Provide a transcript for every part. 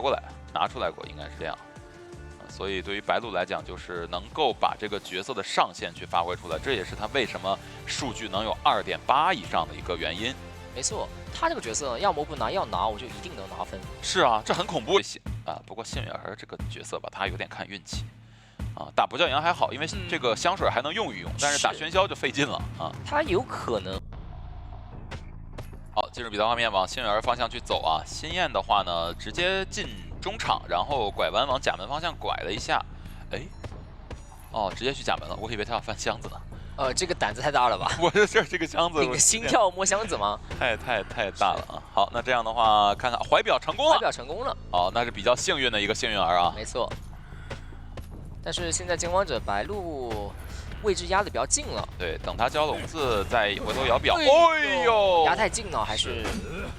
过来拿出来过，应该是这样。所以对于白鹿来讲，就是能够把这个角色的上限去发挥出来，这也是他为什么数据能有2.8以上的一个原因。没错，他这个角色要么不拿，要拿我就一定能拿分。是啊，这很恐怖啊。不过幸运儿这个角色吧，他有点看运气。打不教羊还好，因为这个香水还能用一用，但是打喧嚣就费劲了啊。他有可能。好，进入比赛画面，往幸运儿方向去走啊。新燕的话呢，直接进中场，然后拐弯往甲门方向拐了一下，哎，哦，直接去甲门了，我以为他要翻箱子呢。这个胆子太大了吧？我这个箱子，顶个心跳摸箱子吗？太大了啊！好，那这样的话，看看怀表成功了，怀表成功了。哦，那是比较幸运的一个幸运儿啊。没错。但是现在监光者白鹿位置压的比较近了。对，等他交笼子再回头摇表。哎呦，压太近了，还是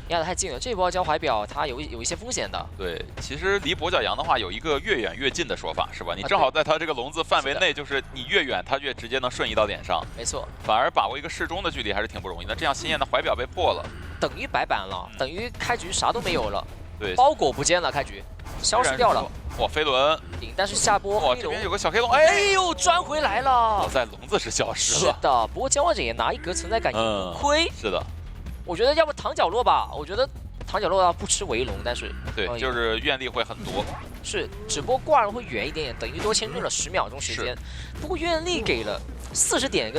压得太近了。这波交怀表，它有一些风险的。对，其实离跛脚羊的话，有一个越远越近的说法，是吧？你正好在它这个笼子范围内，就是你越远，它越直接能瞬移到点上。没错，反而把握一个适中的距离还是挺不容易的。这样新燕的怀表被破了，等于白板了，等于开局啥都没有了。对，包裹不见了，开局消失掉了。哇，飞轮，但是下波哇，这边有个小黑龙，哎呦，钻回来了。在笼子是消失了。是的，不过监光者也拿一格存在感，也不亏。是的，我觉得要不躺角落吧，我觉得躺角落不吃围龙，但是对，就是愿力会很多。是，只不过挂人会远一点点，等于多牵制了10秒钟时间。不过愿力给了40点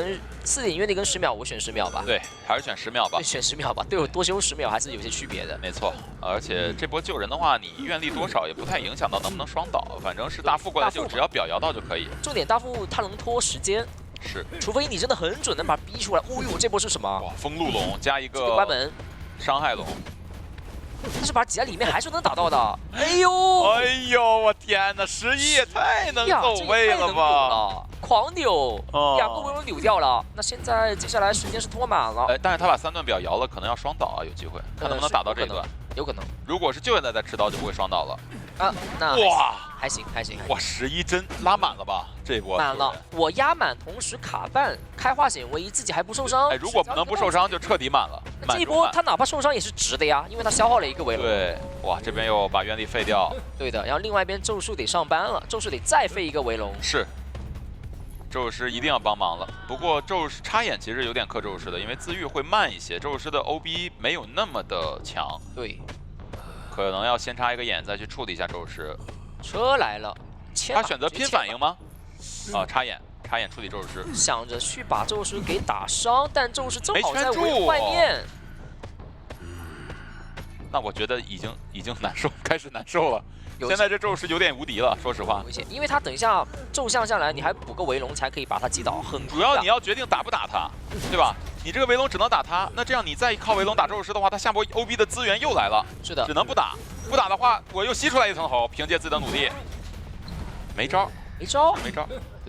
愿力跟10秒，我选10秒吧。对，还是选10秒吧。对，选10秒吧，对我多修10秒还是有些区别的。没错，而且这波救人的话，你愿力多少也不太影响到能不能双倒，反正是大副过来救，只要表摇到就可以。重点大副他能拖时间。是，除非你真的很准，能把他逼出来。哦呦，这波是什么？哇，风鹿龙加一个关门伤害龙。但是把它挤在里面还是能打到的。哎呦，哎呦，我天哪，11也太能走位了吧！狂扭，2个围龙扭掉了。那现在接下来时间是拖满了。但是他把3段表摇了，可能要双倒啊，有机会，看能不能打到这一段。有可能。如果是救下来再持刀，就不会双倒了。啊，那哇，还行。哇，11帧拉满了吧？这一波满了，我压满，同时卡半，开化险唯一，自己还不受伤。哎，如果能不受伤，就彻底满了。这一波他哪怕受伤也是值的呀，因为他消耗了一个围龙。对，哇，这边又把愿力废掉。对的，然后另外一边咒术得上班了，咒术得再废一个围龙。是，咒术师一定要帮忙了。不过咒术师插眼其实有点克咒术师的，因为自愈会慢一些，咒术师的 OB 没有那么的强。对，可能要先插一个眼再去处理一下咒术师。车来了，他选择拼反应吗？啊，插眼处理咒术师，想着去把咒术师给打伤，但咒术师正好在围龙外面。那我觉得已经难受，开始难受了。现在这咒术师有点无敌了，说实话。危险，因为他等一下咒象下来，你还补个围龙才可以把他击倒，很主要你要决定打不打他，对吧？你这个围龙只能打他，那这样你再靠围龙打咒术师的话，他下波 OB 的资源又来了。是的，只能不打。不打的话，我又吸出来一层头，凭借自己的努力，没招。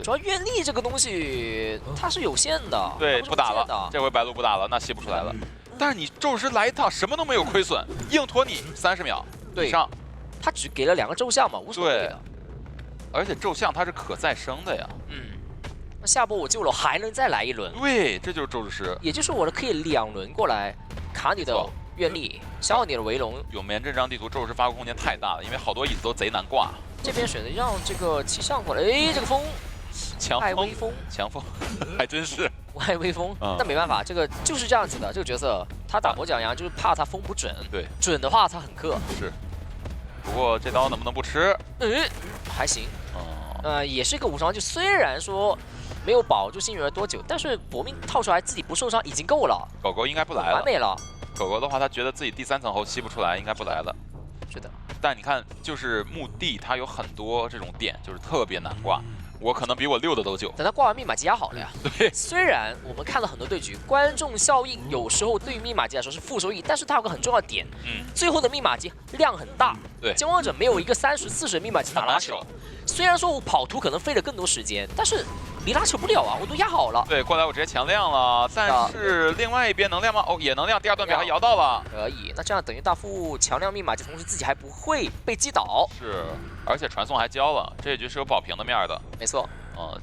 主要愿力这个东西它是有限的。对，不打了，这回白鹿不打了，那吸不出来了。但是你咒术师来一趟，什么都没有亏损，硬拖你30秒以上。他只给了2个咒象嘛，无所谓的。而且咒象它是可再生的呀。那下波我救了，还能再来一轮。对，这就是咒术师。也就是我的可以2轮过来卡你的愿力，消耗你的围龙。永眠这张地图咒术师发挥空间太大了，因为好多椅子都贼难挂。这边选择让这个气象过来，哎，这个风，外微风，强风，还真是外微风。那没办法，这个就是这样子的。这个角色他打跛脚羊就是怕他风不准，对，准的话他很克。是，不过这刀能不能不吃？还行。也是一个无伤，就虽然说没有保住幸运儿多久，但是搏命套出来自己不受伤已经够了。狗狗应该不来了，完美了。狗狗的话，他觉得自己第3层后吸不出来，应该不来了。是的。但你看，就是墓地，它有很多这种点，就是特别难挂。我可能比我6的都久。等他挂完密码机压好了呀。对。虽然我们看了很多对局，观众效应有时候对于密码机来说是负收益，但是它有个很重要的点，最后的密码机量很大。对。监光者没有一个30、40的密码机打拉扯。虽然说我跑图可能费了更多时间，但是你拉扯不了啊，我都压好了。对，过来我直接强亮了，但是另外一边能亮吗？哦，也能亮，第2段表还摇到了。可以，那这样等于大副强亮密码机，同时自己还不会被击倒。是，而且传送还交了，这一局是有保平的面的。没错。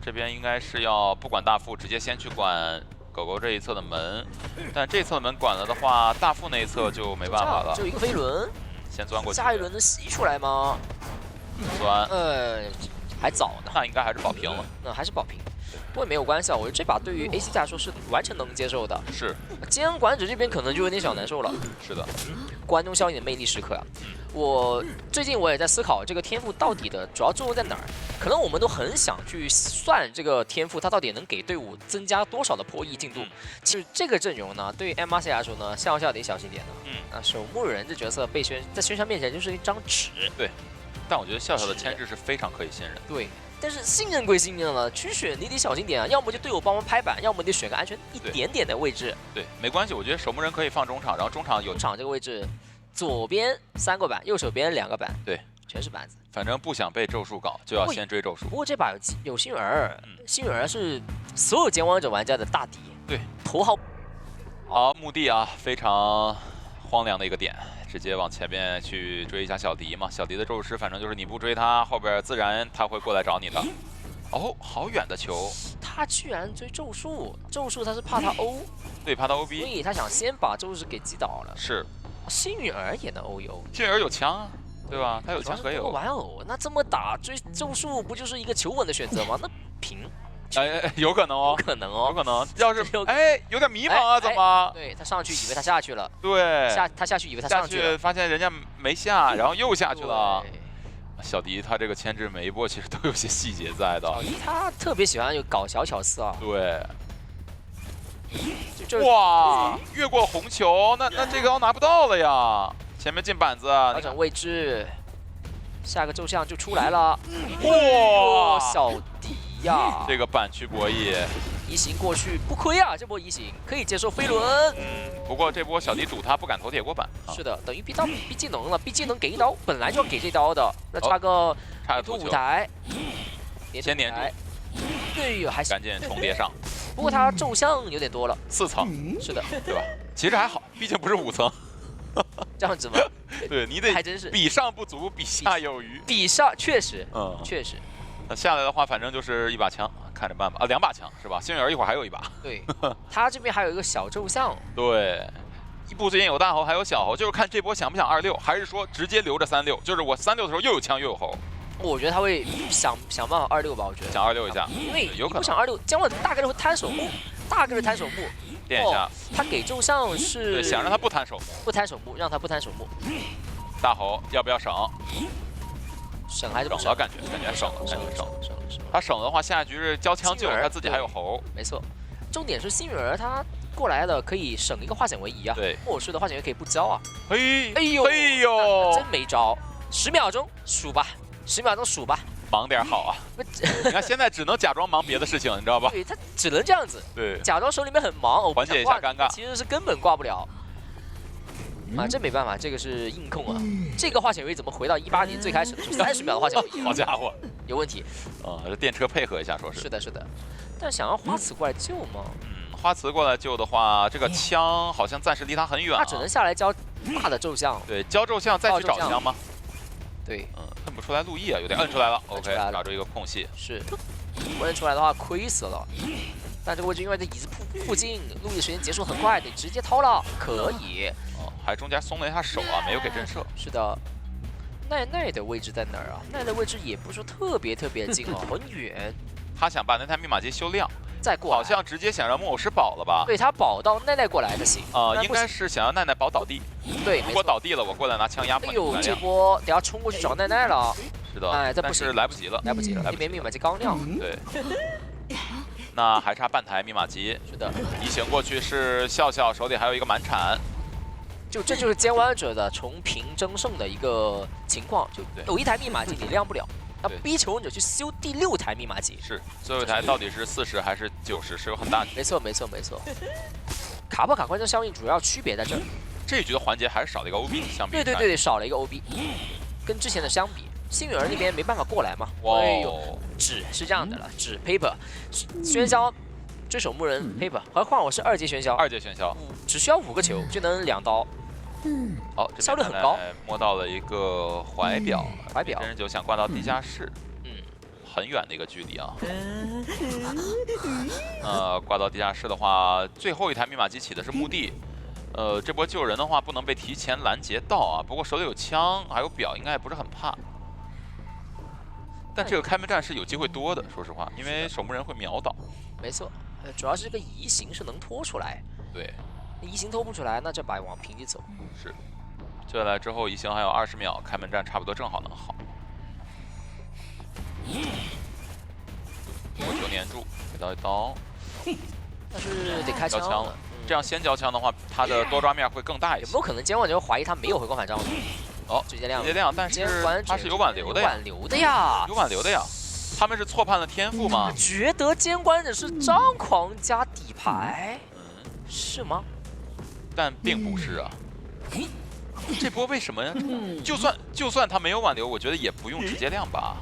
这边应该是要不管大副，直接先去管狗狗这一侧的门，但这侧的门管了的话，大副那一侧就没办法了。就一个飞轮。先钻过去。下一轮能吸出来吗？钻。还早呢。那应该还是保平了。还是保平。不过没有关系啊，我觉得这把对于 AC 来说是完全能接受的。是。监管者这边可能就有点小难受了。是的。关中效应的魅力时刻啊！我最近也在思考这个天赋到底的主要作用在哪儿。可能我们都很想去算这个天赋它到底能给队伍增加多少的破译进度。其实这个阵容呢，对于 MRC 来说呢，笑笑得小心点的。守墓人这角色被在轩辕面前就是一张纸。对。但我觉得笑笑的牵制是非常可以信任。对。但是信任归信任了，去选你得小心点啊，要么就队友帮忙拍板，要么得选个安全一点点的位置。对，没关系，我觉得守墓人可以放中场，然后中场有中场这个位置，左边3个板，右手边2个板，对，全是板子。反正不想被咒术搞，就要先追咒术。不过这把有星云儿，星云儿是所有监王者玩家的大敌。对，头号。好，墓地啊，非常荒凉的一个点。直接往前面去追一下小迪嘛，小迪的咒术师反正就是你不追他，后边自然他会过来找你的。哦，好远的球！他居然追咒术，咒术他是怕他欧，对，怕他 OB， 所以他想先把咒术师给击倒了。是，星云儿也能欧游，星云儿有枪啊，对吧？他有枪可以有。玩偶，那这么打追咒术不就是一个求稳的选择吗？那平。有可能哦，有可能哦，有可能。要是有点迷茫啊，怎么？对他上去以为他下去了，对，他下去以为他上去了，发现人家没下，然后又下去了。小迪他这个牵制每一波其实都有些细节在的。小迪他特别喜欢有搞小巧思啊。对。哇，越过红球，那这个要拿不到了呀！前面进板子，调整位置，下个咒像就出来了。哇，小迪。这个板区博弈，移形过去不亏啊！这波移形可以接受飞轮。不过这波小迪赌他不敢投铁锅板。是的，等于逼技能了，逼技能给一刀，本来就要给这刀的。那差个突舞台，先粘住。对哟，还赶紧重叠上。不过他咒像有点多了，4层。是的，对吧？其实还好，毕竟不是5层。这样子吗？对你得还真是比上不足，比下有余。比上确实，确实。那下来的话，反正就是一把枪，看着办吧。啊，2把枪是吧？星云儿一会儿还有一把。对，他这边还有一个小咒像。对，一部之间有大猴，还有小猴，就是看这波想不想26，还是说直接留着36？就是我36的时候又有枪又有猴。我觉得他会想办法26吧，我觉得。想26一下，因为有可能不想26，姜文大概率会摊手目，大概率摊手目。垫一下。他给咒像是。对，想让他不摊手目。不摊手目，让他不摊手目。大猴要不要省？省还是省了，感觉省了，他省的话，下一局是交枪救，他自己还有猴。没错，重点是星云儿他过来了，可以省一个化险为夷啊。对，末世的化险为可以不交啊。哎呦，真没招，10秒钟数吧，10秒钟数吧。忙点好啊！你看现在只能假装忙别的事情，你知道吧？对他只能这样子，对，假装手里面很忙，缓解一下尴尬。其实是根本挂不了。啊，这没办法，这个是硬控啊！这个化险为怎么回到18年最开始的时候30秒的化险为？好家伙，有问题！这电车配合一下，说是。是的，是的。但想让花瓷过来救吗？花瓷过来救的话，这个枪好像暂时离他很远。他只能下来交大的咒像。对，交咒像再去找枪吗？对，摁不出来路易啊，有点摁出来了。OK， 找出一个空隙。是，摁出来的话亏死了。但这个位置因为在椅子附近，路易的时间结束很快，得直接掏了，可以。还中间松了一下手啊，没有给震慑。是的，奈奈的位置在哪儿啊？奈奈的位置也不是说特别近哦，很远。他想把那台密码机修亮，再过来，好像直接想让木偶师保了吧？对他保到奈奈过来才行。应该是想要奈奈保倒地。对，如果倒地了，我过来拿枪压迫。哎呦，这波得要冲过去找奈奈了。是的，但是来不及了，来不及了，那边密码机刚亮。对。那还差半台密码机。是的，移形过去是笑笑，手里还有一个满铲。这就是监玩者的从平争胜的一个情况，就有一台密码机你亮不了，要逼求稳者去修第6台密码机。是，最后一台到底是40还是90，是有很大区别。没错。卡不卡关键效应主要区别在这儿。这一局的环节还是少了一个 OB， 相比对，少了一个 OB， 跟之前的相比，星云儿那边没办法过来嘛。哎呦，纸是这样的了，纸 paper， 喧嚣。追守墓人 paper， 何况我是2阶喧嚣，只需要5个球就能2刀。好，效率很高。摸到了一个怀表，真人就想挂到地下室，很远的一个距离啊。挂到地下室的话，最后一台密码机起的是墓地，这波救人的话不能被提前拦截到啊。不过手里有枪还有表，应该也不是很怕。但这个开门战是有机会多的，说实话，因为守墓人会秒倒。没错，主要是这个移形是能拖出来。对，移形拖不出来，那就把往平地走。是，救下来之后移形还有20秒，开门战差不多正好能好。火球粘住，给到一刀。但是得开枪了。这样先交枪的话，他的多抓面会更大一些。有没有可能监管者怀疑他没有回光返照呢？哦，直接亮，直接亮，但是他是有挽留的呀，挽留的呀，有挽留的呀。他们是错判了天赋吗？觉得监管者是张狂加底牌，是吗？但并不是啊。这波为什么呀？就算他没有挽留，我觉得也不用直接亮吧。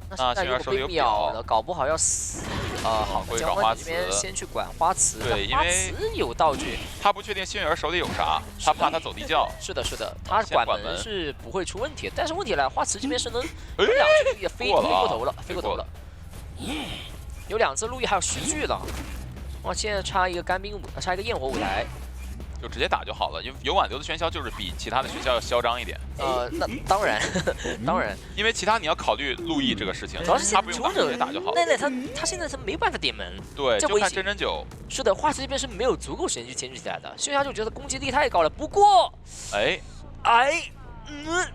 那现在被秒了，搞不好要死。好，交换这边先去管花瓷，对，因为花瓷有道具，他不确定幸运儿手里有啥，他怕他走地窖。是的，是的，他管门是不会出问题的，但是问题来，花瓷这边是能有2次路也飞过头了，飞过头了，有2次路易还有10具了，哇，现在差一个干冰舞，差一个焰火舞台。就直接打就好了，因为有挽留的喧嚣就是比其他的学校要嚣张一点。那当然，当然，因为其他你要考虑路易这个事情，主要是他不用打，直接打就好了。奈他现在他没办法点门，对，就看真真9。是的，花池这边是没有足够时间去牵制起来的，喧嚣就觉得攻击力太高了。不过，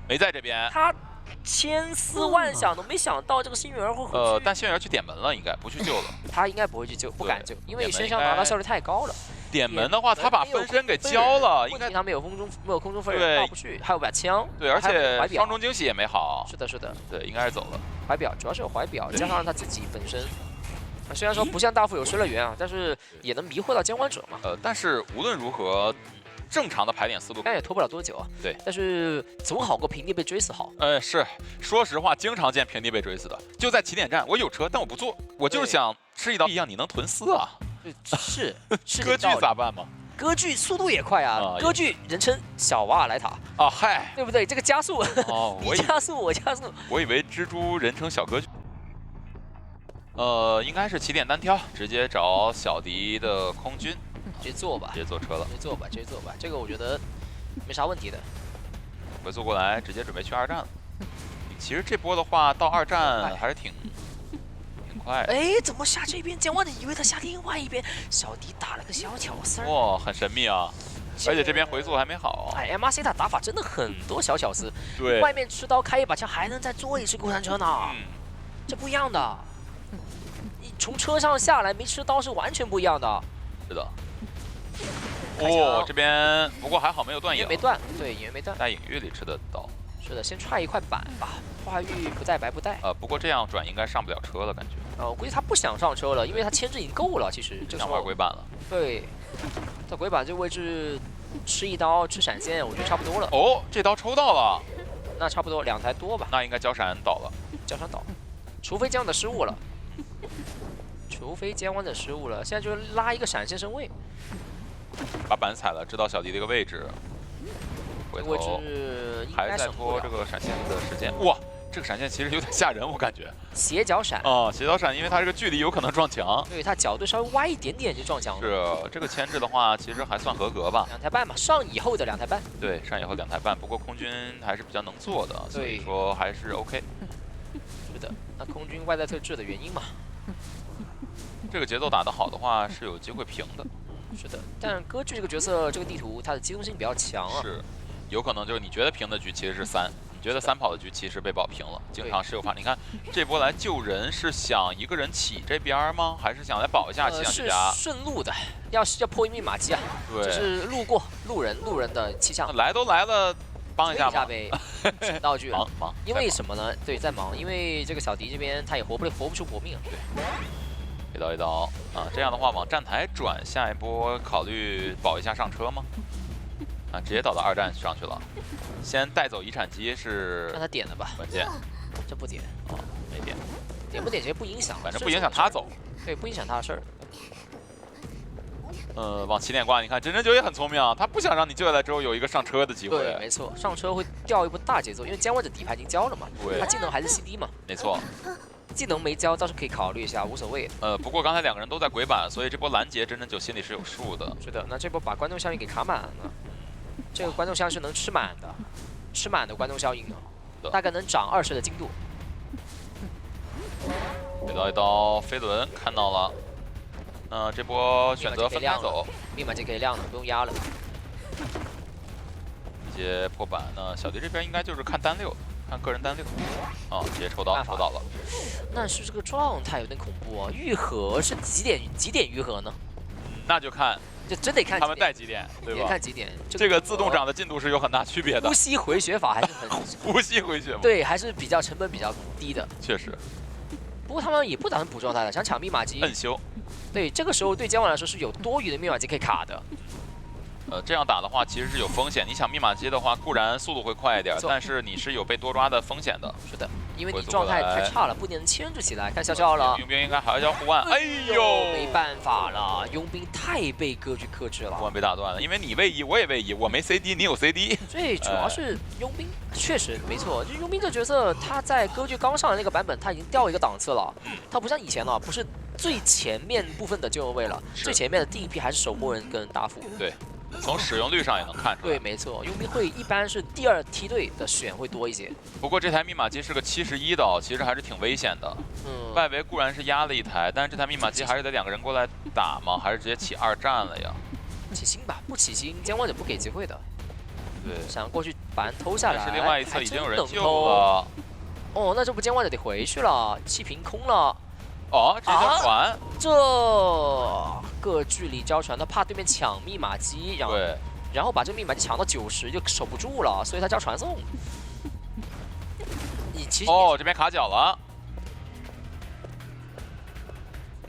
没在这边，他千丝万想都没想到这个幸运儿会但幸运儿去点门了，应该不去救了。他应该不会去救，不敢救，因为喧嚣拿到效率太高了。点门的话，他把分身给交了，应该他没有空中分人，到不去，还有把枪，对，而且双重惊喜也没好。是的，是的，对，应该是走了。怀表主要是有怀表，加上他自己本身，虽然说不像大富有失乐园啊，但是也能迷惑到监管者嘛。但是无论如何，正常的排点思路，但也拖不了多久啊。对，但是总好过平地被追死好。是，说实话，经常见平地被追死的，就在起点站，我有车，但我不坐，我就是想吃一刀一样，你能囤4啊？是割据咋办嘛？割据速度也快啊！割据人称小瓦尔莱塔啊，嗨，对不对？这个加速，你加速我加速。我以为蜘蛛人称小割据。应该是起点单挑，直接找小迪的空军，直接坐吧，直接坐车了，直接坐吧，直接坐吧。这个我觉得没啥问题的。回速过来，直接准备去2战了。其实这波的话，到2战还是挺快。怎么下这边？监管者以为他下另外一边，小迪打了个小巧思。哇，很神秘啊！而且这边回速还没好。MRC 他打法真的很多小巧思。对，外面持刀开一把枪，还能再做一次过山车呢。这不一样的。你从车上下来没持刀是完全不一样的。是的。这边不过还好没有断影。没断，对，隐约没断。在隐喻里吃得到。是的，先踹一块板吧。破坏域不带白不带。不过这样转应该上不了车了，感觉。我估计他不想上车了，因为他牵制已经够了。其实想玩鬼板了。对，在鬼板这个位置吃一刀吃闪现，我觉得差不多了。这刀抽到了，那差不多2台多吧。那应该交闪倒了，交闪倒，除非监管者失误了，现在就拉一个闪现身位，把板踩了，知道小迪的一个位置，回头还在拖这个闪现的时间。哇！这个闪现其实有点吓人，我感觉。斜角闪斜角闪，因为它这个距离有可能撞墙。对，它角度稍微歪一点点就撞墙了。是，这个牵制的话，其实还算合格吧。 2台半吧，上以后的2台半。对，上以后2台半，不过空军还是比较能做的，所以说还是 OK。是的，那空军外在特质的原因嘛。这个节奏打得好的话，是有机会平的。是的，但割据这个角色，这个地图它的机动性比较强啊。是，有可能就是你觉得平的局其实是3。 觉得3跑的局其实被保平了，经常是有法。你看这波来救人是想一个人起这边吗？还是想来保一下气象之家？是顺路的，要破一密码机啊。对，这是路过路人的气象。来都来了，帮一下吧。呗，道具忙。因为什么呢？对，在忙，因为这个小迪这边他也活不出活命。对，一刀啊，这样的话往站台转，下一波考虑保一下上车吗？ 直接倒到2站上去了，先带走遗产机是让他点了吧，关键，这不点没点，点不点其实不影响，反正不影响他走，对，不影响他的事儿。往起点挂，你看真真9也很聪明啊，他不想让你救下来之后有一个上车的机会。对，没错，上车会掉一波大节奏，因为监管者底牌已经交了嘛，他技能还是 CD 嘛。没错，技能没交倒是可以考虑一下，无所谓。不过刚才2个人都在鬼板，所以这波拦截真9心里是有数的。是的，那这波把观众效应给卡满了，这个观众效应是能吃满的，吃满的观众效应大概能涨20的精度。给到一刀飞轮看到了，那这波选择分开走，密码机可以亮了，不用压了。直接破板，那小迪这边应该就是看单6。 看个人单6，直接抽到了。但是这个状态有点恐怖啊！愈合是几点愈合呢？那就看，这真得看他们带几点，对吧？看几点。这个自动涨的进度是有很大区别的。呼吸回血法还是很呼吸回血吗？对，还是比较成本比较低的。确实。不过他们也不打算补状态了，想抢密码机。摁修。对，这个时候对姜王来说是有多余的密码机可以卡的。 这样打的话其实是有风险。你抢密码机的话，固然速度会快一点，但是你是有被多抓的风险的。是的，因为你状态太差了，不能牵制起来。看笑笑了，佣兵应该还要护腕。哎呦，没办法了，佣兵太被割据克制了。护腕被打断了，因为你位移，我也位移，我没 CD， 你有 CD。最主要是佣兵，确实没错，就佣兵这角色，他在割据刚上的那个版本，他已经掉一个档次了。他不像以前了，不是最前面部分的救援位了，最前面的第一批还是守墓人跟大副。对。 从使用率上也能看出来，对，没错，佣兵会一般是第2梯队的选会多一些。不过这台密码机是个71的，其实还是挺危险的。外围固然是压了一台，但是这台密码机还是得2个人过来打吗？还是直接起2战了呀？起星吧，不起星，监管者不给机会的。对，想过去把人偷下来。但是另外一侧已经有人救了。哦，那这不监管者得回去了，气瓶空了。 哦，这条船，这个距离交船，他怕对面抢密码机，然后把这个密码机抢到90就守不住了，所以他叫传送。你其实这边卡脚了，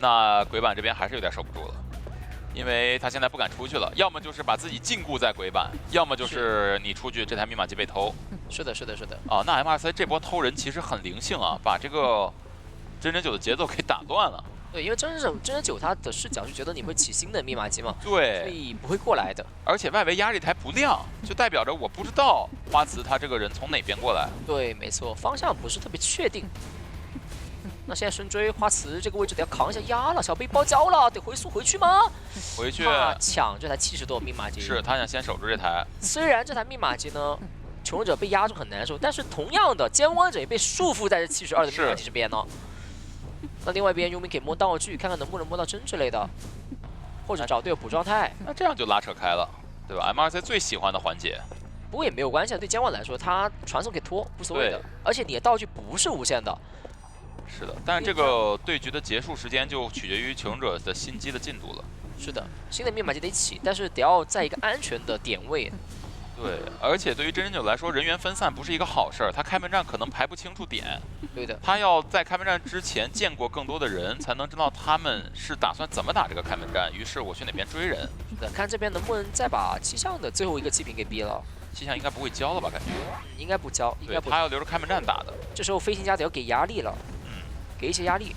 那鬼板这边还是有点守不住了，因为他现在不敢出去了，要么就是把自己禁锢在鬼板，要么就是你出去这台密码机被偷。是的，是的，是的。那 MRC 这波偷人其实很灵性啊，把这个。 真人9的节奏给打断了。对，因为真人9他的视角是觉得你会起新的密码机嘛，对，所以不会过来的。而且外围压这台不亮，就代表着我不知道花瓷他这个人从哪边过来。对，没错，方向不是特别确定。那现在深追花瓷这个位置得要扛一下压了，小背包交了，得回速回去吗？回去。抢这台70多密码机。是他想先守住这台。虽然这台密码机呢，求生者被压住很难受，但是同样的，监光者也被束缚在这72的密码机这边呢。 那另外一边佣兵可以摸道具，看看能不能摸到针之类的，或者找队友补状态。那这样就拉扯开了，对吧 ？MRC 最喜欢的环节。不过也没有关系，对监管来说，他传送可以拖，无所谓的。而且你的道具不是无限的。是的，但是这个对局的结束时间就取决于求生者的新机的进度了。是的，新的密码机得起，但是得要在一个安全的点位。 对，而且对于真人9来说，人员分散不是一个好事儿。他开门战可能排不清楚点，对的。他要在开门战之前见过更多的人，才能知道他们是打算怎么打这个开门战。于是我去哪边追人。是的，看这边能不能再把气象的最后一个气瓶给逼了。气象应该不会交了吧？感觉。应该不交，应该不。他要留着开门战打的。这时候飞行家得要给压力了，给一些压力。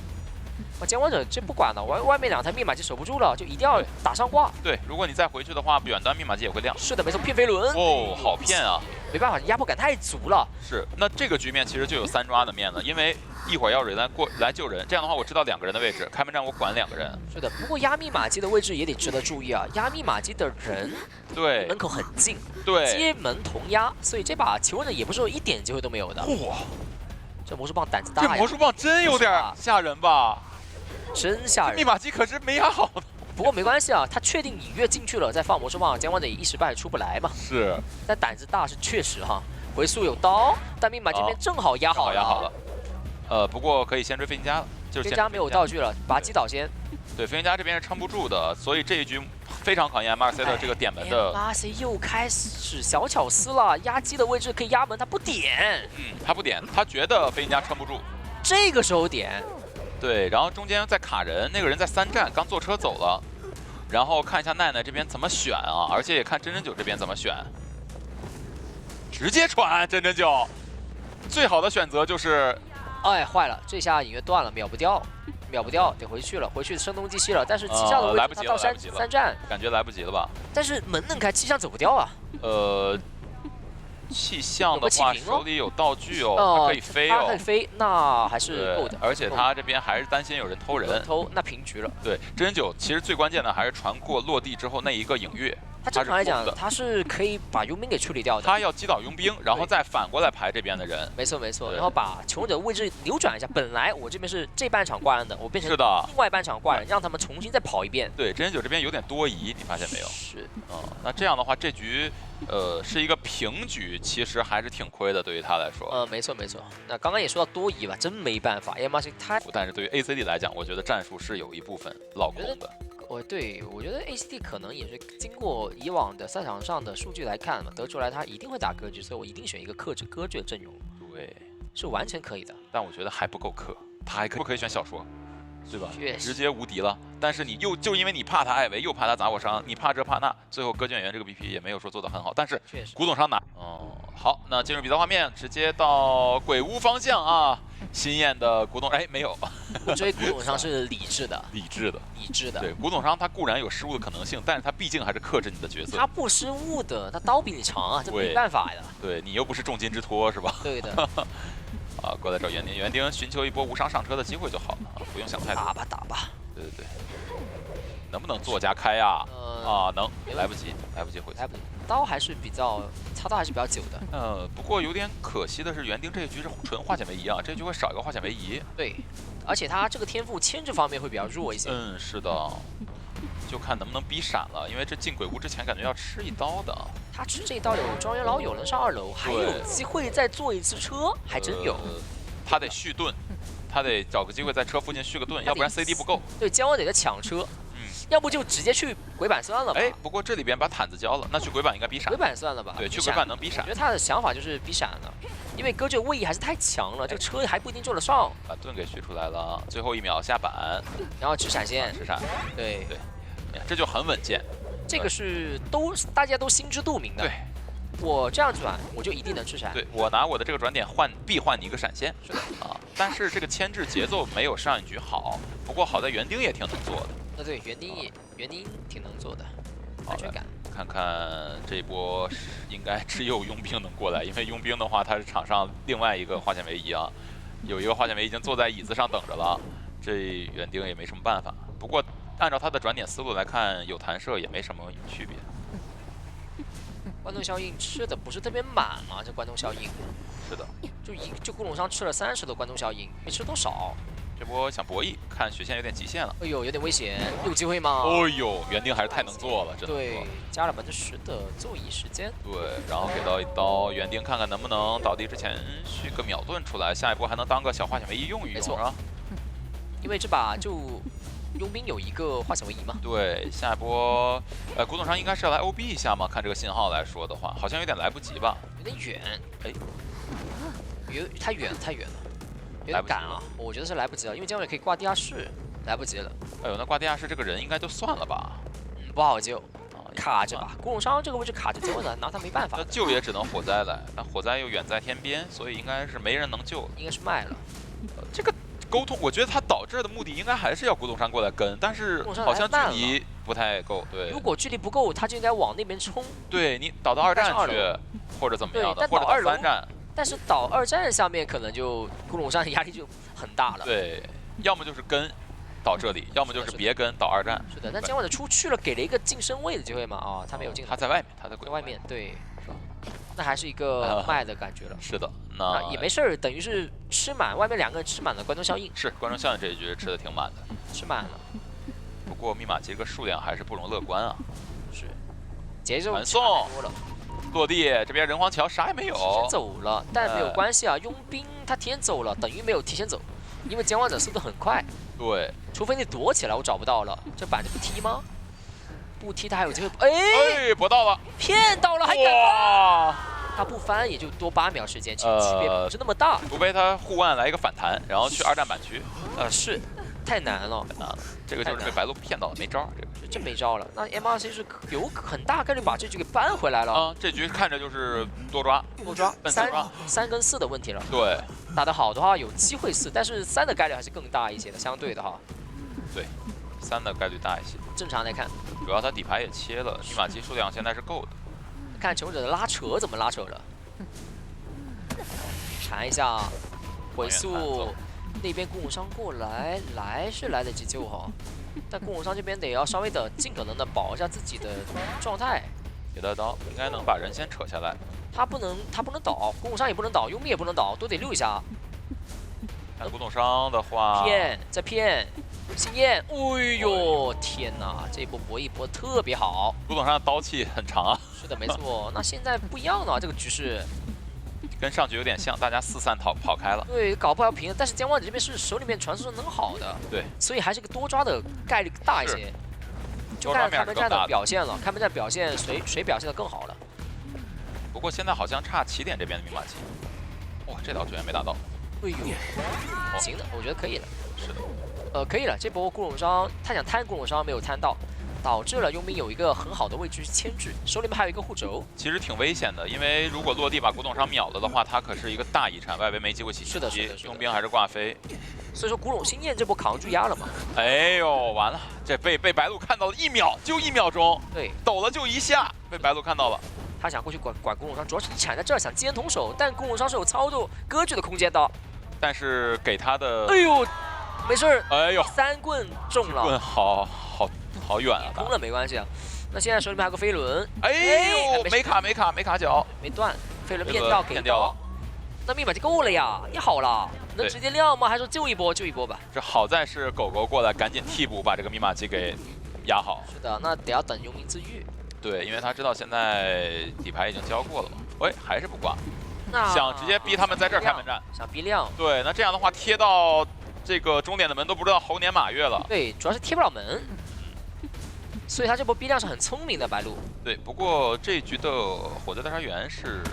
监管者这不管了，外面2台密码机守不住了，就一定要打上挂。对，如果你再回去的话，远端密码机也会亮。是的，没错，骗飞轮。哦，好骗啊！没办法，压迫感太足了。是，那这个局面其实就有3抓的面了，因为一会儿要有人来救人，这样的话我知道2个人的位置，开门战我管2个人。是的，不过压密码机的位置也得值得注意啊，压密码机的人对门口很近，对，接门同压，所以这把求生者也不是说一点机会都没有的。哇，这魔术棒胆子大呀！这魔术棒真有点吓人吧？ 真吓人！密码机可是没压好的。不过没关系啊，他确定隐跃进去了，再放魔术棒，监管者也一时半会出不来嘛。是。但胆子大是确实哈，回速有刀，但密码这边正好压好了。压好了。不过可以先追飞行家了，就是飞行家没有道具了，把击倒先。对，飞行家这边是撑不住的，所以这一局非常考验 MRC 的这个点门的。MRC 又开始小巧思了，压机的位置可以压门，他不点。他不点，他觉得飞行家撑不住。这个时候点。 对，然后中间在卡人，那个人在3站，刚坐车走了，然后看一下奈奈这边怎么选啊，而且也看真人9这边怎么选，直接传真人9，最好的选择就是，哎，坏了，这下隐约断了，秒不掉，得回去了，回去声东击西了，但是气象的位置他到3站，感觉来不及了吧？但是门能开，气象走不掉啊。气象的话，手里有道具哦，它可以飞哦，它可以飞，那还是够的。而且他这边还是担心有人偷人，那平局了。对，真人9其实最关键的还是传过落地之后那一个影月。他正常来讲，他是可以把佣兵给处理掉的。他要击倒佣兵，然后再反过来排这边的人。没错没错，然后把求生者位置扭转一下。本来我这边是这半场挂人的，我变成另外半场挂人，让他们重新再跑一遍。对，真人9这边有点多疑，你发现没有？是。那这样的话，这局是一个平局，其实还是挺亏的，对于他来说。没错没错。那刚刚也说到多疑吧，真没办法 ，MRC 他。但是对于 ACD 来讲，我觉得战术是有一部分落空的。我觉得 ACD 可能也是经过以往的赛场上的数据来看嘛，得出来他一定会打割据，所以我一定选一个克制割据的阵容。对，是完全可以的。但我觉得还不够克，他还可不可以选小说，对吧？确实，直接无敌了。但是你就因为你怕他艾维，又怕他砸我伤，你怕这怕那，最后割据演员这个 BP 也没有说做得很好。但是古董商拿，好，那进入比赛画面，直接到鬼屋方向啊。新燕的古董，没有。我追古董商是理智的，理智的。对，古董商他固然有失误的可能性，但是他毕竟还是克制你的角色。他不失误的，他刀比你长啊，这没办法呀。对你又不是重金之托是吧？对的。过来找园丁，园丁寻求一波无伤上车的机会就好了，不用想太多。打吧。对。能不能做加开呀？能，来不及回去。刀还是比较操刀还是比较久的。不过有点可惜的是，园丁这一局是纯化险为夷啊，这局会少一个化险为夷。对，而且他这个天赋牵制方面会比较弱一些。是的，就看能不能逼闪了，因为这进鬼屋之前感觉要吃一刀的。他吃这一刀有庄园老友能上2楼，还有机会再坐一次车，还真有。他得续盾，他得找个机会在车附近续个盾，要不然 CD 不够。对，姜王得在抢车。要不就直接去鬼板算了吧。不过这里边把毯子交了，那去鬼板应该逼闪。鬼板算了吧。对，去鬼板能逼闪。我觉得他的想法就是逼闪了，因为割据位移还是太强了，这个车还不一定救得上。把盾给续出来了，最后1秒下板，然后直闪现。直闪。对，这就很稳健。这个是大家都心知肚明的。对。我这样转，我就一定能吃闪。对，我拿我的这个转点必换你一个闪现。是的但是这个牵制节奏没有上一局好，不过好在园丁也挺能做的。对，园丁挺能做的，安全感。看看这一波应该只有佣兵能过来，因为佣兵的话，他是场上另外一个化险为夷啊，有一个化险为夷已经坐在椅子上等着了，这园丁也没什么办法。不过按照他的转点思路来看，有弹射也没什么区别。关东效应吃的不是特别满嘛？这关东效应。是的。就古董商吃了30的关东效应，没吃多少。这波想博弈，看血线有点极限了。哎呦，有点危险，有机会吗？哎呦，园丁还是太能做了，真的。对，加了10%的座椅时间。对，然后给到一刀，园丁看看能不能倒地之前续个秒盾出来，下一波还能当个小化险为夷用一用。没错。因为这把就佣兵有一个化险为夷嘛。对，下一波，古董商应该是要来 OB 一下嘛？看这个信号来说的话，好像有点来不及吧？有点远。太远了。有点赶啊！我觉得是来不及了，因为姜伟可以挂地下室，来不及了。那挂地下室这个人应该就算了吧？不好救，卡着吧。古董商这个位置卡着救的，拿他没办法。救也只能火灾来，但火灾又远在天边，所以应该是没人能救了。应该是卖了。这个沟通，我觉得他倒这儿的目的应该还是要古董商过来跟，但是好像距离不太够。对，如果距离不够，他就应该往那边冲。对你倒到2站去，或者怎么样的，或者倒3站。但是倒2站下面可能就古董商的压力就很大了。对，要么就是跟倒这里，要么就是别跟倒2站。是的，那姜伟出去了，给了一个晋升位的机会嘛？他没有进。他在外面，他在外面。对，那还是一个卖的感觉了。是的，那也没事儿，等于是吃满，外面2个人吃满了关东效应。是关东效应这一局吃的挺满的，吃满了。不过密码这个数量还是不容乐观啊。是，节奏传送落地，这边人皇桥啥也没有，提前走了，但没有关系啊。佣兵他提前走了，等于没有提前走，因为监望者速度很快。对，除非你躲起来，我找不到了。这板子不踢吗？不踢他还有机会。搏到了，骗到了，还敢翻？他不翻也就多8秒时间，其实区别不是那么大。除非他护腕来一个反弹，然后去2站板区。是，太难了，这个就是被白鹿骗到了，没招。这个真没招了。那 MRC 是有很大概率把这局给扳回来了啊！这局看着就是多抓，3跟4的问题了。对，打得好的话有机会4，但是3的概率还是更大一些的，相对的哈。对，3的概率大一些。正常来看，主要他底牌也切了，密码机数量现在是够的。看求生者的拉扯怎么拉扯了。缠一下，回速。那边供应商过来，是来得及救哈，但供应商这边得要稍微的尽可能的保一下自己的状态。铁带刀应该能把人先扯下来。他不能倒，供应商也不能倒，佣兵也不能倒，都得溜一下。看古董商的话，再骗，星焰，哎呦天哪，这一波博弈博得特别好。古董商的刀气很长啊。是的，没错。那现在不一样了，这个局势。跟上局有点像，大家四散跑开了。对，搞不好平，但是姜光子这边是手里面传送能好的，对，所以还是个多抓的概率大一些。就看开门战的表现了，开门战表现谁表现的更好了。不过现在好像差起点这边的密码机。哇，这刀居然没打到。哎呦，行的，我觉得可以了。是的。可以了，这波顾董商他想摊顾董商没有摊到。导致了佣兵有一个很好的位置去牵制，手里面还有一个护轴，其实挺危险的，因为如果落地把古董商秒了的话，他可是一个大遗产，外围没机会起袭，佣兵还是挂飞。所以说古董星焰这波扛住压了嘛？哎呦，完了，这被白鹿看到了1秒，就1秒钟，对，抖了就一下，被白鹿看到了。他想过去管古董商，主要是你铲在这儿想接同手，但古董商是有操作割据的空间的。但是给他的，哎呦，没事儿，哎呦，3棍中了，棍好远啊！空了没关系啊。那现在手里面还有个飞轮，哎呦，没卡脚，没断，飞轮骗掉了。那密码就够了呀，也好了，能直接亮吗？还是救一波吧？这好在是狗狗过来赶紧替补把这个密码机给压好。是的，那得要等幽冥自愈。对，因为他知道现在底牌已经交过了嘛。喂，还是不挂，那想直接逼他们在这儿开门战，想逼亮。对，那这样的话贴到这个终点的门都不知道猴年马月了。对，主要是贴不了门。所以他这波逼亮是很聪明的，白鹿。对，不过这一局的火灾调查员是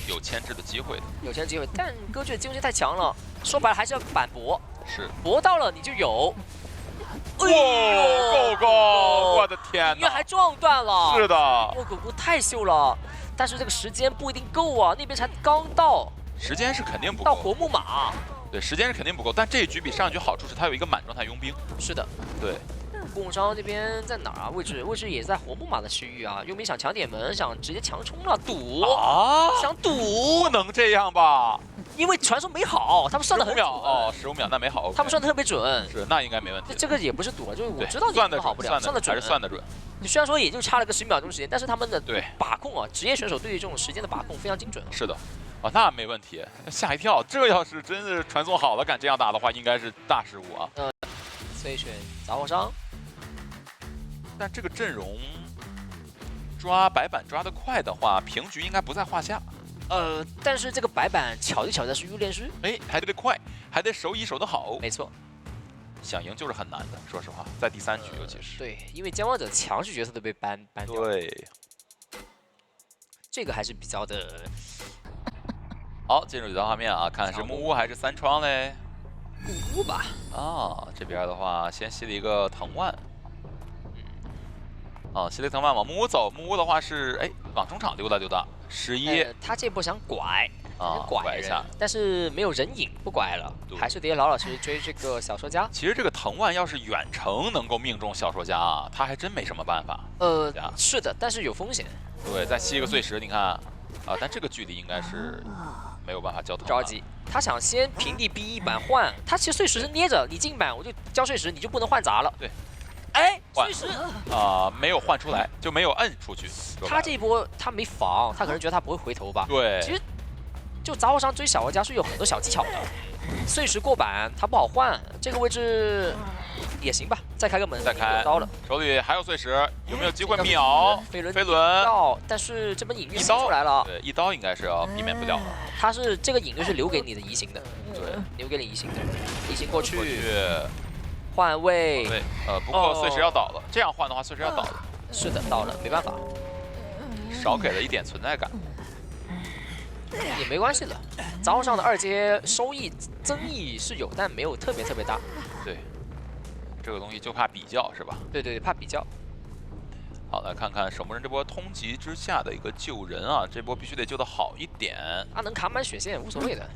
有牵制的机会的，但割据的机会太强了，说白了还是要反驳，是搏到了你就有。哇，狗，我的天哪！还撞断了。是的，哇，狗太秀了，但是这个时间不一定够啊，那边才刚到，时间是肯定不够。到活木马。对，时间是肯定不够，但这一局比上一局好处是它有一个满状态佣兵。是的，对。供商这边在哪儿啊？位置也在活木马的区域啊。佣兵想抢点门，想直接强冲了，赌啊！想赌，不能这样吧？因为传送没好，他们算的很准。15秒，那没好。他们算的特别准。是，那应该没问题。这个也不是赌，就是我知道你算的好不了，算的准还是算的准。你虽然说也就差了个10秒钟时间，但是他们的对把控啊，职业选手对于这种时间的把控非常精准。是的。哦，那没问题，吓一跳。这要是真是传送好了，敢这样打的话，应该是大失误啊。所以选杂货商。但这个阵容抓白板抓得快的话，平局应该不在话下。但是这个白板巧的是欲练师，哎，还得快，还得手得好。没错，想赢就是很难的，说实话，在第3局尤其是。对，因为姜光者强势角色都被搬掉。对，这个还是比较的。好，进入几道画面啊，看是木屋还是3窗嘞？木屋吧。啊，这边的话先吸了一个藤蔓。吸了一藤蔓往木屋走，木屋的话是往中场溜达11。他这波想拐一下，但是没有人影，不拐了，还是得老实追这个小说家。其实这个藤蔓要是远程能够命中小说家啊，他还真没什么办法。是的，但是有风险。对，再吸一个碎石，你看但这个距离应该是没有办法交藤。着急，他想先平地逼一板换，他其实碎石是捏着，你进板我就交碎石，你就不能换砸了。对。碎石没有换出来，就没有摁出去。他这一波他没防，他可能觉得他不会回头吧？对。其实就杂货商追小玩家是有很多小技巧的。碎石过板他不好换，这个位置也行吧？再开个门，再开刀了。手里还有碎石，有没有机会秒？飞轮但是这本隐喻出来了。对，一刀应该是要避免不了了。他是这个隐喻是留给你的移形的。对，留给你移形的，移形过去。换位，对，不过碎石要倒了，这样换的话碎石要倒了。是的，倒了，没办法，少给了一点存在感，也没关系的。杂货上的2阶收益增益是有，但没有特别大。对，这个东西就怕比较是吧？对，怕比较。好，来看看守门人这波通缉之下的一个救人啊，这波必须得救得好一点。他能卡满血线无所谓的，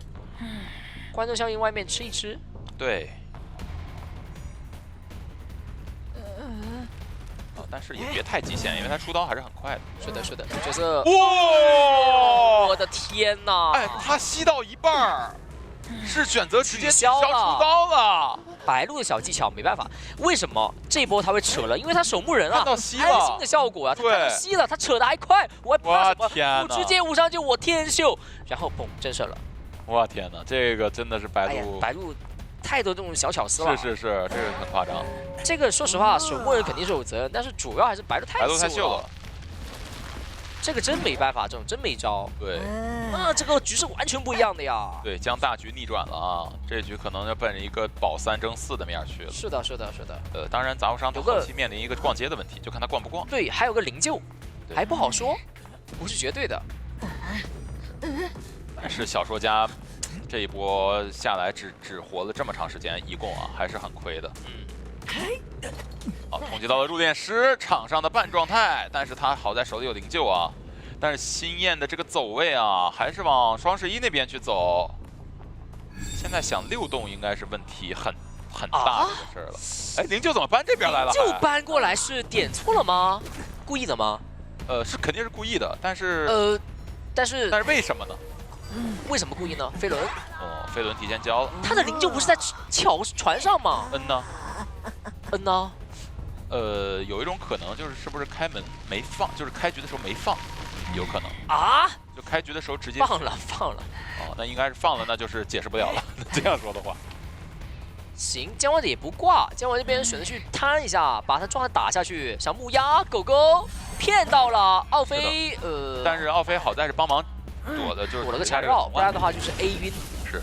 观众效应外面吃一吃。对。但是也别太极限，因为他出刀还是很快的。是的，是的，角色。哇！我的天哪！哎，他吸到一半儿，是选择直接取消出刀了。白鹿的小技巧没办法，为什么这波他会扯了？因为他守墓人啊，看到吸了，安心的效果啊，他看到吸了，他扯的还快，我还怕什么？天我直接无伤就我天秀，然后嘣震慑了。我天哪，这个真的是白鹿，白鹿太多这种小巧思了。是，这个很夸张。这个说实话，守墓人肯定是有责任，但是主要还是白鹿太秀了。这个真没办法，这种真没招。对，这个局是完全不一样的呀。对，将大局逆转了啊！这局可能要奔着一个保3争4的面去了。是的，是的，是的。当然杂物商他后期面临一个逛街的问题，就看他逛不逛。对，还有个灵柩，还不好说，不是绝对的。但是小说家这一波下来只活了这么长时间，一共啊还是很亏的。好，统计到了入殓师场上的半状态，但是他好在手里有灵柩啊。但是心燕的这个走位啊，还是往双11那边去走。现在想6动应该是问题很大的事儿了。哎，灵柩怎么搬这边来了？就搬过来是点错了吗？故意的吗？是肯定是故意的，但是但是为什么呢？为什么故意呢？飞轮。哦，飞轮提前交了。他的灵柩不是在船上吗？呢？呢？有一种可能就是不是开门没放，就是开局的时候没放，有可能啊，就开局的时候直接放了。哦，那应该是放了，那就是解释不了了。这样说的话，行，姜王者也不挂，姜王这边选择去摊一下，把他状态打下去，想木鸭狗狗骗到了奥飞，但是奥飞好在是帮忙躲的，就是躲了个缠绕，不然的话就是 A 晕。是。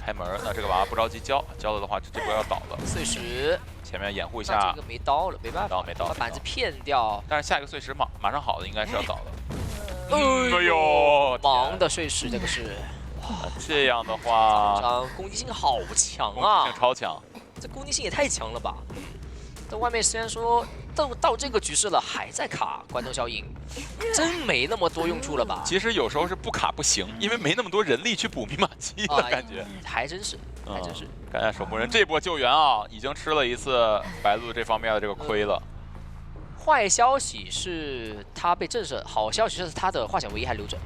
开门，那这个娃娃不着急交了的话，这波要倒了。碎石，前面掩护一下。这个没刀了，没办法，没刀，把板子骗掉。但是下一个碎石马上好的，应该是要倒了。哎呦，忙的碎石，这个是。这样的话，攻击性好强啊！攻击性超强，这攻击性也太强了吧！在外面虽然说到这个局势了，还在卡关头效应，真没那么多用处了吧？其实有时候是不卡不行，因为没那么多人力去补密码机的感觉。还真是，还真是。看看守墓人这波救援啊，已经吃了一次白鹿这方面的这个亏了。坏消息是他被震慑，好消息是他的化险为夷还留着，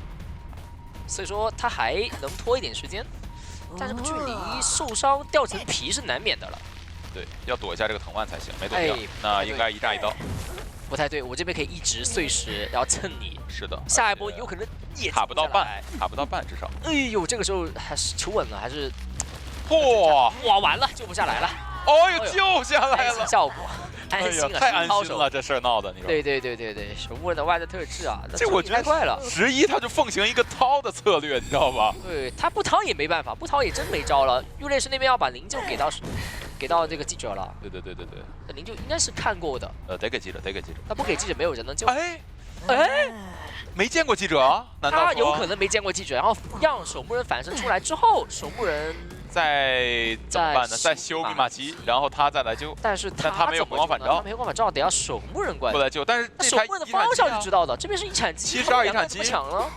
所以说他还能拖一点时间，但是距离受伤掉层皮是难免的了。对，要躲一下这个藤蔓才行，没躲掉，那应该一炸一刀。不太对，我这边可以一直碎石，然后蹭你。是的，下一波有可能也卡不到半，卡不到半至少。哎呦，这个时候还是求稳了，还是哇，完了，救不下来了。哦呦，救下来了，效果。安心了，太安心了，这事儿闹的，你说？对，守墓人的外在特质啊，这我觉得太快了。11他就奉行一个掏的策略，你知道吧？对他不掏也没办法，不掏也真没招了。入殓师那边要把灵柩给到这个记者了。对。那灵柩应该是看过的。得给记者。他不给记者，没有人能救。哎，没见过记者？难道他有可能没见过记者，然后让守墓人反身出来之后，守墓人。再怎么办呢？再修密码机，然后他再来救。但他没有光反照，他没有光反照，得要守墓人过来救。但是守墓人的方向是知道的，这边是一产机，72一产机，抢了。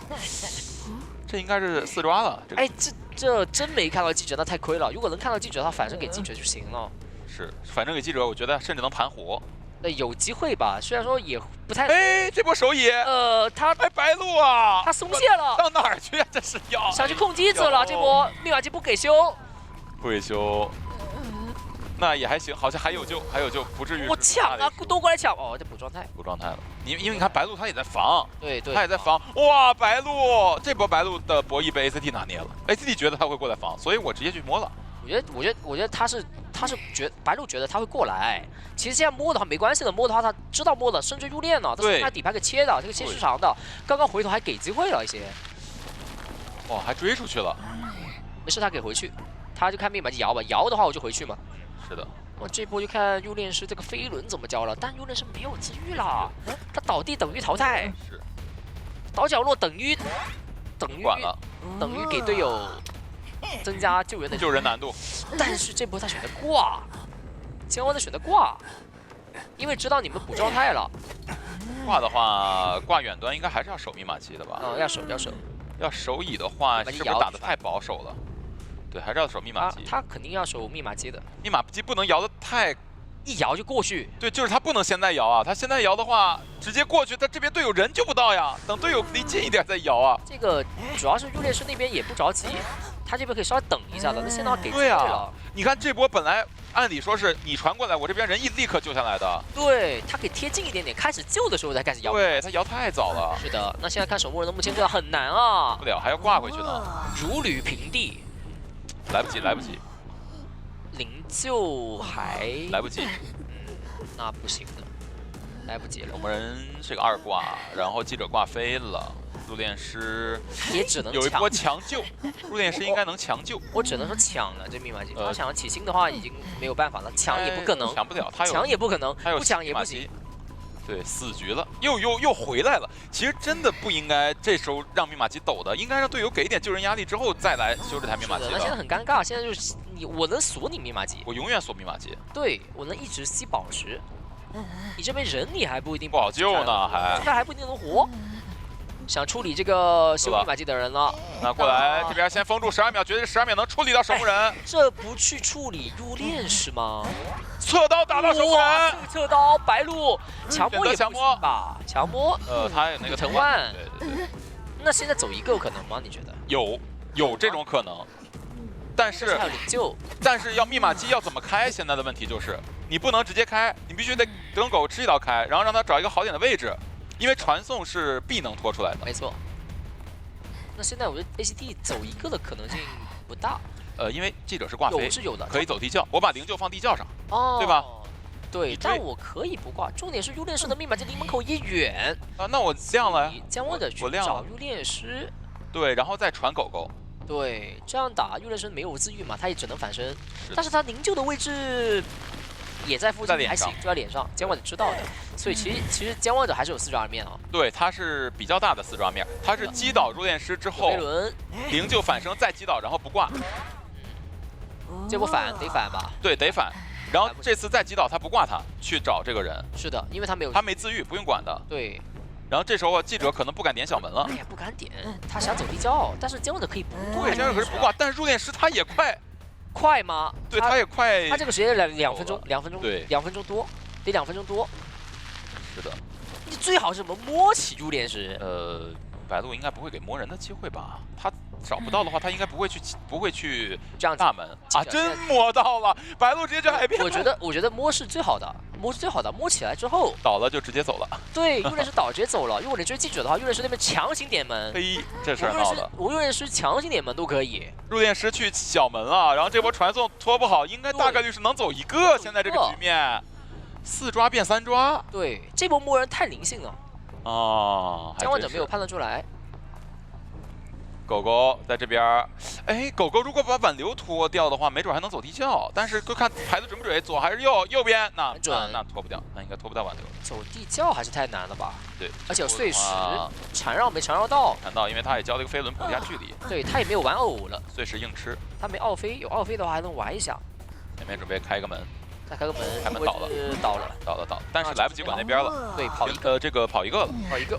这应该是4抓了。哎，这真没看到记者，那太亏了。如果能看到记者，他反身给记者就行了。是，反正给记者，我觉得甚至能盘活。那有机会吧，虽然说也不太。哎，这波手野，他白鹿啊，他松懈了，到哪儿去啊？这是要想去控机子了，这波密码机不给修。不给修，那也还行，好像还有救，不至于。我抢啊，都过来抢哦，这补状态了。因为你看白鹿他也在防，对，他也在防。哇，白鹿这波白鹿的博弈被 ACT 拿捏了 ，ACT 觉得他会过来防，所以我直接去摸了。我觉得他是白鹿觉得他会过来，其实现在摸的话没关系的，摸的话他知道摸的，甚至入殓了，但是他底牌给切的，这个切时长的，刚刚回头还给机会了一些。哇，还追出去了。没事，他给回去，他就看密码机摇吧，摇的话我就回去嘛。是的。我这波就看入殓师这个飞轮怎么交了，但入殓师没有治愈了，他倒地等于淘汰，是，倒角落等于给队友增加救人难度。但是这波他选的挂，姜王在选的挂，因为知道你们补状态了。挂的话，挂远端应该还是要守密码机的吧？要守乙的话，是不是打得太保守了？对，还是要守密码机。他肯定要守密码机的。密码机不能摇得太一摇就过去。对，就是他不能现在摇啊，他现在摇的话，直接过去，他这边队友人就不到呀，等队友离近一点再摇啊。这个主要是入殓师那边也不着急，他这边可以稍微等一下的。那现在给机会对了。你看这波本来按理说是你传过来，我这边人立刻救下来的。对他可以贴近一点点，开始救的时候才开始摇。对他摇太早了。是的，那现在看守墓人的目前这样很难啊，不了还要挂回去呢。如履平地，来不及，来不及。灵柩还来不及。那不行的，来不及了。守墓人是个2挂，然后记者挂飞了。入殓师也只能有一波强救，入殓师应该能强救。我只能说抢了这密码机，他想要起星的话已经没有办法了，抢也不可能，抢不了，他有抢也不可能，他有不抢也不行。对，死局了，又回来了。其实真的不应该这时候让密码机抖的，应该让队友给一点救人压力之后再来修这台密码机。那现在很尴尬，现在就是我能锁你密码机，我永远锁密码机。对，我能一直吸宝石。你这边人你还不一定不好救呢，还不一定能活。想处理这个修密码机的人了，那过来这边先封住12秒，觉得这12秒能处理到守墓人。这不去处理入殓师吗？侧刀打到守墓人，侧刀白鹿强摸也强摸吧？强摸，他有那个藤蔓，对。那现在走一个有可能吗？你觉得？有这种可能，但是还有灵柩，但是要密码机要怎么开？现在的问题就是你不能直接开，你必须得等狗吃一刀开，然后让他找一个好点的位置。因为传送是必能拖出来的，没错。那现在我觉得 ACT 走一个的可能性不大。因为记者是挂飞，是有的，可以走地窖，我把灵柩放地窖上，哦，对吧？对，但我可以不挂。重点是入殓师的密码机离门口也远啊，那我亮了呀，将我的去找入殓师，对，然后再传狗狗。对，这样打入殓师没有自愈嘛，他也只能反身，但是他灵柩的位置。也在附近，还行，就在脸上。监管者知道的，所以其实监管者还是有4抓面啊。对，他是比较大的4抓面，他是击倒入殓师之后，灵柩反生再击倒，然后不挂。这波反得反吧？对，得反。然后这次再击倒他不挂他，去找这个人。是的，因为他没自愈，不用管的。对。然后这时候记者可能不敢点小门了。哎呀，不敢点，他想走地窖，但是监管者可以不挂。对，监管者可是不挂，但是入殓师他也快。快吗？对，他也快。他这个时间2分钟，2分钟，对，2分钟多，得2分钟多。是的。你最好是怎么摸起入殓师？白鹿应该不会给摸人的机会吧？他找不到的话，他应该不会去这样大门啊！真摸到了，白鹿直接就海边。我觉得摸是最好的，摸是最好的，摸起来之后倒了就直接走了。对，入殓师倒直接走了。如果你追记者的话，入殓师那边强行点门。嘿，这事儿闹的。我入殓师强行点门都可以。入殓师去小门了，然后这波传送拖不好，应该大概率是能走一个。现在这个局面，4抓变3抓。对，这波摸人太灵性了。哦，监管者没有判断出来。狗狗在这边，哎，狗狗如果把挽留拖掉的话，没准还能走地窖。但是看牌子准不准，左还是右边？那拖不掉，那应该拖不掉挽留。走地窖还是太难了吧？对，而且有碎石，缠绕没缠绕到？缠到，因为他也交了一个飞轮补一下距离。对他也没有玩偶了，碎石硬吃。他没奥飞，有奥飞的话还能玩一下。前面准备开个门，再开个门，开门倒了，但是来不及管那边了。对，跑一个，这个跑一个了，跑一个。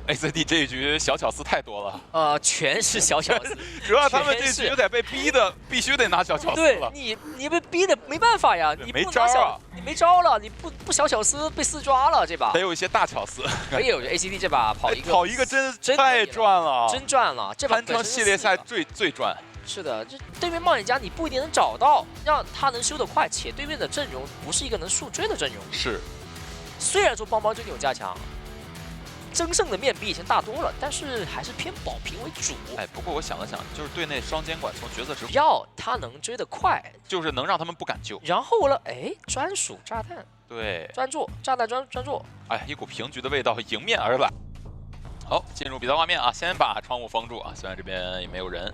ACD 这一局小巧思太多了，全是小巧思，主要他们这局有点被逼的，必须得拿小巧思了。对，你被逼的没办法呀，你没招啊，你没招了，你不小巧思被4抓了这把。得有一些大巧思。可以，我觉得 ACD 这把跑一个真太赚了，真赚了。这把堪称系列赛最赚。是的，这对面冒险家你不一定能找到，让他能修得快，且对面的阵容不是一个能速追的阵容。是，虽然说邦邦最近有加强。争胜的面比以前大多了，但是还是偏保平为主。哎，不过我想了想，就是队内双监管从角色值要他能追得快，就是能让他们不敢救。然后了，哎，专属炸弹，对，专注炸弹专注。哎，一股平局的味道迎面而来。好，进入比赛画面啊，先把窗户封住啊，虽然这边也没有人，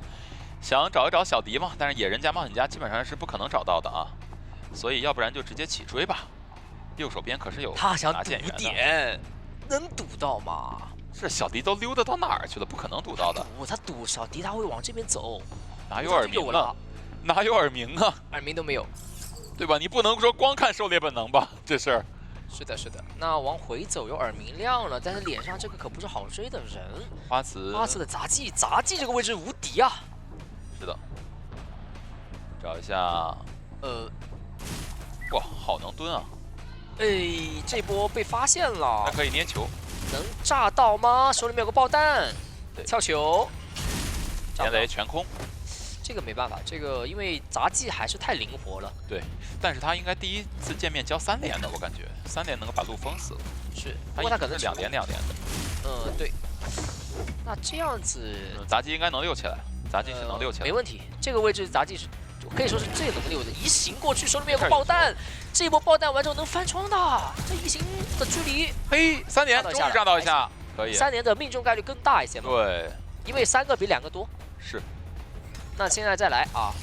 想找一找小迪嘛，但是野人加冒险家基本上是不可能找到的啊，所以要不然就直接起追吧。右手边可是有他想赌点。能赌到吗？是小迪都溜达到哪儿去了？不可能赌到的。他赌小迪他会往这边走，哪有耳鸣啊？哪有耳鸣啊？耳鸣都没有，对吧？你不能说光看狩猎本能吧？这事儿。是的，是的。那往回走有耳鸣亮了，但是脸上这个可不是好追的人。花瓷的杂技这个位置无敌啊！是的。找一下。哇，好能蹲啊！哎，这波被发现了，还可以捏球，能炸到吗？手里面有个爆弹，跳球，连雷全空。这个没办法，这个因为杂技还是太灵活了。对，但是他应该第一次见面交3连的，我感觉3连能够把路封死了。是，不过他可能是2连的。对。那这样子，杂技应该能溜起来，杂技是能溜起来，没问题。这个位置杂技是可以说是最能溜的，移形过去，手里面有个爆弹，这一波爆弹完之后能翻窗的，这移形的距离，嘿，3连终于炸到一下，可以。3连的命中概率更大一些嘛？对，因为3个比2个多。是。那现在再来啊！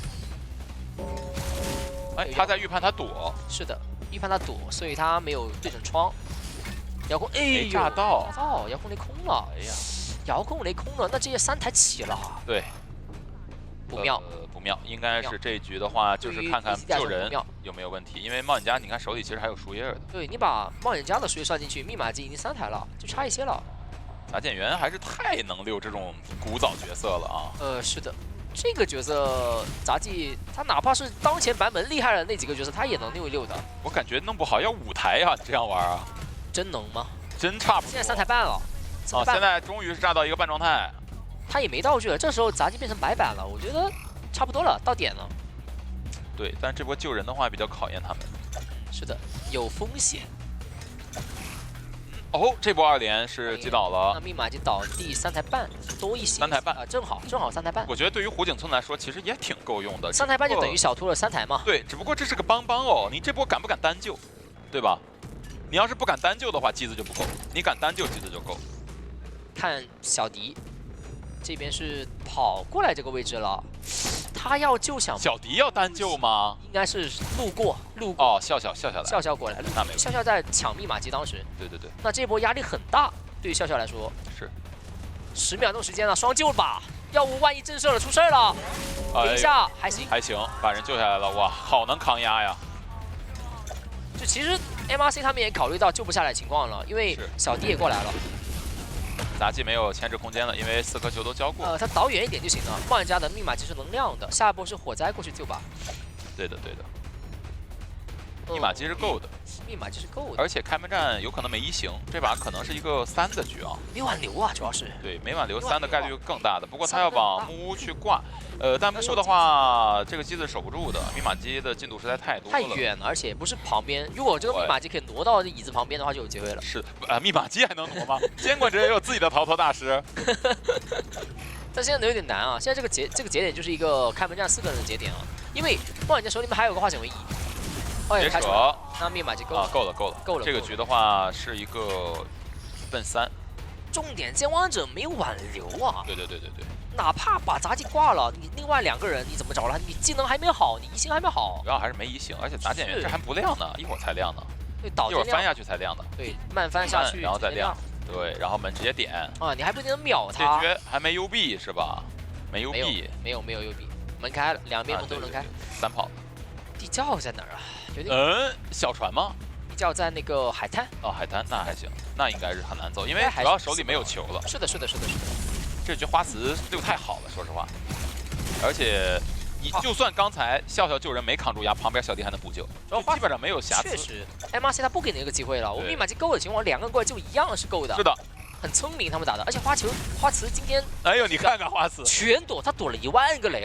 哎，他在预判他躲。是的，预判他躲，所以他没有对准窗。遥控，哎，炸到，遥控雷空了。哎呀，遥控雷空了，那这些3台起了。对，不妙，不妙，应该是这一局的话，就是看看救人有没有问题，因为冒险家你看手里其实还有树叶的。对你把冒险家的树叶算进去，密码机已经3台了，就差一些了。杂剑员还是太能溜这种古早角色了啊。是的。这个角色杂技，他哪怕是当前版本厉害的那几个角色，他也能溜一溜的。我感觉弄不好要5台啊，这样玩啊？真能吗？真差不多。现在3台半了。哦，现在终于是炸到一个半状态。他也没道具了，这时候杂技变成白板了，我觉得差不多了，到点了。对，但是这波救人的话比较考验他们。是的，有风险。哦，这波2连是击倒了。那密码机倒地3台半，多一些。3台半啊，正好3台半。我觉得对于湖景村来说，其实也挺够用的。3台半就等于小拖了3台嘛。对，只不过这是个帮哦，你这波敢不敢单救，对吧？你要是不敢单救的话，机子就不够；你敢单救，机子就够。看小迪，这边是跑过来这个位置了，他要救小迪要单救吗？应该是路过。哦，笑来，笑过来，那没有。笑在抢密码机，当时。对。那这波压力很大，对于笑来说。是。10秒钟时间了，双救吧，要不万一震慑了出事了。等一下，还行，把人救下来了，哇，好能扛压呀！就其实 MRC 他们也考虑到救不下来情况了，因为小迪也过来了。杂技没有牵制空间了，因为4颗球都交过。他导远一点就行了。冒险家的密码机是能亮的，下一波是火灾过去救吧。对的。密码机是够的，而且开门战有可能没移形，这把可能是一个3的局啊。没挽留啊，主要是。对，没挽留3的概率更大的。不过他要往木屋去挂，但木屋的话，这个机子守不住的，密码机的进度实在太多了。太远了，而且不是旁边。如果这个密码机可以挪到椅子旁边的话，就有机会了。是，密码机还能挪吗？监管者也有自己的逃脱大师。但现在有点难啊！现在这个节点就是一个开门战4个人的节点啊，因为冒险家手里面还有个化险为夷。别扯，那密码机够了，够了。这个局的话是一个奔3，重点监王者没有挽留啊。对。哪怕把杂技挂了，你另外2个人你怎么着了？你技能还没好，你移形还没好，主要还是没移形，而且杂剑员这还不亮呢，一会儿才亮呢。对，一会儿翻下去才亮的。对，慢翻下去，然后再亮。对，然后门直接点。啊，你还不一定能秒他。这局还没 UB 是吧？没 UB，没有 UB，门开了，两边门都能开。3炮。地窖在哪儿啊？小船吗？地窖在那个海滩。哦，海滩那还行，那应该是很难走，因为主要手里没有球了。是的。这局花瓷溜太好了，说实话。而且你就算刚才笑救人没扛住压，旁边小弟还能补救，基本上没有瑕疵。确实 ，MRC 他不给你一个机会了。我密码机够的情况，2个人过来就一样是够的。是的。很聪明，他们打的，而且花瓷今天，哎呦，你看看花瓷全躲，他躲了1万个雷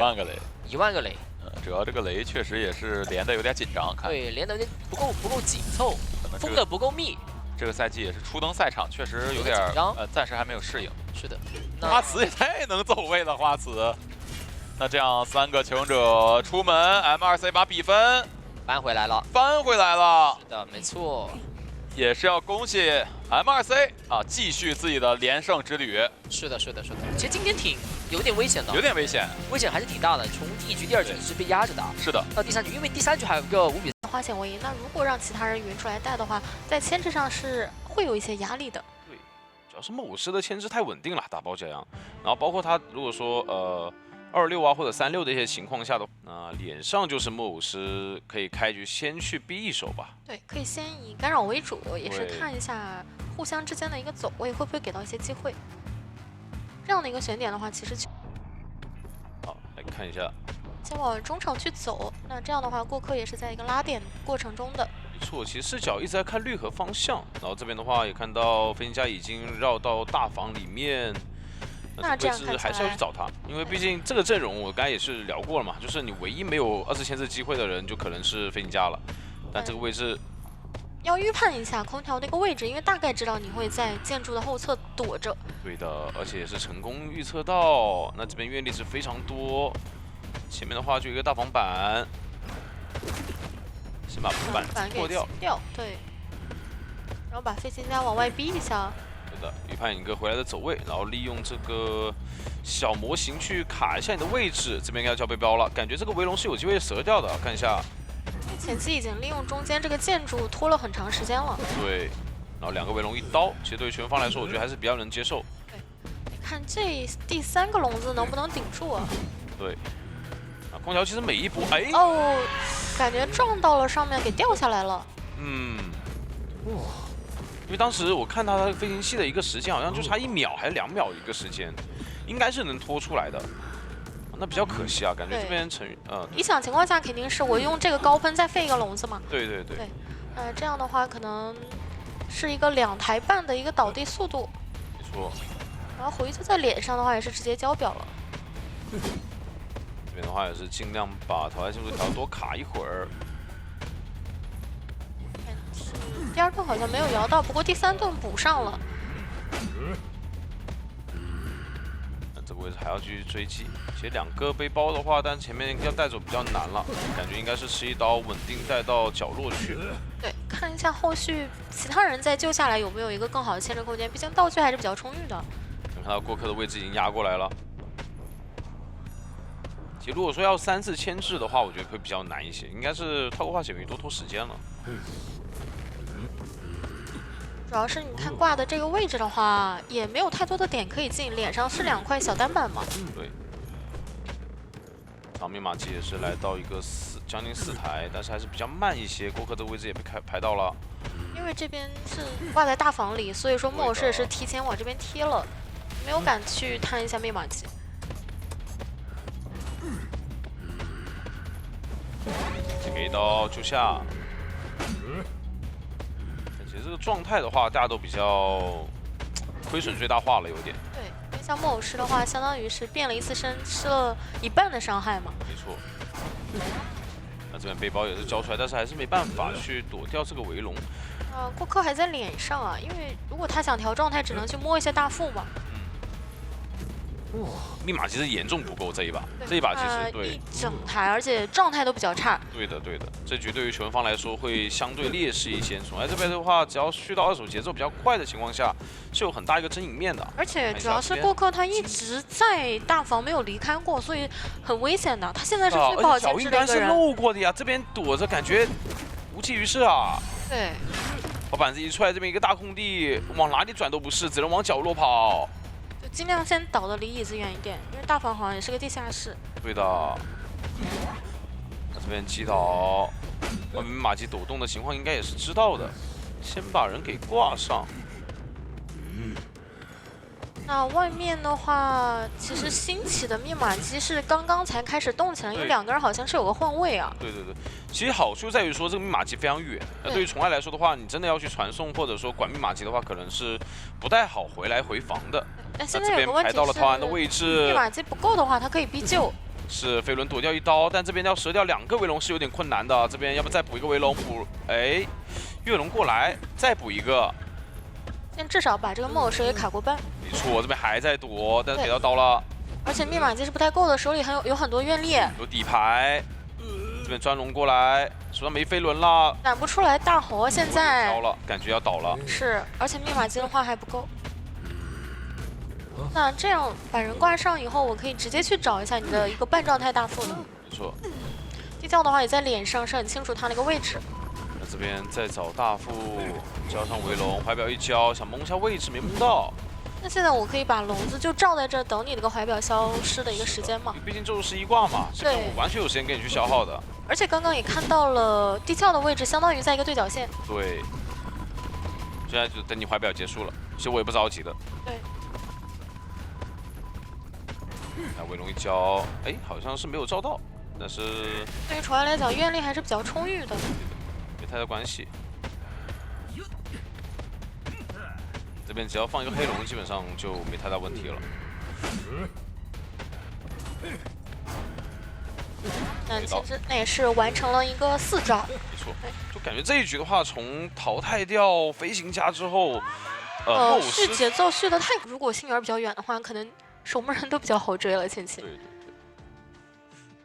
，1万个雷。主要这个雷确实也是连的有点紧张，看对，连的有点不够紧凑，封的不够密。这个赛季也是初登赛场，确实有点暂时还没有适应。是的，花瓷也太能走位了，花瓷。那这样3个求生者出门 ，MRC 把比分翻回来了。是的，没错。也是要恭喜 MRC 啊，继续自己的连胜之旅。是的。其实今天有点危险的，危险还是挺大的。从第1局、第2局一直被压着打，是的。到第3局，因为第3局还有一个5比3花险为夷。那如果让其他人匀出来带的话，在牵制上是会有一些压力的。对，主要是某师的牵制太稳定了，打包这样。然后包括他如果说26啊或者36的一些情况下的，脸上就是木偶师可以开局先去逼一手吧。对，可以先以干扰为主，也是看一下互相之间的一个走位会不会给到一些机会。这样的一个选点的话，其实好，来看一下先往中场去走。那这样的话，过客也是在一个拉点过程中的。没错，其实视角一直在看绿河方向，然后这边的话也看到飞行家已经绕到大房里面。那这样看起来还是要去找他，因为毕竟这个阵容我刚才也是聊过了嘛，就是你唯一没有20签字机会的人，就可能是飞行家了。但这个位置要预判一下空调那个位置，因为大概知道你会在建筑的后侧躲着。对的，而且也是成功预测到。那这边愿力值非常多，前面的话就有一个大房板，先把板破掉，对，然后把飞行家往外逼一下。对的，预判一个回来的走位，然后利用这个小模型去卡一下你的位置。这边应该交背包了，感觉这个围龙是有机会折掉的，看一下。前期已经利用中间这个建筑拖了很长时间了。对，然后2个围龙1刀，其实对于拳方来说，我觉得还是比较能接受。对，你看这第3个笼子能不能顶住啊？对，啊，空调其实每一波，哎，哦，感觉撞到了上面，给掉下来了。因为当时我看他飞行器的一个时间，好像就差1秒还是2秒一个时间，应该是能拖出来的。那比较可惜啊，感觉这边理想情况下肯定是我用这个高喷再废一个笼子嘛。对。这样的话可能是一个2台半的一个倒地速度。没错。然后回去在脸上的话也是直接交表了。这边的话也是尽量把淘汰系数条多卡一会儿。第2盾好像没有摇到，不过第3盾补上了。这个位置还要继续追击。其实2个背包的话，但前面要带走比较难了，感觉应该是吃一刀稳定带到角落去。对，看一下后续其他人再救下来有没有一个更好的牵制空间，毕竟道具还是比较充裕的。能看到过客的位置已经压过来了。其实如果说要3次牵制的话，我觉得会比较难一些，应该是套过化血鱼多拖时间了。主要是你看挂的这个位置的话，也没有太多的点可以进，脸上是2块小单板嘛。对。场面马机也是来到一个将近4台，但是还是比较慢一些。过客的位置也被排到了。因为这边是挂在大房里，所以说木偶师也是提前往这边贴了，没有敢去探一下灭马机。先给一刀救下。其实这个状态的话，大家都比较亏损最大化了，有点。对，因为像木偶师的话，相当于是变了一次身，吃了1半的伤害嘛。没错。那这边背包也是交出来，但是还是没办法去躲掉这个围龙。过客还在脸上啊，因为如果他想调状态，只能去摸一些大副嘛。密码其实严重不够这一把，这一把其实对一整台，而且状态都比较差。对的，这局对于球方来说会相对劣势一些。宠爱这边的话，只要去到2手节奏比较快的情况下，是有很大一个真赢面的。而且主要是过客他一直在大房没有离开过，所以很危险的。他现在是最不好牵制的一个人。脚应该是漏过的呀，这边躲着感觉无济于事啊。对。把板子一出来，这边一个大空地，往哪里转都不是，只能往角落跑。就尽量先倒的离椅子远一点，因为大房好像也是个地下室。对的。那这边击倒，外面马机抖动的情况应该也是知道的，先把人给挂上。那外面的话，其实新起的密码机是刚刚才开始动起来，因为2个人好像是有个换位啊。对，其实好处在于说这个密码机非常远，那对于宠爱来说的话，你真的要去传送或者说管密码机的话，可能是不太好回来回防的。但现在有个问题是，排到了陶安的位置，密码机不够的话，它可以逼救。是飞轮躲掉1刀，但这边要折掉2个围龙是有点困难的。这边要不再补一个围龙，月龙过来再补一个。现在至少把这个木偶师给卡过半。没错，这边还在躲，但是给到刀了。而且密码机是不太够的，手里有很多愿力，有底牌。这边专龙过来，手上没飞轮了，赶不出来大活，现在了，感觉要倒了。是，而且密码机的话还不够。那这样把人挂上以后，我可以直接去找一下你的一个半状态大副的。没错。地窖的话也在脸上，是很清楚他那个位置。那这边再找大副，交上围龙，怀表一交，想蒙一下位置没蒙到。那现在我可以把笼子就罩在这，等你这个怀表消失的一个时间嘛。毕竟咒术11挂嘛，对，我完全有时间给你去消耗的。而且刚刚也看到了地窖的位置，相当于在一个对角线。对。现在就等你怀表结束了，其实我也不着急的。对。那围龙一交，好像是没有照到。但是对于楚安来讲，愿力还是比较充裕的，没太大关系。这边只要放一个黑龙，基本上就没太大问题了。那其实那也是完成了一个4招。没错，就感觉这一局的话，从淘汰掉飞行家之后，续节奏续的太，如果星源比较远的话，可能守门人都比较好追了。前期对，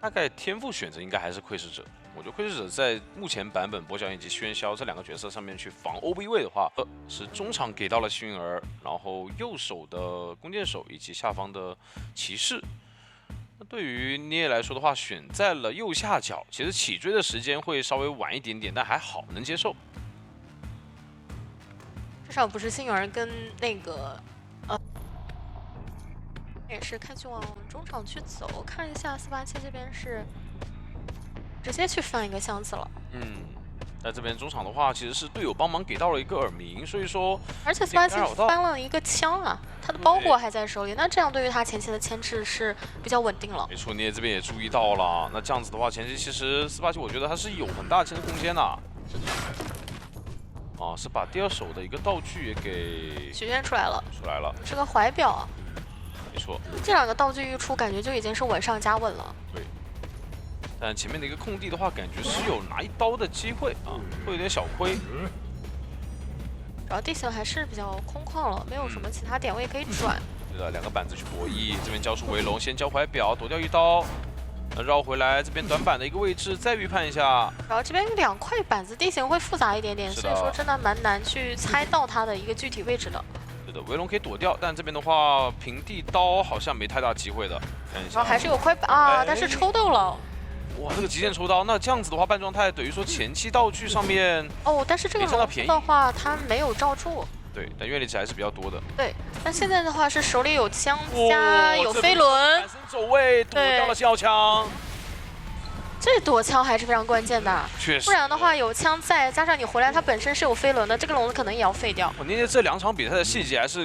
大概天赋选择应该还是窥视者。我觉得窥视者在目前版本跛脚以及喧嚣这2个角色上面去防 OB 位的话，是中场给到了幸运儿，然后右手的弓箭手以及下方的骑士。那对于捏来说的话，选在了右下角，其实起追的时间会稍微晚一点点，但还好能接受。至少不是幸运儿跟那个也是开局往中场去走，看一下487这边是直接去翻一个箱子了。在这边中场的话，其实是队友帮忙给到了一个耳鸣，所以说，而且487翻了一个枪啊，他的包裹还在手里，那这样对于他前期的牵制是比较稳定了。没错，你也这边也注意到了，那这样子的话，前期其实487我觉得他是有很大的牵制空间的。是把第2手的一个道具也给许愿出来了，是个怀表啊。没错，这2个道具一出，感觉就已经是稳上加稳了。对。但前面的一个空地的话，感觉是有拿1刀的机会啊，会有点小亏。主要地形还是比较空旷了，没有什么其他点位可以转。对的，2个板子去博弈，这边交出围龙，先交怀表，躲掉1刀，绕回来这边短板的一个位置再预判一下。然后这边2块板子地形会复杂一点点，所以说真的蛮难去猜到它的一个具体位置的。对的，围龙可以躲掉，但这边的话平地刀好像没太大机会的。看一下，然后还是有块板啊，但是抽到了。哇，这个极限抽刀，那这样子的话，半状态等于说前期道具上面但是这个龙子的话，它没有罩住。对，但愿力值还是比较多的。对，但现在的话是手里有枪加有飞轮，反身走位躲掉了信号枪。这躲枪还是非常关键的，确实，不然的话有枪在，加上你回来它本身是有飞轮的，这个龙子可能也要废掉。我捏这2场比赛的细节还是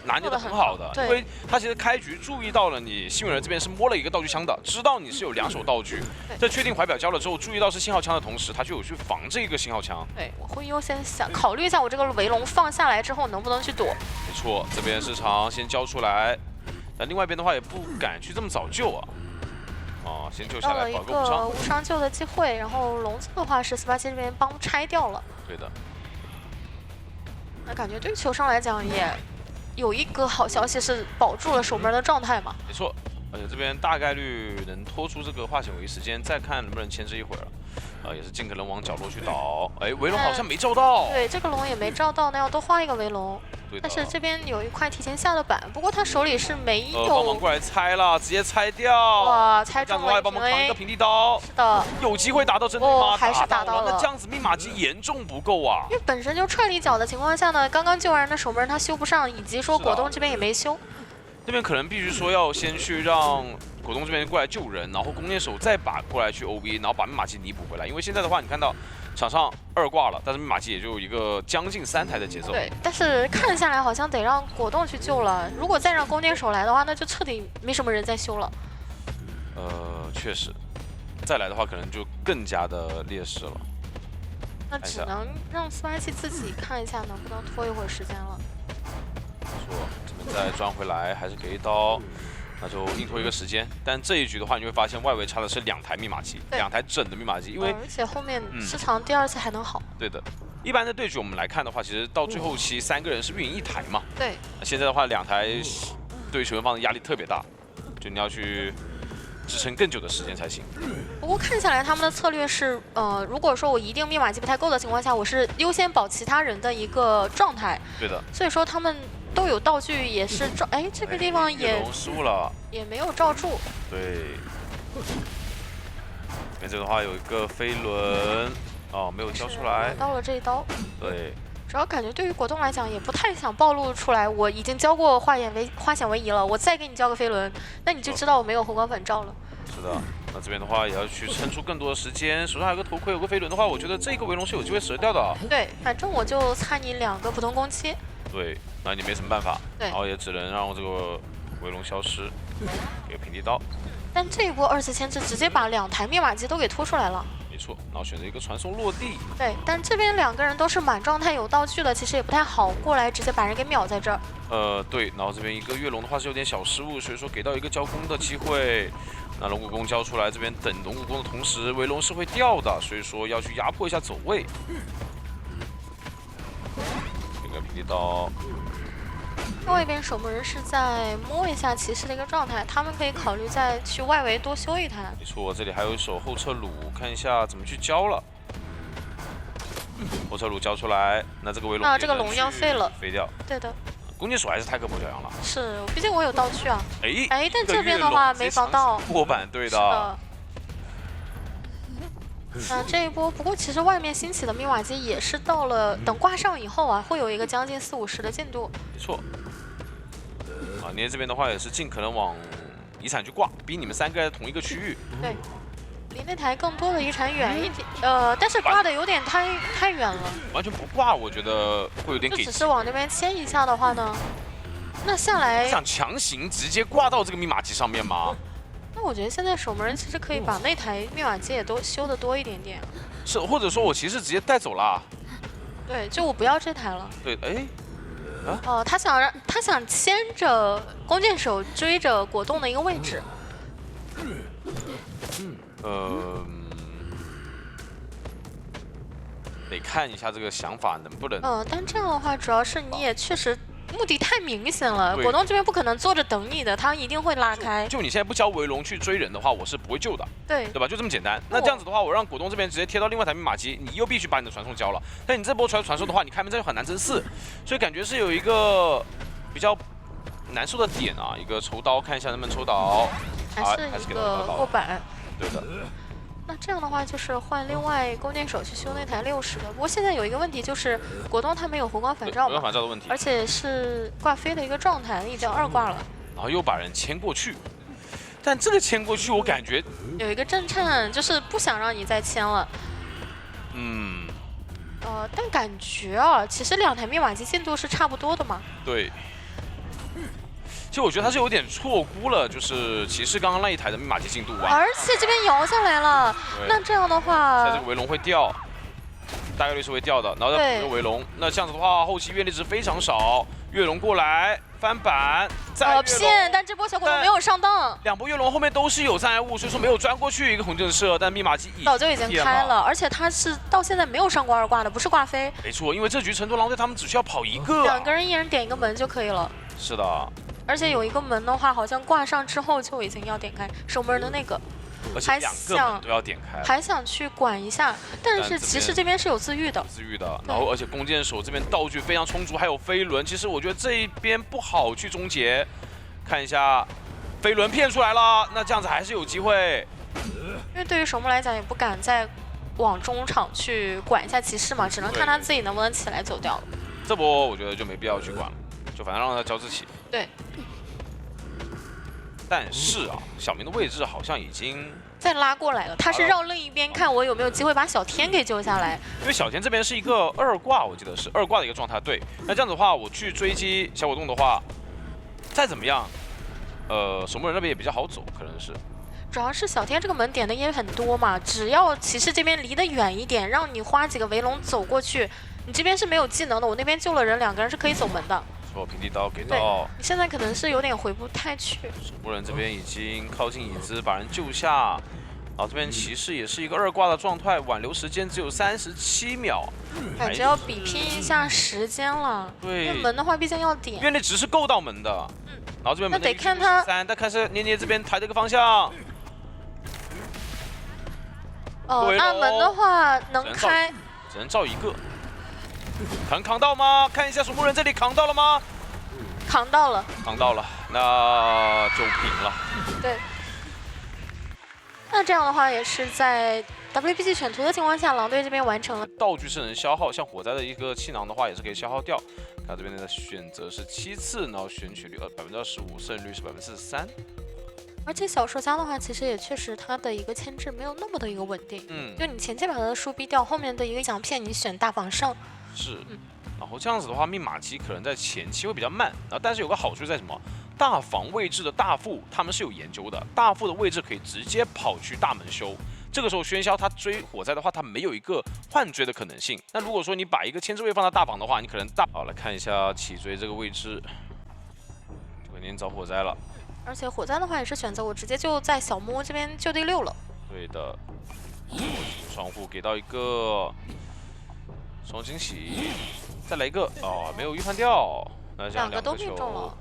拿捏的很好的，因为他其实开局注意到了你幸运儿这边是摸了一个道具枪的，知道你是有2手道具，在确定怀表交了之后，注意到是信号枪的同时，他就有去防这个信号枪。对，我会优先考虑一下我这个围龙放下来之后能不能去躲。没错，这边市场先交出来，但另外一边的话也不敢去这么早救啊。先救下来，保个无伤救的机会，然后龙子的话是487这边帮拆掉了。对的。那感觉对球商来讲也有一个好消息是保住了守门的状态嘛。没错，而且这边大概率能拖出这个化险为时间，再看能不能牵制一会儿了。也是尽可能往角落去倒。围龙好像没照到。对，这个龙也没照到，那要多花一个围龙。但是这边有一块提前下的板，不过他手里是没有。帮忙过来拆了，直接拆掉。哇，拆中了！帮忙扛一个平地刀。是的，有机会打到真的吗？还是打到了。那这样子密码机严重不够啊。因为本身就踹里脚的情况下呢，刚刚救完人的守门他修不上，以及说果冻这边也没修。这边可能必须说要先去让果冻这边过来救人，然后弓箭手再过来去 OB， 然后把密码机弥补回来。因为现在的话，你看到场上2挂了，但是密码机也就有一个将近3台的节奏。对，但是看下来好像得让果冻去救了。如果再让弓箭手来的话，那就彻底没什么人再修了。确实，再来的话可能就更加的劣势了。那只能让487自己看一下能不能拖一会儿时间了。没错，这边再转回来，还是给1刀。那就硬拖一个时间，但这一局的话，你会发现外围插的是2台密码机，2台整的密码机，因为而且后面市场第2次还能好。对的，一般的对局我们来看的话，其实到最后期3个人是运营1台嘛。对。现在的话2台对于球员方的压力特别大，就你要去支撑更久的时间才行。不过看下来他们的策略是，如果说我一定密码机不太够的情况下，我是优先保其他人的一个状态。对的。所以说他们都有道具，也是罩，这个地方也失误了，也没有罩住。对。这边这个的话有一个飞轮，没有交出来。拿到了这一刀。对。主要感觉对于果冻来讲，也不太想暴露出来，我已经交过化险为夷了，我再给你交个飞轮，那你就知道我没有回光返照了。是的，那这边的话也要去撑出更多的时间，手上还有个头盔，有个飞轮的话，我觉得这个围龙是有机会折掉的。对，反正我就猜你2个普通攻击。对，那你没什么办法，对，然后也只能让这个围龙消失，给个平地刀。但这一波2次牵制直接把2台密码机都给拖出来了。没错，然后选择一个传送落地。对，但这边2个人都是满状态有道具的，其实也不太好过来直接把人给秒在这儿。对，然后这边一个跃龙的话是有点小失误，所以说给到一个交攻的机会。那龙骨弓交出来，这边等龙骨弓的同时，围龙是会掉的，所以说要去压迫一下走位。这个平地刀。另外一边守门人是在摸一下骑士的一个状态，他们可以考虑再去外围多修一台。没错，这里还有一手后撤弩，看一下怎么去交了。后撤弩交出来，那这个围龙那这个龙要废了，废掉。对的，弓箭手还是太克博小羊了。是，毕竟我有道具啊。哎，但这边的话没防到。过板对的。那这一波，不过其实外面兴起的密码机也是到了等挂上以后啊，会有一个将近40-50的进度。没错。捏这边的话也是尽可能往遗产去挂，逼你们3个在同一个区域。对，离那台更多的遗产远一点，但是挂的有点太远了。完全不挂，我觉得会有点给。就只是往那边牵一下的话呢，那下来想强行直接挂到这个密码机上面吗？那我觉得现在守门人其实可以把那台密码机也都修得多一点点。是，或者说我其实直接带走了。对，就我不要这台了。对，哎。他想牵着弓箭手追着果冻的一个位置。得看一下这个想法能不能。但这样的话，主要是你也确实目的太明显了。果冻这边不可能坐着等你的，他一定会拉开。就你现在不交围龙去追人的话，我是不会救的。对吧？就这么简单。那这样子的话，我让果冻这边直接贴到另外一台密码机，你又必须把你的传送交了。但你这波传送的话，你开门战就很难争4，所以感觉是有一个比较难受的点啊。一个抽刀，看一下能不能抽倒。还是一个过板。对的。那这样的话就是换另外弓箭手去修那台60的。不过现在有一个问题就是果冻他没有回光返照嘛，反照的问题，而且是挂飞的一个状态，已经2挂了。然后又把人牵过去。但这个牵过去，我感觉有一个震颤，就是不想让你再牵了。但感觉啊，其实2台密码机进度是差不多的嘛。对。其实我觉得他是有点错估了，就是骑士刚刚那一台的密码机进度啊。而且这边摇下来了，那这样的话，在这个围龙会掉，大概率是会掉的。然后再补个围龙，那这样子的话，后期阅历值非常少。跃龙过来翻板，再骗，但这波小果冻没有上当。2波跃龙后面都是有障碍物，所以说没有钻过去一个红震慑，但密码机早就已经开了，而且他是到现在没有上过2挂的，不是挂飞。没错，因为这局成都狼队他们只需要跑一个，2个人一人点一个门就可以了。是的。而且有一个门的话，好像挂上之后就已经要点开守门的那个，而且2个门都要点开，还想去管一下，但是骑士这边是有自愈的，然后而且弓箭手这边道具非常充足，还有飞轮，其实我觉得这一边不好去终结。看一下，飞轮骗出来了，那这样子还是有机会。因为对于守门来讲，也不敢再往中场去管一下骑士嘛，只能看他自己能不能起来走掉了。这波我觉得就没必要去管了，就反正让他交自起。对。但是啊，小明的位置好像已经再拉过来了，他是绕另一边看我有没有机会把小天给救下来。因为小天这边是一个2挂，我记得是2挂的一个状态。对，那这样子的话，我去追击小果冻的话，再怎么样，守门人那边也比较好走，可能是。主要是小天这个门点的也很多嘛，只要骑士这边离得远一点，让你花几个围龙走过去，你这边是没有技能的，我那边救了人，2个人是可以走门的。平地刀给到，你现在可能是有点回不太去。守门人这边已经靠近椅子，把人救下。然后这边骑士也是一个2挂的状态，挽留时间只有37秒，感觉要比拼一下时间了。对，因为门的话毕竟要点，因为那只是够到门的。然后这边那得看他3，但看是捏捏这边抬这个方向。那门的话能开，只能照一个。扛到吗？看一下守门人这里扛到了吗？扛到了，那就平了。对。那这样的话也是在 WPG 选图的情况下，狼队这边完成了。道具是能消耗，像火灾的一个气囊的话也是可以消耗掉。看这边的选择是7次，然后选取率25%，胜率是43%。而且小说家的话，其实也确实它的一个牵制没有那么的一个稳定。就你前期把它的书逼掉，后面的一个奖片你选大防胜。是。然后这样子的话，密码机可能在前期会比较慢，然后但是有个好处在什么？大房位置的大副他们是有研究的，大副的位置可以直接跑去大门修。这个时候喧嚣他追火灾的话，他没有一个换追的可能性。那如果说你把一个牵制位放在大房的话，你可能好来看一下起追这个位置，就肯定找火灾了。而且火灾的话也是选择我直接就在小摸这边就地6了。对的，双护给到一个双惊喜，再来一个哦，没有预判掉，那这样2个都命中了。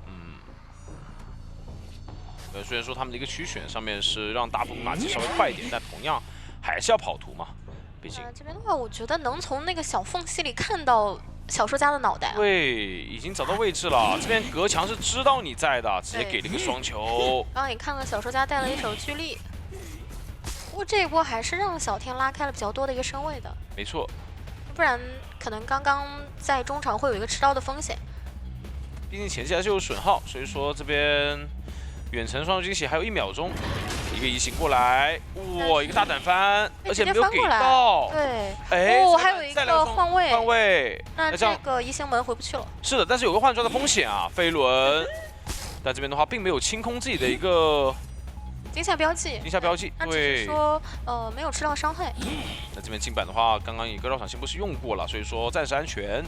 虽然说他们的一个区选上面是让大副马技稍微快一点，但同样还是要跑图嘛，毕竟。这边的话，我觉得能从那个小缝隙里看到小说家的脑袋。对，已经找到位置了。这边隔墙是知道你在的，直接给了一个双球。刚刚也看了小说家带了一手巨力，不过这一波还是让小天拉开了比较多的一个身位的。没错，不然可能刚刚在中场会有一个吃刀的风险。毕竟前期还是有损耗，所以说这边。远程双惊喜还有1秒钟，一个移形过来，哇，一个大胆翻，而且没有给到。对，哎，还有一个换位，换位，那这个移形门回不去了。是的，但是有个换装的风险啊，飞轮。但这边的话并没有清空自己的一个惊吓标记，对，只是说没有吃到伤害。那这边近板的话，刚刚一个绕场先不是用过了，所以说暂时安全。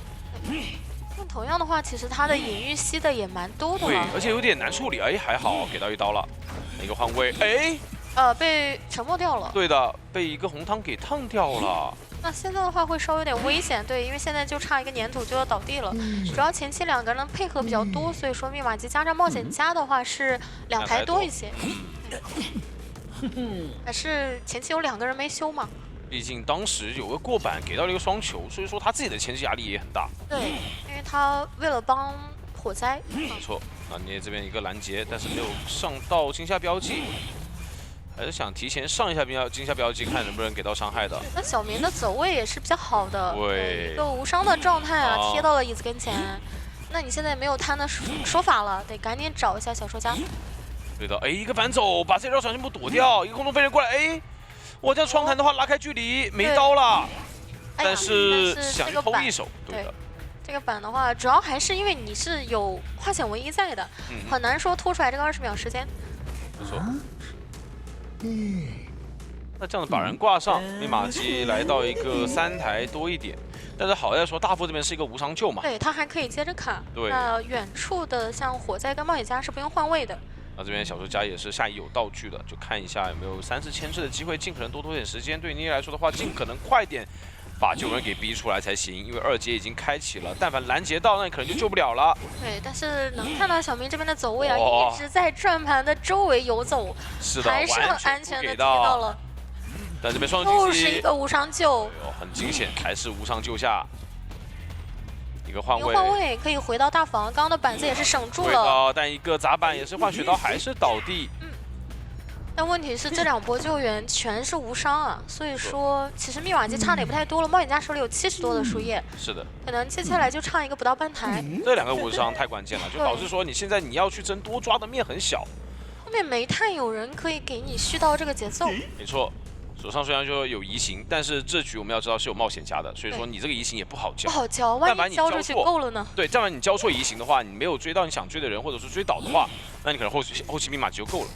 那同样的话，其实他的隐喻吸的也蛮多的。对，而且有点难处理。哎，还好给到一刀了，一个换位，哎，被沉默掉了。对的，被一个红汤给烫掉了。那现在的话会稍微有点危险，对，因为现在就差一个粘土就要倒地了。主要前期2个人配合比较多，所以说密码机加上冒险家的话是2台多一些。还是前期有2个人没修嘛。毕竟当时有个过板给到了一个双球，所以说他自己的前期压力也很大。对，因为他为了帮火灾。没错，那捏这边一个拦截，但是没有上到惊吓标记，还是想提前上一下惊吓标记，看能不能给到伤害的。那小明的走位也是比较好的，对，一个无伤的状态啊，贴到了椅子跟前。那你现在没有贪的说法了，得赶紧找一下小说家。对的，哎，一个反走，把这绕场全部躲掉，一个空中飞人过来，哎。我这样窗台的话拉开距离没刀了，但是想偷一手，对的。这个板的话，主要还是因为你是有化险为夷在的，很难说拖出来这个20秒时间。没错。那这样子把人挂上，密码机来到一个3台多一点，但是好在说大副这边是一个无伤救嘛，对他还可以接着卡。对。那远处的像火灾跟冒险家是不用换位的。那这边小说家也是下移有道具的，就看一下有没有3次牵制的机会，尽可能多拖点时间。对你来说的话，尽可能快点把救人给逼出来才行，因为2阶已经开启了，但凡拦截到，那你可能就救不了了。对，但是能看到小明这边的走位啊，一直在转盘的周围游走，是的，还是很安全的贴到了。但这边双惊喜又是一个无伤救，很惊险，还是无伤救下。一个换位可以回到大房，刚刚的板子也是省住了。但一个砸板也是换血刀，还是倒地。但问题是这2波救援全是无伤啊，所以说其实密码机差的也不太多了。冒险家手里有70多的输液，是的，可能接下来就差一个不到半台。这2个无伤太关键了，就导致说你现在你要去争多抓的面很小，后面没太有人可以给你续到这个节奏。没错。手上虽然说有移形，但是这局我们要知道是有冒险家的，所以说你这个移形也不好交。不好交，万一交出去够了呢？对，但凡你交错移形的话，你没有追到你想追的人，或者是追倒的话，那你可能后期密码机就够了。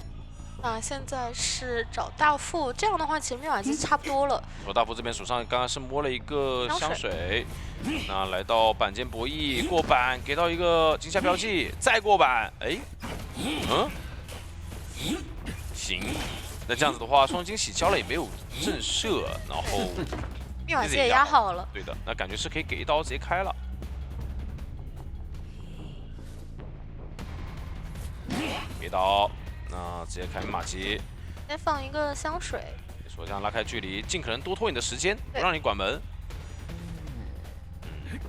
那现在是找大副，这样的话其实密码机差不多了。说大副这边手上刚刚是摸了一个香水，那来到板间博弈过板，给到一个惊吓标记，再过板，哎，行。那这样子的话，双惊喜交了也没有震慑，然后密码机也压好了。对的，那感觉是可以给一刀直接开了。给刀，那直接开密码机。再放一个香水。没错，这样拉开距离，尽可能多拖你的时间，不让你管门。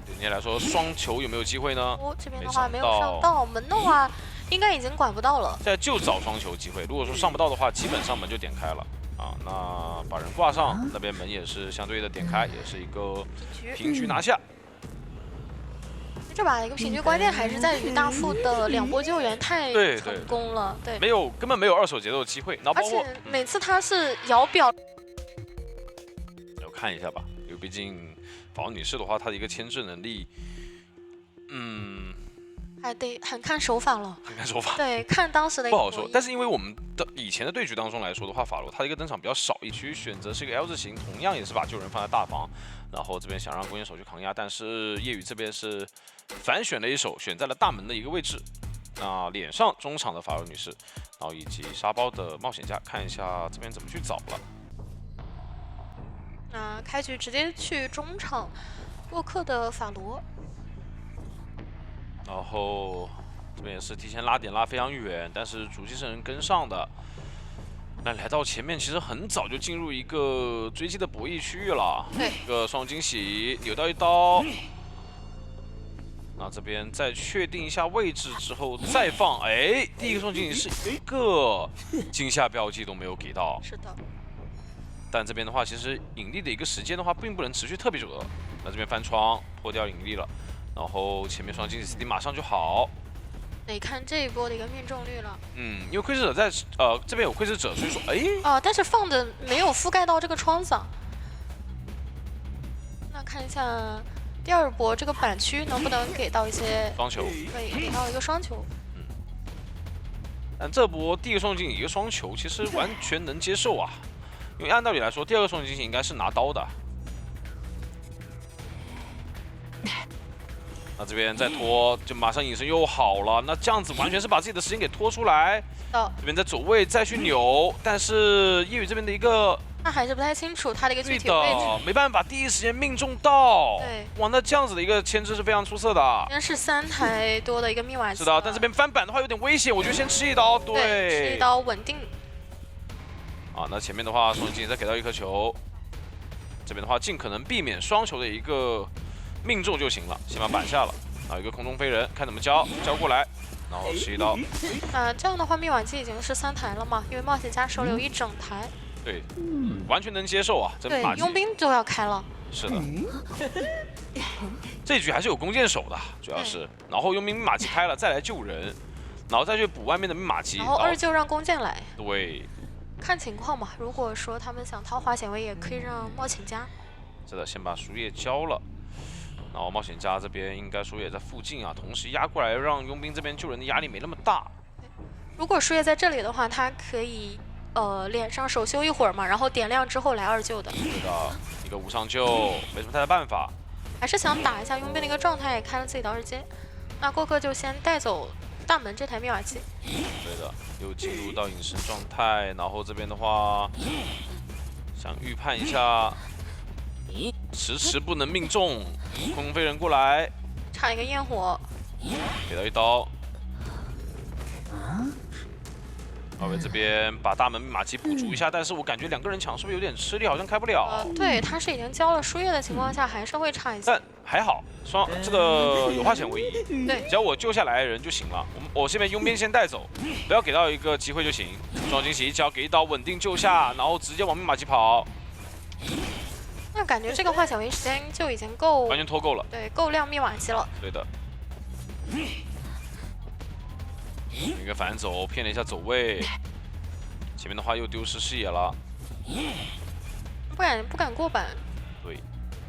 对你来说，双球有没有机会呢？这边的话没有上到，门的话。应该已经管不到了，现在就找双球机会。如果说上不到的话，基本上门就点开了啊。那把人挂上，那边门也是相对的点开，也是一个平局拿下。这把一个平局关键还是在于大副的2波救援太成功了，对，根本没有2手节奏的机会。然后包括而且每次他是摇表，要看一下吧，因为毕竟宝女士的话，她的一个牵制能力，还得很看手法了，很看手法。对，看当时的不好说。但是因为我们的以前的对局当中来说的话，法罗他的一个登场比较少，一区选择是一个 L 字形，同样也是把救人放在大房，然后这边想让弓箭手去扛压，但是夜雨这边是反选了一手，选在了大门的一个位置。那脸上中场的法罗女士，然后以及沙包的冒险家，看一下这边怎么去找了。那开局直接去中场，沃克的法罗。 然后这边也是提前拉点拉非常远，但是主机是能跟上的。那来到前面，其实很早就进入一个追击的博弈区域了。对，一个双惊喜，扭到一刀。那这边再确定一下位置之后再放，哎，第一个双惊喜是一个惊吓标记都没有给到。是的。但这边的话，其实引力的一个时间的话，并不能持续特别久的。那这边翻窗破掉引力了。 然后前面双惊喜 CD 马上就好，得看这一波的一个命中率了。因为窥视者在这边有窥视者，所以说但是放的没有覆盖到这个窗子。那看一下第二波这个板区能不能给到一些双球，对，给到一个双球。但这波第一个双惊喜一个双球，其实完全能接受啊，因为按道理来说，第二个双惊喜应该是拿刀的。 那这边再拖，就马上隐身又好了。那这样子完全是把自己的时间给拖出来。这边在走位再去扭，但是夜雨这边的一个，那还是不太清楚他的一个具体位置。没办法，第一时间命中到。对，哇，那这样子的一个牵制是非常出色的。应该是3台多的一个密码机。是的，但这边翻板的话有点危险，我觉得先吃一刀，对，吃一刀稳定。啊，那前面的话双击再给到一颗球，这边的话尽可能避免双球的一个。 命中就行了，先把板下了，然后一个空中飞人，看怎么交过来，然后吃一刀。这样的话密码机已经是3台了嘛，因为冒险家手里有一整台。对，完全能接受啊，这对，佣兵就要开了。是的，这局还是有弓箭手的，主要是，然后佣兵密码机开了，再来救人，然后再去补外面的密码机，然后2救让弓箭来。对，看情况嘛，如果说他们想掏花显位，也可以让冒险家。是的，先把输液交了。 然后冒险家这边应该说也在附近啊，同时压过来，让佣兵这边救人的压力没那么大。如果输液在这里的话，他可以脸上手修一会儿嘛，然后点亮之后来2救的。对的，一个无伤救，没什么太大办法。还是想打一下佣兵的一个状态，开了自己的2阶。那过客就先带走大门这台密码机。对的，又进入到隐身状态，然后这边的话想预判一下。 迟不能命中，空中飞人过来，差一个焰火，给到一刀。二位这边把大门密码机补足一下，但是我感觉2个人抢是不是有点吃力，好像开不了。对，他是已经交了输液的情况下，还是会差一些。但还好，这个有化险为夷。对，只要我救下来人就行了。我这边佣兵先带走，不要给到一个机会就行。双惊喜，只要给一刀稳定救下，然后直接往密码机跑。 那感觉这个化险为夷时间就已经够，完全拖够了。对，够亮密码机了。对的。一个反走，骗了一下走位。前面的话又丢失视野了。不敢过板。对。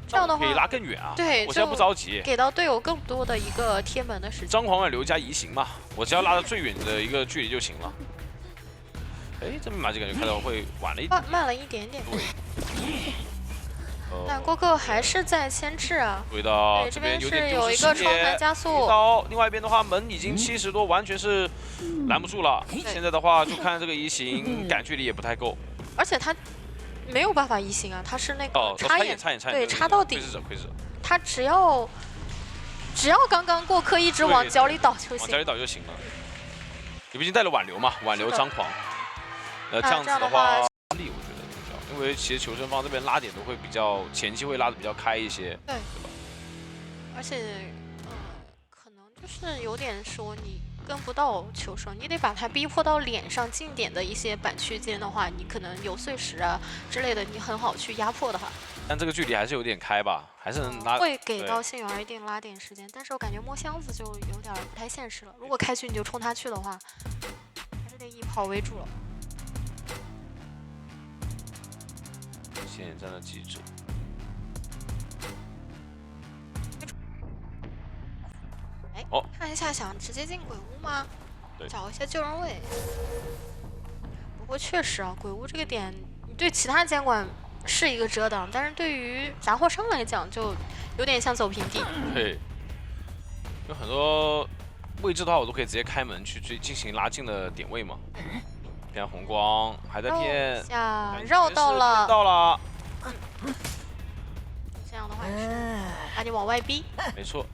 这样的话可以拉更远啊。对，我现在不着急，给到队友更多的一个贴门的时间。张狂挽留加移形嘛，我只要拉到最远的一个距离就行了。哎，这密码机感觉开的会晚了一点，慢了一点点。对。 但过客还是在牵制啊，对的，这边是有一个窗台加速，另外一边的话门已经70多，完全是拦不住了。现在的话就看这个移形，感距离也不太够，而且他没有办法移形啊，他是那个插眼，对，插到底，窥视者，他只要刚刚过客一直往脚里倒就行，往脚里倒就行了。你毕竟带了挽留嘛，挽留张狂，这样子的话，力我觉得。 因为其实求生方这边拉点都会比较前期会拉的比较开一些，对吧？而且，可能就是有点说你跟不到求生，你得把他逼迫到脸上近点的一些板区间的话，你可能有碎石啊之类的，你很好去压迫的话。但这个距离还是有点开吧，还是能拉。会给到信源一定拉点时间，但是我感觉摸箱子就有点不太现实了。如果开局你就冲他去的话，还是得以跑为主了。 现在的机制，哎，哦，看一下想直接进鬼屋吗？对，找一些救人位。不过确实啊，鬼屋这个点，你对其他监管是一个遮挡，但是对于杂货商来讲，就有点像走平地。对，有很多位置的话，我都可以直接开门去进行拉近的点位嘛。偏红光还在骗，绕到了，到了。这样的话是把你往外逼。没错。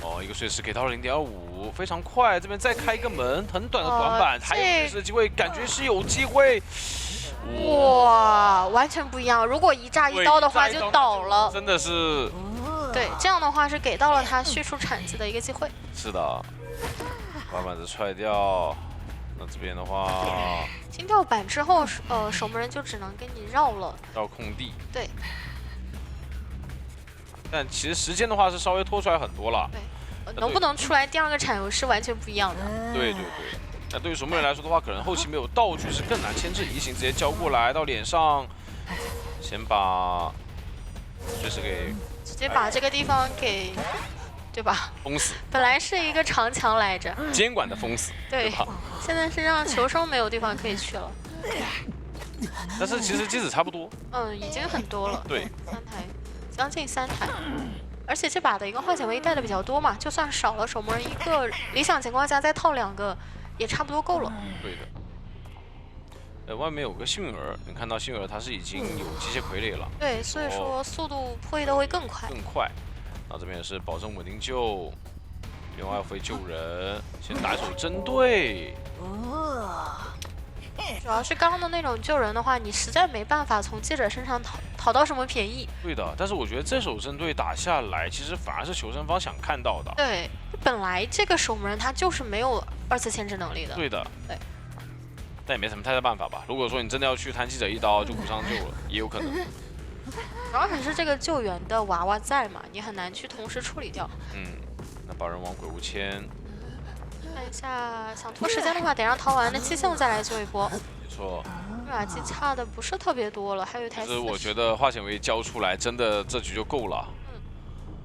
哦，一个碎石给到了0.25，非常快。这边再开一个门，很短的短板，还有碎石的机会，感觉是有机会。哇，完全不一样！如果一炸一刀的话，就倒了。真的是。对，这样的话是给到了他续出铲子的一个机会。是的。把板子踹掉，那这边的话，清掉板之后，守门人就只能跟你绕了，绕空地。对。但其实时间的话是稍微拖出来很多了。对，能不能出来第二个铲油是完全不一样的。对。那对于守门人来说的话，可能后期没有道具是更难牵制移形，直接交过来到脸上，先把碎石给直接把这个地方给。对吧？封死，本来是一个长墙来着，监管的封死，对，现在是让求生没有地方可以去了。但是其实机子差不多，已经很多了，对，3台，将近3台，而且这把的一个化险为带的比较多嘛，就算少了守门人一个，理想情况下再套2个也差不多够了。对的。外面有个幸运儿，能看到幸运儿它是已经有机械傀儡了，对，所以说速度破译的会更快。然后这边也是保证稳定救，另外会救人，先打一手针对。主要是刚刚的那种救人的话，你实在没办法从记者身上讨到什么便宜。对的，但是我觉得这手针对打下来，其实反而是求生方想看到的。对，本来这个守门人他就是没有2次牵制能力的。对的。对。但也没什么太大办法吧。如果说你真的要去弹记者一刀就补上救了，也有可能。主要还是这个救援的娃娃在嘛，你很难去同时处理掉。那把人往鬼屋牵。看一下，想拖时间的话，得让逃完的气象再来救一波。没错。密码机差的不是特别多了，还有一台。其实我觉得化险为交出来，真的这局就够了。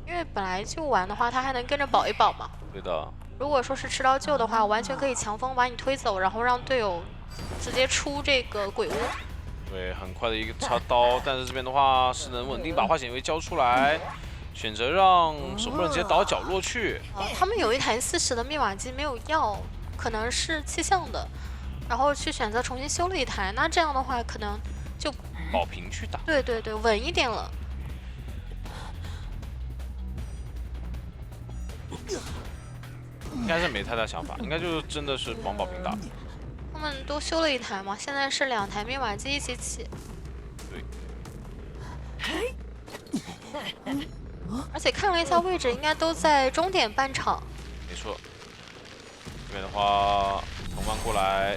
因为本来救完的话，他还能跟着保一保嘛。对的。如果说是持刀救的话，完全可以强风把你推走，然后让队友直接出这个鬼屋。对，很快的一个插刀，但是这边的话是能稳定把化险为交出来，选择让守门人直接倒角落去。他们有一台40的密码机没有要，可能是气象的，然后去选择重新修了一台，那这样的话可能就保平去打。对，稳一点了。应该是没太大想法，应该就是真的是往保平打。他们都修了一台嘛，现在是2台密码机一起起。对。而且看了一下位置，应该都在终点半场。没错。这边的话，同伴过来，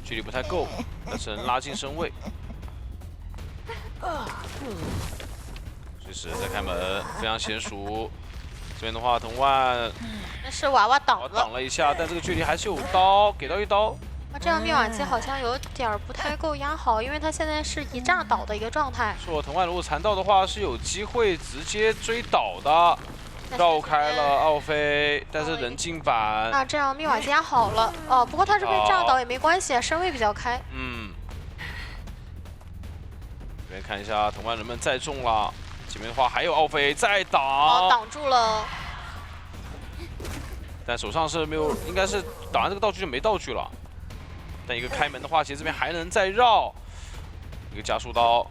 距离不太够，但是能拉近身位。随时在开门，非常娴熟。这边的话，藤万但是娃娃挡了一下，但这个距离还是有刀，给到一刀。这样密码机好像有点不太够压好，因为他现在是一炸倒的一个状态。说藤万如果缠到的话，是有机会直接追倒的，绕开了奥菲，但是能进板。那这样密码机压好了哦，不过他是被炸倒也没关系，身位比较开。这边看一下藤万能不能再中了。前面的话还有奥菲再挡，挡住了。但手上是没有，应该是打完这个道具就没道具了。但一个开门的话，其实这边还能再绕一个加速刀，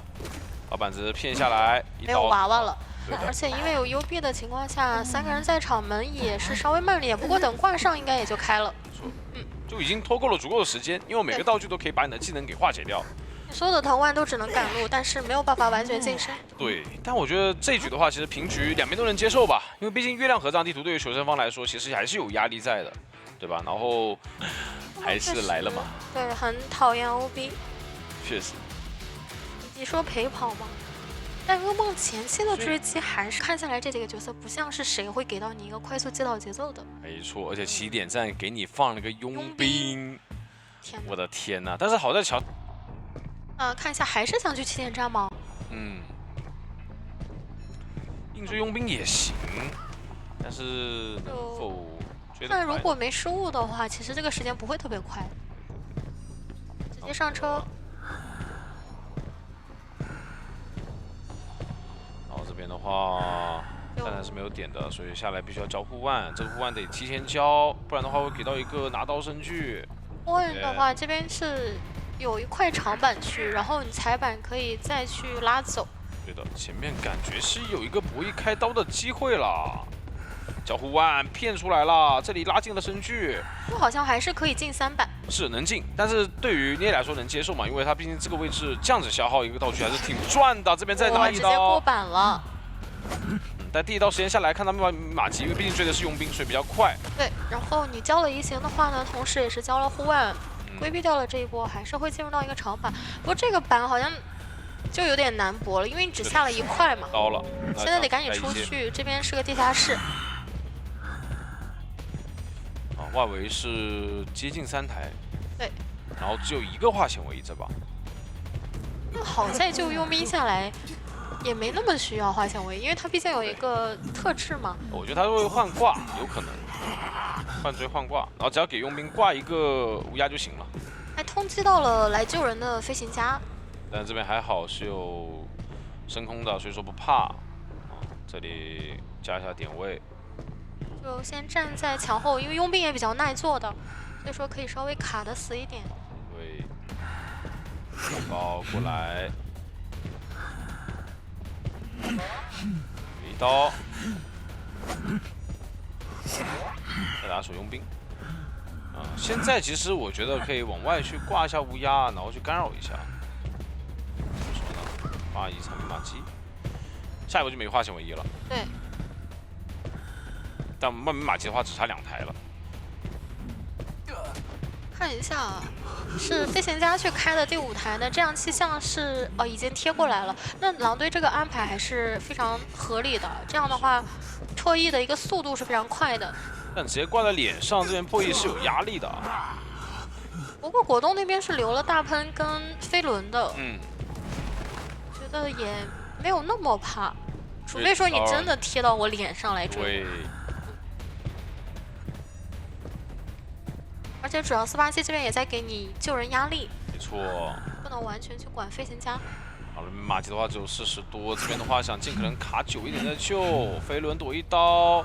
把板子骗下来，没有娃娃了。而且因为有 UB 的情况下，3个人在场，门也是稍微慢了一点。不过等挂上应该也就开了。没错，就已经拖够了足够的时间，因为每个道具都可以把你的技能给化解掉。所有的藤万都只能赶路，但是没有办法完全近身。对，但我觉得这局的话，其实平局两边都能接受吧，因为毕竟月亮河这样地图对于求生方来说，其实还是有压力在的，对吧？然后还是来了嘛。对，很讨厌 OB。确实。你说陪跑吗？但噩梦前期的追击还是看下来这几个角色不像是谁会给到你一个快速击倒节奏的。没错，而且起点站给你放了个佣兵，我的天哪！但是好在乔。看一下，还是想去起点站吗？硬追佣兵也行，但是能否追得快？但如果没失误的话，其实这个时间不会特别快，直接上车。然后这边的话，当然是没有点的，所以下来必须要交护腕，这个护腕得提前交，不然的话会给到一个拿刀声距。护腕的话，这边是有一块长板区，然后你踩板可以再去拉走。对的，前面感觉是有一个博弈开刀的机会了。交互腕骗出来了，这里拉近了声距，就好像还是可以进3板，是能进，但是对于捏来说能接受嘛，因为他毕竟这个位置这样子消耗一个道具还是挺赚的。这边再拿一刀，直接过板了。但第一刀时间下来看他们马吉，因为毕竟追的是佣兵，所以比较快。对，然后你交了移形的话呢，同时也是交了护腕，规避掉了这一波，还是会进入到一个长板。不过这个板好像就有点难搏了，因为你只下了1块嘛。刀了，现在得赶紧出去，这边是个地下室。外围是接近3台，对，然后只有一个化纤维这把。那好在就佣兵下来也没那么需要化纤维，因为它毕竟有一个特质嘛。我觉得他会换挂，有可能换追换挂，然后只要给佣兵挂一个乌鸦就行了。还通缉到了来救人的飞行家，但这边还好是有升空的，所以说不怕。这里加一下点位。就先站在墙后，因为佣兵也比较耐做的，所以说可以稍微卡得死一点。对，包过来，一刀，再打手佣兵。现在其实我觉得可以往外去挂一下乌鸦，然后去干扰一下。怎么说呢？81长兵马机，下一步就没化纤维衣了。对。但万名马吉的话只差2台了。看一下啊，是飞行家去开的第5台的，这样气象是已经贴过来了。那狼队这个安排还是非常合理的，这样的话破译的一个速度是非常快的。但直接挂在脸上，这边破译是有压力的。不过果冻那边是留了大喷跟飞轮的，觉得也没有那么怕，除非说你真的贴到我脸上来追。而且主要487这边也在给你救人压力，没错，不能完全去管飞行家。好了，马吉的话只有40多，这边的话想尽可能卡久一点再救，飞轮躲一刀，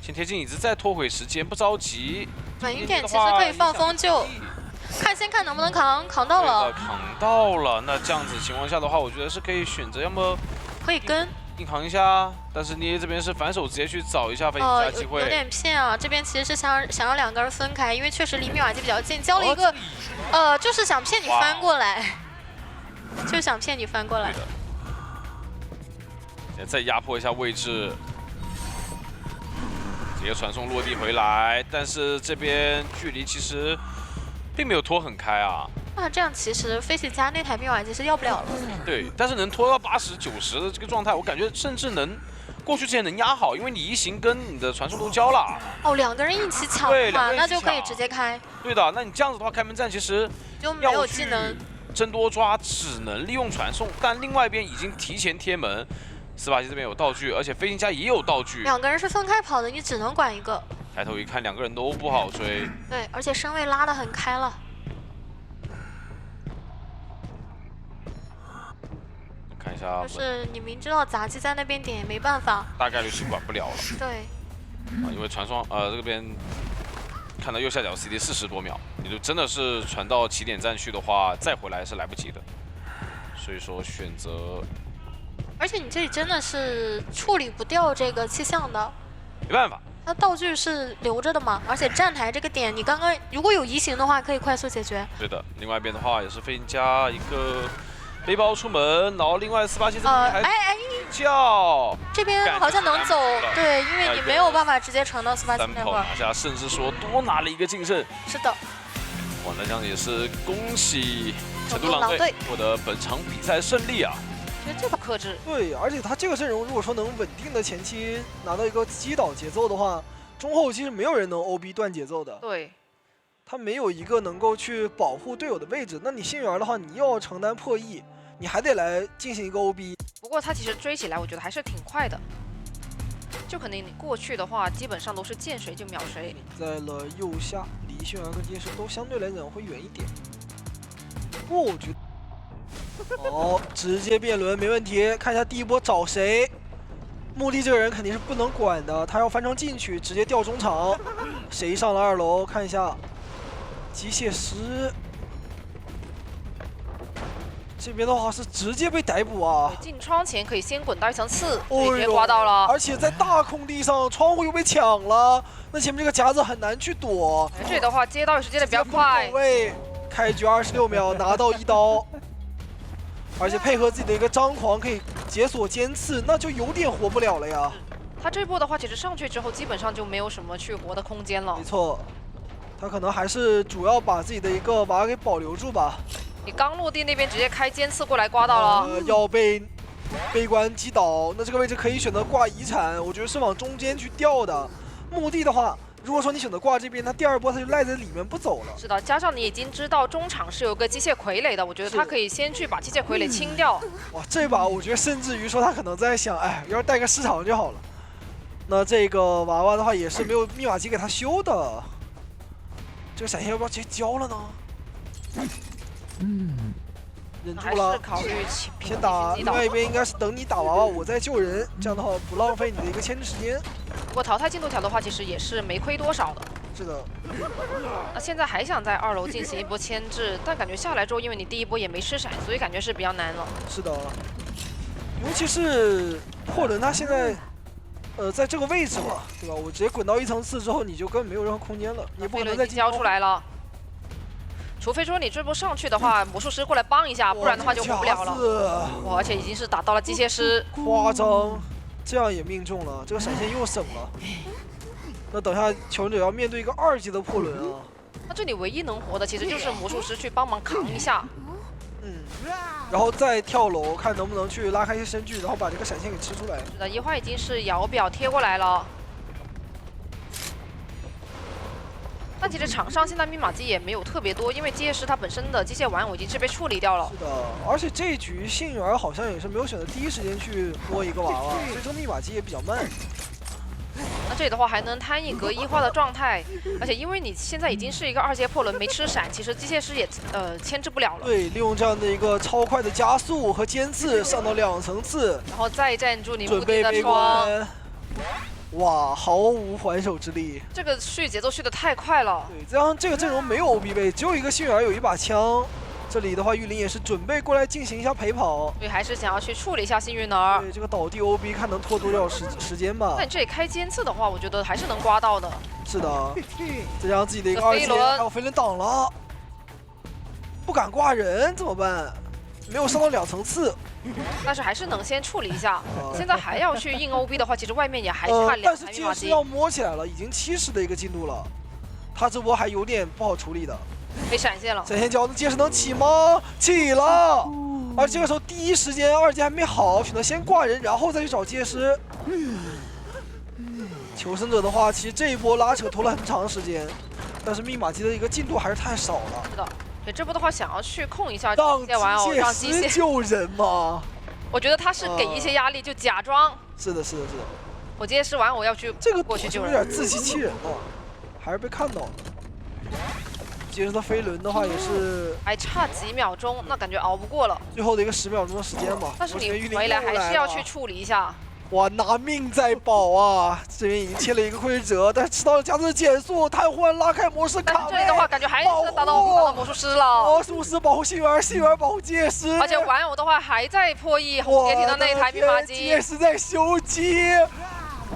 先贴近椅子再拖回时间，不着急。稳一点，其实可以放风救，先看能不能扛到了。扛到了，那这样子情况下的话，我觉得是可以选择，要么可以跟。硬扛一下，但是捏这边是反手直接去找一下飞行家机会，有点骗啊！这边其实是想要2个人分开，因为确实离密瓦基比较近，交了一个，就是想骗你翻过来，就是想骗你翻过来。对的。现在再压迫一下位置，直接传送落地回来，但是这边距离其实并没有拖很开啊。那这样其实飞行家那台密瓦基是要不了了。对，但是能拖到80、90的这个状态，我感觉甚至能过去之前能压好，因为你移形跟你的传送都交了。2个人一起抢的话，那就可以直接开。对的，那你这样子的话，开门战其实就没有技能争多抓，只能利用传送，但另外一边已经提前贴门。487这边有道具，而且飞行家也有道具。2个人是分开跑的，你只能管一个。抬头一看，2个人都不好追。对，而且身位拉得很开了。看一下，就是你明知道杂技在那边点也没办法，大概率是管不了了。对。因为传送这边看到右下角 CD 40多秒，你就真的是传到起点站去的话，再回来是来不及的。所以说选择，而且你这里真的是处理不掉这个气象的，没办法。它道具是留着的嘛，而且站台这个点，你刚刚如果有移形的话，可以快速解决。对的，另外一边的话也是飞行家一个。背包出门，然后另外487这边还叫这边好像能走，对，因为你没有办法直接传到487那会儿。拿下，甚至说多拿了一个净胜。是的。哇，那这样也是恭喜成都狼队获得本场比赛胜利啊！觉得这把克制。对，而且他这个阵容如果说能稳定的前期拿到一个击倒节奏的话，中后期是没有人能 OB 断节奏的。对。他没有一个能够去保护队友的位置，那你幸运儿的话，你又要承担破译，你还得来进行一个 OB。不过他其实追起来，我觉得还是挺快的。就可能你过去的话，基本上都是见谁就秒谁。在了右下，离轩辕跟剑士都相对来讲会远一点。不过我觉得，好，直接辩论没问题。看一下第一波找谁。墓地这个人肯定是不能管的，他要翻墙进去，直接调中场。谁上了2楼？看一下，机械师。这边的话是直接被逮捕啊！进窗前可以先滚到一层刺，直接刮到了。而且在大空地上，窗户又被抢了，那前面这个夹子很难去躲。这里的话接到也是接的比较快。位，开局26秒拿到1刀，而且配合自己的一个张狂可以解锁尖刺，那就有点活不了了呀。他这波的话，其实上去之后基本上就没有什么去活的空间了。没错，他可能还是主要把自己的一个娃给保留住吧。你刚落地那边直接开尖刺过来刮到了，要被悲观击倒。那这个位置可以选择挂遗产，我觉得是往中间去调的。墓地的话，如果说你选择挂这边，他第2波他就赖在里面不走了。是的，加上你已经知道中场是有个机械傀儡的，我觉得他可以先去把机械傀儡清掉。哇，这把我觉得甚至于说他可能在想，哎，要是带个市场就好了。那这个娃娃的话也是没有密码机给他修的。这个闪现要不要直接交了呢？忍住了，还是考虑先打。另外一边应该是等你打娃娃，我再救人，这样的话不浪费你的一个牵制时间。不过淘汰进度条的话，其实也是没亏多少的。是的。那现在还想在2楼进行一波牵制，但感觉下来之后，因为你第1波也没吃闪，所以感觉是比较难了。是的，尤其是霍伦他现在。在这个位置嘛，对吧？我直接滚到1层次之后，你就根本没有任何空间了，你也不可能再交出来了。除非说你这波上去的话，魔术师过来帮一下，不然的话就活不了了。哇，而且已经是打到了机械师，夸张，这样也命中了，这个闪现又省了。那等下求生者要面对一个2级的破轮啊。那这里唯一能活的其实就是魔术师去帮忙扛一下。然后再跳楼，看能不能去拉开一些身距，然后把这个闪现给吃出来。是的，一会儿已经是摇表贴过来了。但其实场上现在密码机也没有特别多，因为机械师它本身的机械玩偶已经是被处理掉了。是的，而且这一局幸运儿好像也是没有选择第一时间去摸一个娃娃，所以这个密码机也比较慢。那这里的话还能摊一格1化的状态，而且因为你现在已经是一个2阶破轮没吃闪，其实机械师也牵制不了了。对，利用这样的一个超快的加速和尖刺上到2层次，然后再站住你墓地的窗。哇，毫无还手之力。这个续节奏续的太快了。对，加上这个阵容没有 OB 位，只有一个幸运儿有一把枪。这里的话，玉林也是准备过来进行一下陪跑，所以还是想要去处理一下幸运儿。对，这个倒地 OB 看能拖多少时间吧。那你这里开尖刺的话，我觉得还是能刮到的。是的，再加上自己的一个2阶，还有飞轮挡了，不敢挂人怎么办？没有上到2层次，但是还是能先处理一下。现在还要去硬 OB 的话，其实外面也还差2台密码机。但是剑士要摸起来了，已经70的一个进度了，他这波还有点不好处理的。被闪现了，闪现交的剑士能起吗？起了，而这个时候第一时间2阶还没好，选择先挂人，然后再去找剑师。求生者的话，其实这一波拉扯拖了很长时间，但是密码机的一个进度还是太少了。是的，所以这波的话想要去控一下让机械玩偶，让机械救人吗？我觉得他是给一些压力，就假装。是的，是的，是的。我机械师玩偶要去这个过去救人，有点自欺欺人了，还是被看到了。接着他飞轮的话也是还差几秒钟，那感觉熬不过了。最后的一个10秒钟的时间吧。但是你回来还是要去处理一下。哇，拿命在保啊！这边已经切了一个亏折，但是吃到了加速减速，瘫痪拉开模式卡位。这里的话感觉还是打到魔术师了。魔术师保护幸运儿，幸运儿保护机械师。而且玩偶的话还在破译红蝶艇的那一台密码机。机械师在修机。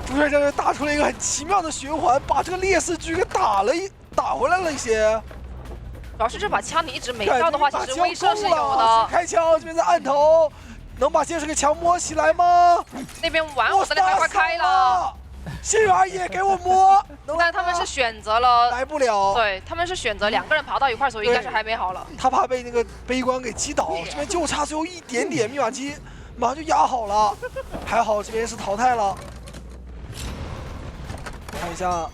朱帅将军打出了一个很奇妙的循环，把这个劣势局给打回来了一些。主要是这把枪你一直没掉的话，其实威慑是有的。开枪，这边在按头，能把剑士给强摸起来吗？那边玩偶的那台快开了，幸运儿也给我摸，但是他们是选择了来不了。对，他们是选择2个人爬到一块，所以应该是还没好了。他怕被那个悲观给击倒，这边就差最后一点点，密码机马上就压好了，还好这边是淘汰了。看一下。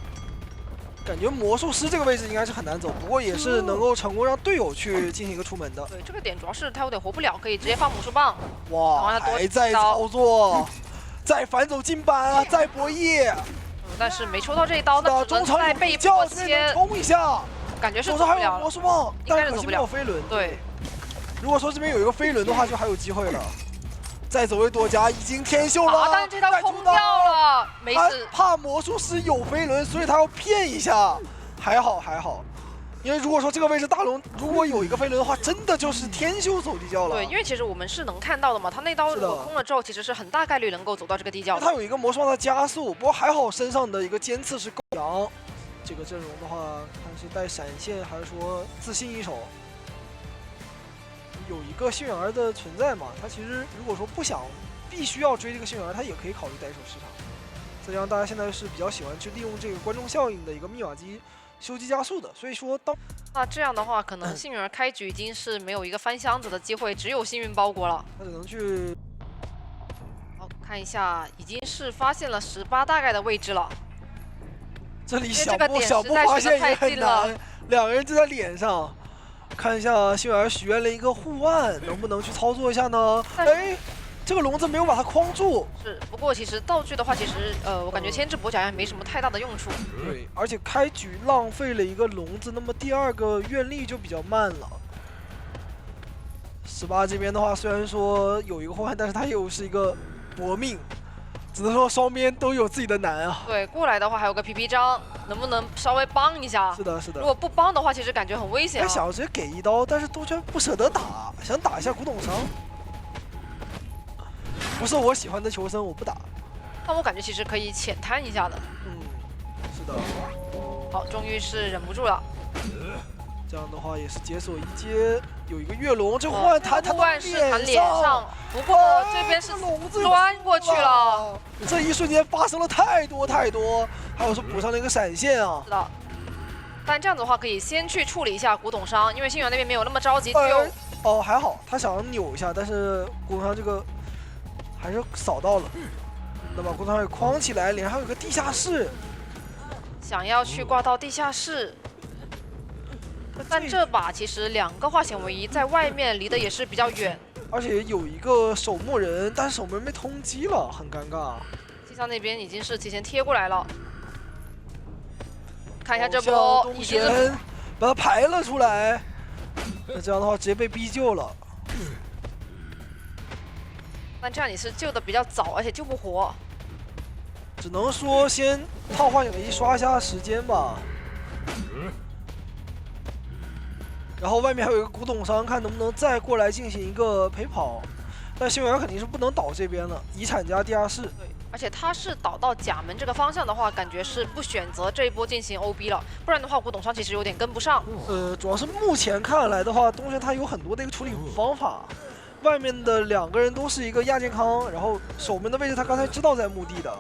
感觉魔术师这个位置应该是很难走，不过也是能够成功让队友去进行一个出门的。对，这个点主要是他有点活不了，可以直接放魔术棒。哇，还在操作，再反走近板啊，再博弈。但是没抽到这一刀，那只能中场有再被叫，迫所以能切，冲一下。感觉是手上还有走不了了。魔术棒，应该但可惜没是走不了有飞轮。对，如果说这边有一个飞轮的话，就还有机会了。再走位多加，已经天秀了。啊，但是这刀空掉了，没他事。怕魔术师有飞轮，所以他要骗一下。还好还好，因为如果说这个位置大龙如果有一个飞轮的话，真的就是天秀走地窖了。对，因为其实我们是能看到的嘛，他那刀如果空了之后，其实是很大概率能够走到这个地窖的。他有一个魔术棒的加速，不过还好身上的一个尖刺是够强。这个阵容的话，看是带闪现还是说自信一手。有一个幸运儿的存在嘛，他其实如果说不想必须要追这个幸运儿，他也可以考虑单手市场。再加上大家现在是比较喜欢去利用这个观众效应的一个密码机修机加速的，所以说那这样的话，可能幸运儿开局已经是没有一个翻箱子的机会，只有幸运包裹了。他只能去。好，看一下，已经是发现了18大概的位置了。这里这个点小布实在是发现也太很近了难，两个人就在脸上。看一下幸运儿许愿了一个护腕，能不能去操作一下呢？哎，这个笼子没有把它框住。是，不过其实道具的话，其实我感觉牵制跛脚也没什么太大的用处。对，而且开局浪费了一个笼子，那么第二个愿力就比较慢了。18这边的话，虽然说有一个护腕，但是他又是一个搏命。只能说双边都有自己的难啊。对，过来的话还有个皮皮章，能不能稍微帮一下？是的，是的。如果不帮的话，其实感觉很危险、啊。他想要直接给一刀，但是杜鹃不舍得打，想打一下古董伤。不是我喜欢的求生，我不打。但我感觉其实可以浅摊一下的。嗯，是的。好，终于是忍不住了。这样的话也是解锁一阶，有一个月龙，这护腕弹护腕是弹脸上，不过这边是钻过去了。这一瞬间发生了太多，还有是补上了一个闪现啊。是的，但这样子的话可以先去处理一下古董伤，因为星源那边没有那么着急。哦，还好，他想扭一下，但是古董伤这个还是扫到了。那么古董伤也框起来，脸上有个地下室，想要去挂到地下室。但这把其实2个化险为夷，在外面离得也是比较远，而且有一个守墓人，但是守墓人被通缉了，很尴尬。西桑那边已经是提前贴过来了，看一下这波已经把他排了出来，那这样的话直接被逼救了。但这样也是救的比较早，而且救不活，只能说先套化险为夷刷一下时间吧。然后外面还有一个古董商，看能不能再过来进行一个陪跑。但幸运儿肯定是不能倒这边了，遗产加地下室。对，而且他是倒到甲门这个方向的话，感觉是不选择这一波进行 OB 了，不然的话古董商其实有点跟不上。主要是目前看来的话，东玄他有很多的一个处理方法。外面的2个人都是一个亚健康，然后守门的位置他刚才知道在墓地的。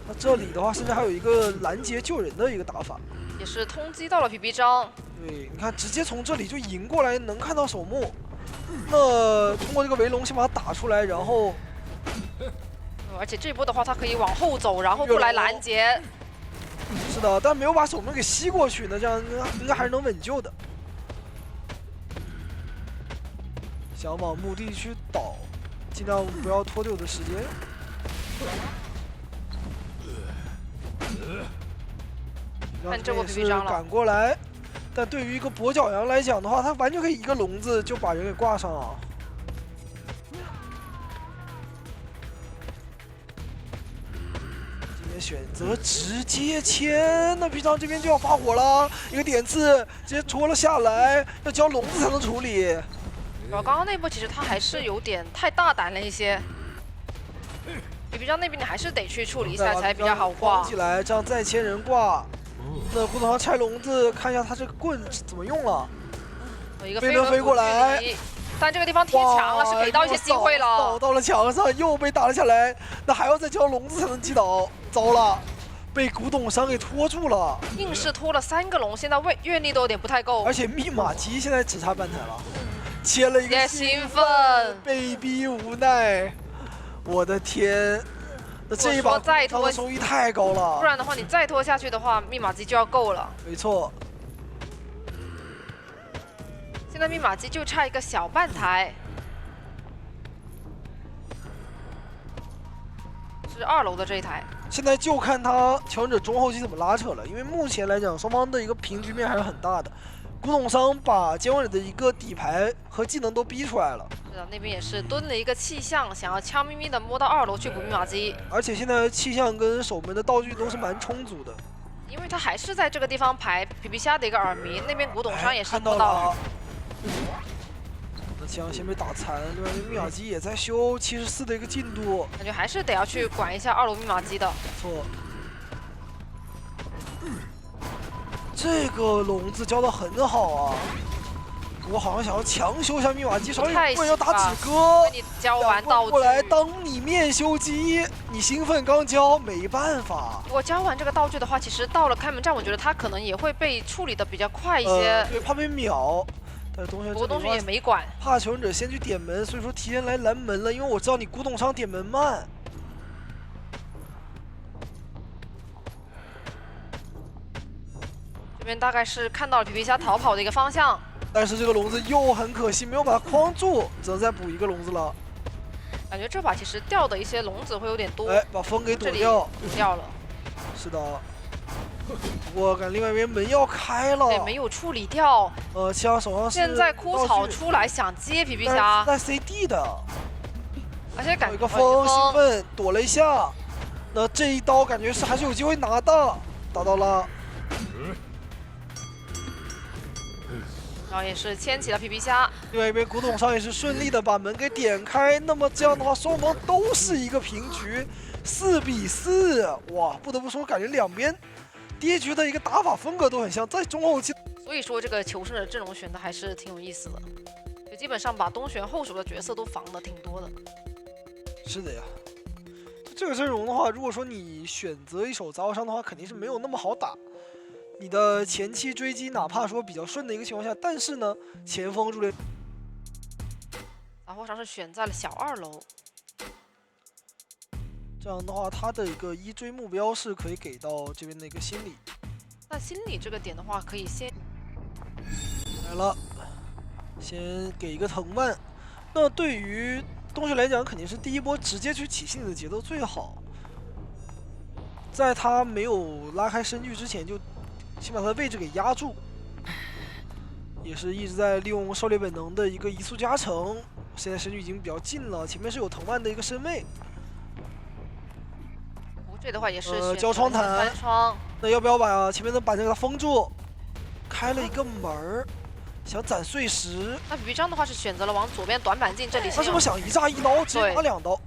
那这里的话，甚至还有一个拦截救人的一个打法，也是通缉到了皮皮章。对，你看，直接从这里就迎过来，能看到守墓。那通过这个围龙先把它打出来，然后，而且这波的话，他可以往后走，然后过来拦截。是的，但没有把守墓给吸过去，那这样应该还是能稳救的。想往墓地去倒，尽量不要拖队友的时间。看这波皮皮章了，赶过来。但对于一个跛脚羊来讲的话，他完全可以一个笼子就把人给挂上啊。今天选择直接签，那皮皮章这边就要发火了，一个点刺直接戳了下来，要交笼子才能处理。刚刚那波其实他还是有点太大胆了一些，皮皮章那边你还是得去处理一下才比较好挂起来，这样再签人挂。那古董商拆笼子，看一下他这个棍怎么用了。一个飞轮飞过来，但这个地方贴墙了，是给到一些机会了。倒到了墙上，又被打了下来。那还要再交笼子才能击倒，糟了，被古董商给拖住了。硬是拖了3个龙，现在愿力都有点不太够。而且密码机现在只差半台了，切了一个兴奋，被逼无奈。我的天！那这一把再拖的收益太高了，不然的话你再拖下去的话，密码机就要够了。没错，现在密码机就差一个小半台。是2楼的这一台。现在就看他强者中后期怎么拉扯了，因为目前来讲，双方的一个平局面还是很大的。古董商把监王者的一个底牌和技能都逼出来了。是的，那边也是蹲了一个气象，想要悄咪咪的摸到2楼去补密码机。而且现在气象跟守门的道具都是蛮充足的，因为他还是在这个地方排皮皮虾的一个耳鸣，那边古董商也是看摸到了。那气象先被打残，另外一个密码机也在修74的一个进度，感觉还是得要去管一下2楼密码机的。没错。这个笼子交的很好啊！我好像想要强修一下密码机，稍微不然要打止戈。你交完道具过来当你面修机，你兴奋刚交，没办法。如果交完这个道具的话，其实到了开门战，我觉得他可能也会被处理的比较快一些。对，怕被秒。但是东玄不过东玄也没管，怕求生者先去点门，所以说提前来拦门了，因为我知道你古董商点门慢。这边大概是看到了皮皮虾逃跑的一个方向，但是这个笼子又很可惜，没有把它框住，只能再补一个笼子了。感觉这把其实掉的一些笼子会有点多。哎，把风给躲这里掉。躲掉了。是的。不过看另外一边门要开了。对，没有处理掉。气象手上是现在枯草出来想接皮皮虾，在 CD 的。而且有一个风兴奋躲了一下，那这一刀感觉是还是有机会拿的，打到了。然后也是牵起了皮皮虾，另外一边古董商也是顺利的把门给点开。那么这样的话，双方都是一个平局，4比4。哇，不得不说，感觉两边第一局的一个打法风格都很像，在中后期。所以说这个求生者阵容选的还是挺有意思的，就基本上把东玄后手的角色都防的挺多的。是的呀，这个阵容的话，如果说你选择一手杂货商的话，肯定是没有那么好打。你的前期追击哪怕说比较顺的一个情况下，但是呢，前锋入列，杂货商是选在了小2楼，这样的话，他的一个一追目标是可以给到这边的一个心理。那心理这个点的话，可以先来了，先给一个藤蔓。那对于东玄来讲，肯定是第一波直接去起心理的节奏最好，在他没有拉开身距之前就。先把他的位置给压住，也是一直在利用狩猎本能的一个移速加成。现在身距已经比较近了，前面是有藤蔓的一个身位。这的话也是交窗弹翻窗，那要不要把前面的板子给他封住？开了一个门儿，想攒碎石。那皮皮章的话是选择了往左边短板镜这里。他是不是想一炸一刀，直接拿2刀？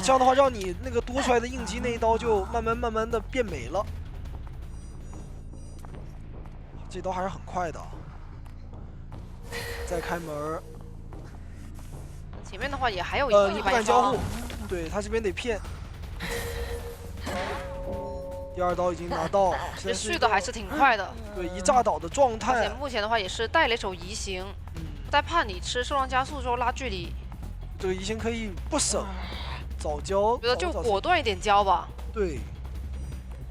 这样的话让你那个多出来的应激那一刀就慢慢的变没了。这刀还是很快的，再开门。前面的话也还有一个不敢交互，对他这边得骗。第2刀已经拿到，这续的还是挺快的。对，一炸倒的状态。而且目前的话也是带了一手移形，在怕你吃受伤加速之后拉距离。这个移形可以不省，早交。觉得就果断一点交吧。对。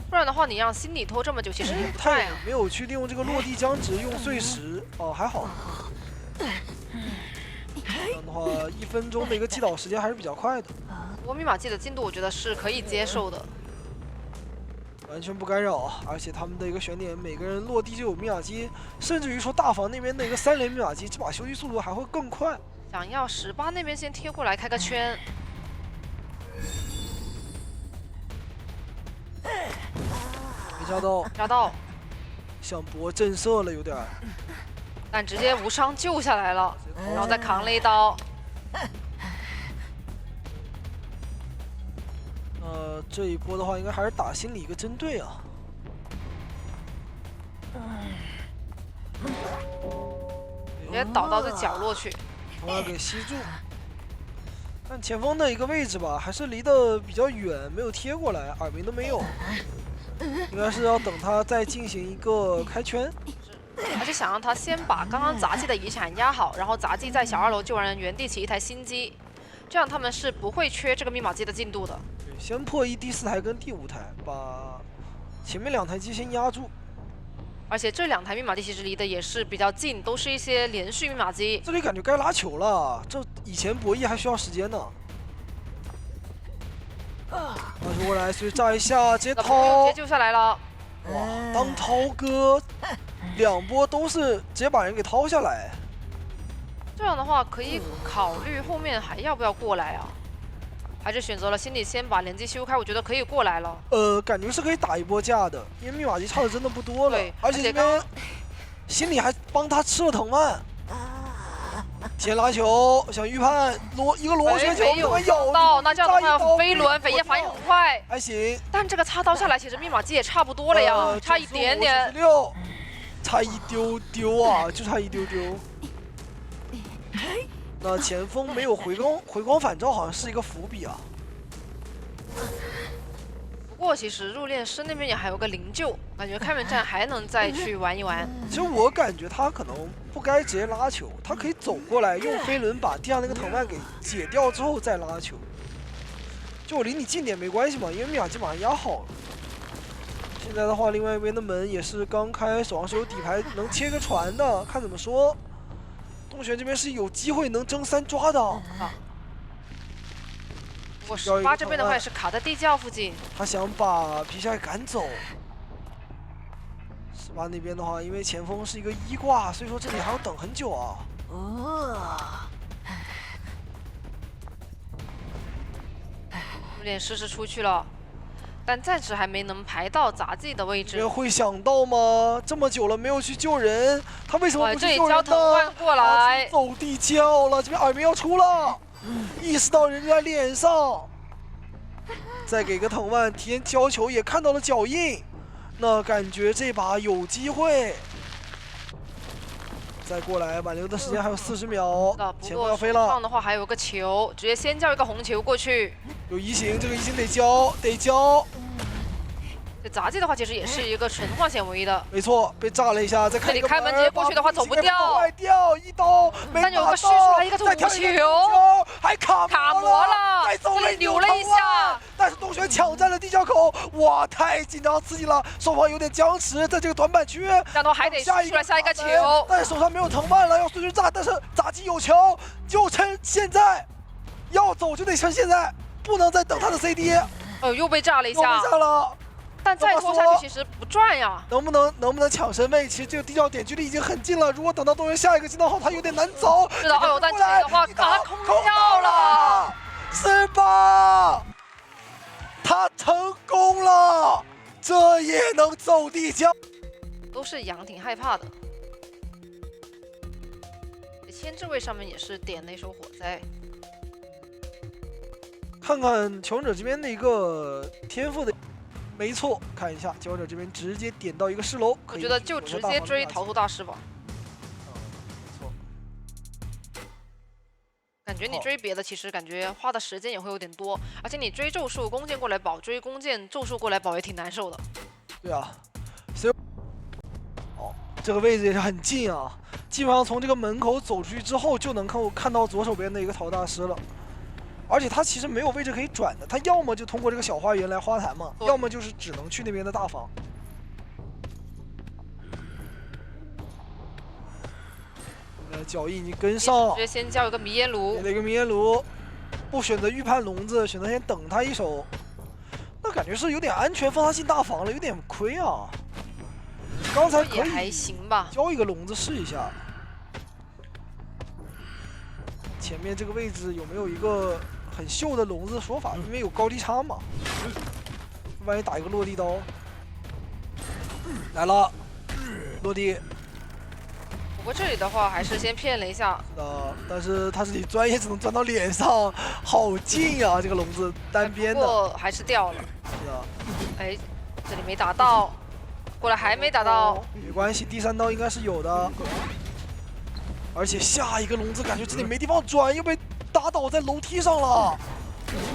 不然的话，你让心理拖这么久，其实也不太没有去利用这个落地僵直用碎石哦，还好。这样的话，1分钟的一个击倒时间还是比较快的。不过密码机的进度，我觉得是可以接受的，完全不干扰。而且他们的一个选点，每个人落地就有密码机，甚至于说大房那边的一个3连密码机，这把修机速度还会更快。想要18那边先贴过来开个圈。没炸到，炸到，想搏震慑了有点，但直接无伤救下来了，然后再扛了一刀。这一波的话，应该还是打心理一个针对啊。直接倒到这角落去，同样给吸住。但前锋的一个位置吧，还是离得比较远，没有贴过来，耳鸣都没有。应该是要等他再进行一个开圈，而且想让他先把刚刚杂技的遗产压好，然后杂技在小2楼救完人，原地起一台新机，这样他们是不会缺这个密码机的进度的。对，先破第4台跟第5台，把前面2台机先压住。而且这2台密码机其实离得也是比较近，都是一些连续密码机。这里感觉该拉球了，这以前博弈还需要时间呢。拿出过来，随炸一下，直接直掏接。救下来了。哇，当涛哥2波都是直接把人给掏下来。这样的话可以考虑后面还要不要过来啊？还是选择了心里先把连击修开？我觉得可以过来了。感觉是可以打一波架的，因为密码机差的真的不多了对，而且这边心里还帮他吃了藤蔓。先拉球，想预判一个螺旋球，没有咬到，那这样的话刀飞轮扉页反应很快，还行，但这个插刀下来，其实密码机也差不多了呀，差一点点。 96，差一丢丢啊，就差一丢丢。那前锋没有回光返照，好像是一个伏笔啊。不过其实入殓师那边也还有个灵柩，感觉开门战还能再去玩一玩。其实我感觉他可能不该直接拉球，他可以走过来用飞轮把地上那个藤蔓给解掉之后再拉球。就我离你近点没关系嘛，因为密码基本上压好了。现在的话，另外一边的门也是刚开，手上是有底牌能切个船的，看怎么说。东玄这边是有机会能争3抓的。不过18这边的话也是卡在地窖附近，他想把皮下赶走。18那边的话，因为前锋是一个1挂，所以说这里还要等很久啊。入殓师是出去了，但暂时还没能排到杂技的位置。人会想到吗？这么久了没有去救人，他为什么不去救人呢？这里交藤蔓过来，走地窖了，这边耳鸣要出了，意识到人就在脸上，再给个藤蔓，提前交球也看到了脚印，那感觉这把有机会。再过来，挽留的时间还有40秒，前锋要飞了。上的话还有个球，直接先叫一个红球过去。有移形，这个移形得交，得交。这杂技的话其实也是一个纯化险为的，没错，被炸了一下，再看一个这里开门直接过去的话走不掉，坏掉一刀，没但有个虚出来一个再跳球，还卡模了，再走了扭了一下，但是东玄抢占了地窖口，哇，太紧张刺激了，双方有点僵持，在这个短板区，然后还得出来下一个球，但是手上没有藤蔓了，要随时炸，但是杂技有球，就趁现在，要走就得趁现在，不能再等他的 CD。又被炸了一下，又被炸了。但再拖下去其实不赚呀。能不能抢身位？其实这个地窖点距离已经很近了。如果等到东玄下一个技能后，他有点难走。是的，但这里的话把他空掉了。18，他成功了，这也能走地窖。都是羊挺害怕的。牵制位上面也是点了一手火灾。看看求生者这边的一个天赋的。没错，看一下求生者这边直接点到一个10楼，我觉得就直接追逃脱大师吧。没错，感觉你追别的，其实感觉花的时间也会有点多，而且你追咒术弓箭过来保，追弓箭咒术过来保也挺难受的。对啊，所以这个位置也是很近啊，基本上从这个门口走出去之后，就能看到左手边的一个逃大师了。而且他其实没有位置可以转的，他要么就通过这个小花园来花坛嘛，要么就是只能去那边的大房。脚印已经跟上，直接先交一个迷烟炉，给了一个迷烟炉，不选择预判笼子，选择先等他一手。那感觉是有点安全放他进大房了，有点亏啊。刚才可以还行吧，交一个笼子试一下。前面这个位置有没有一个很秀的笼子说法？因为有高低差嘛。万一打一个落地刀，来了，落地。不过这里的话还是先骗了一下。但是他自己钻也只能钻到脸上，好近啊！这个笼子单边的。不过还是掉了。是啊。哎，这里没打到，过来还没打到。没关系，第3刀应该是有的。而且下一个笼子感觉这里没地方转，又被打倒在楼梯上了。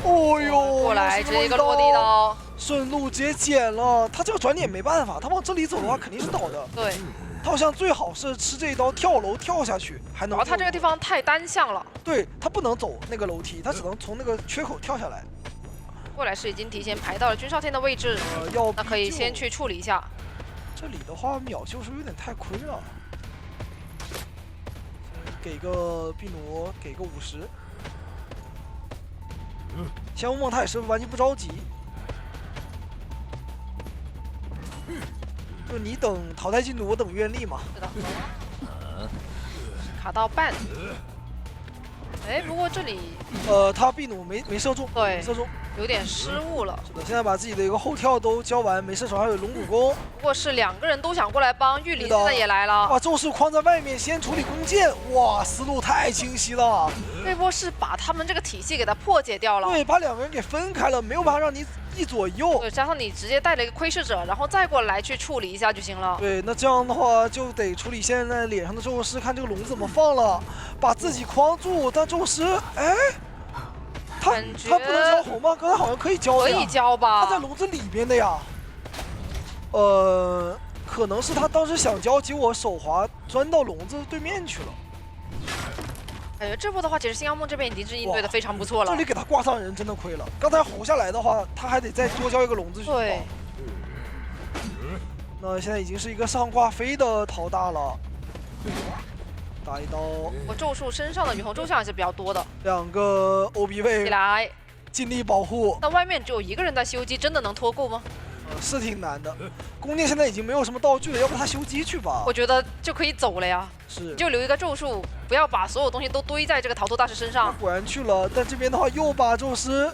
哦呦！过来直接一个落地刀，顺路直接捡了。他这个转点没办法，他往这里走的话肯定是倒的。对，他好像最好是吃这一刀跳楼跳下去，还能。然后他这个地方太单向了。对他不能走那个楼梯，他只能从那个缺口跳下来。过来是已经提前排到了君少天的位置，那可以先去处理一下。这里的话秒救是不是有点太亏了？给个壁弩，给个50。香梦他也是完全不着急，就你等淘汰进度，我等愿力嘛。是的。卡到半。哎，不过这里他避弩没射中，对没射中，有点失误了。是的，现在把自己的一个后跳都交完，没射手还有龙骨弓。不过是2个人都想过来帮，玉林现在也来了。哇，咒术框在外面先处理弓箭，哇，思路太清晰了。这波是把他们这个体系给它破解掉了。对，把2个人给分开了，没有办法让你一左一右。对，加上你直接带了一个窥视者，然后再过来去处理一下就行了。对，那这样的话就得处理现在脸上的咒师，看这个龙怎么放了，把自己框住。但咒师，哎，他不能交红吗？刚才好像可以交的呀。可以交吧？他在笼子里边的呀。可能是他当时想交，结果手滑钻到笼子对面去了。感觉这波的话，其实星耀梦这边已经是应对的非常不错了。这里给他挂上人真的亏了，刚才吼下来的话，他还得再多交一个笼子去跑。对。那现在已经是一个上挂飞的陶大了，打一刀。我咒术身上的雨虹咒像还是比较多的。2个 OB 位起来，尽力保护。那外面只有1个人在修机，真的能拖够吗？是挺难的。弓箭现在已经没有什么道具了，要不他修机去吧？我觉得就可以走了呀。是，就留一个咒术，不要把所有东西都堆在这个逃脱大师身上。果然去了，但这边的话又把宙师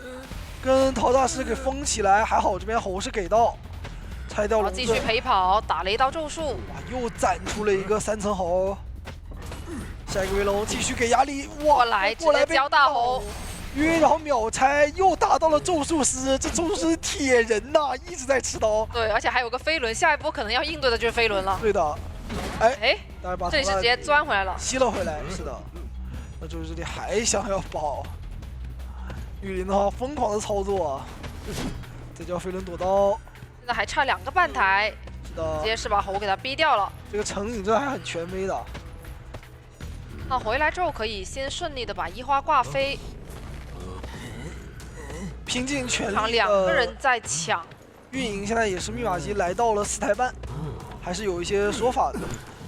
跟陶大师给封起来，还好这边猴是给到，拆掉笼子。继续陪跑，打了一道咒术，哇，又攒出了一个3层猴。下一个威龙继续给压力，哇，过来交大猴。约，然后秒拆，又打到了咒术师，这咒术师铁人呐，一直在持刀。对，而且还有个飞轮，下一波可能要应对的就是飞轮了。对的，哎，这里是直接钻回来了，吸了回来，是的。那咒术这里还想要保，玉林的话疯狂的操作，再叫飞轮躲刀，现在还差2个半台，是的，直接是把猴给他逼掉了。这个成影这还很权威的。那回来之后可以先顺利的把1花挂飞。拼尽全力2个人在抢，运营现在也是密码机来到了4台半，还是有一些说法的。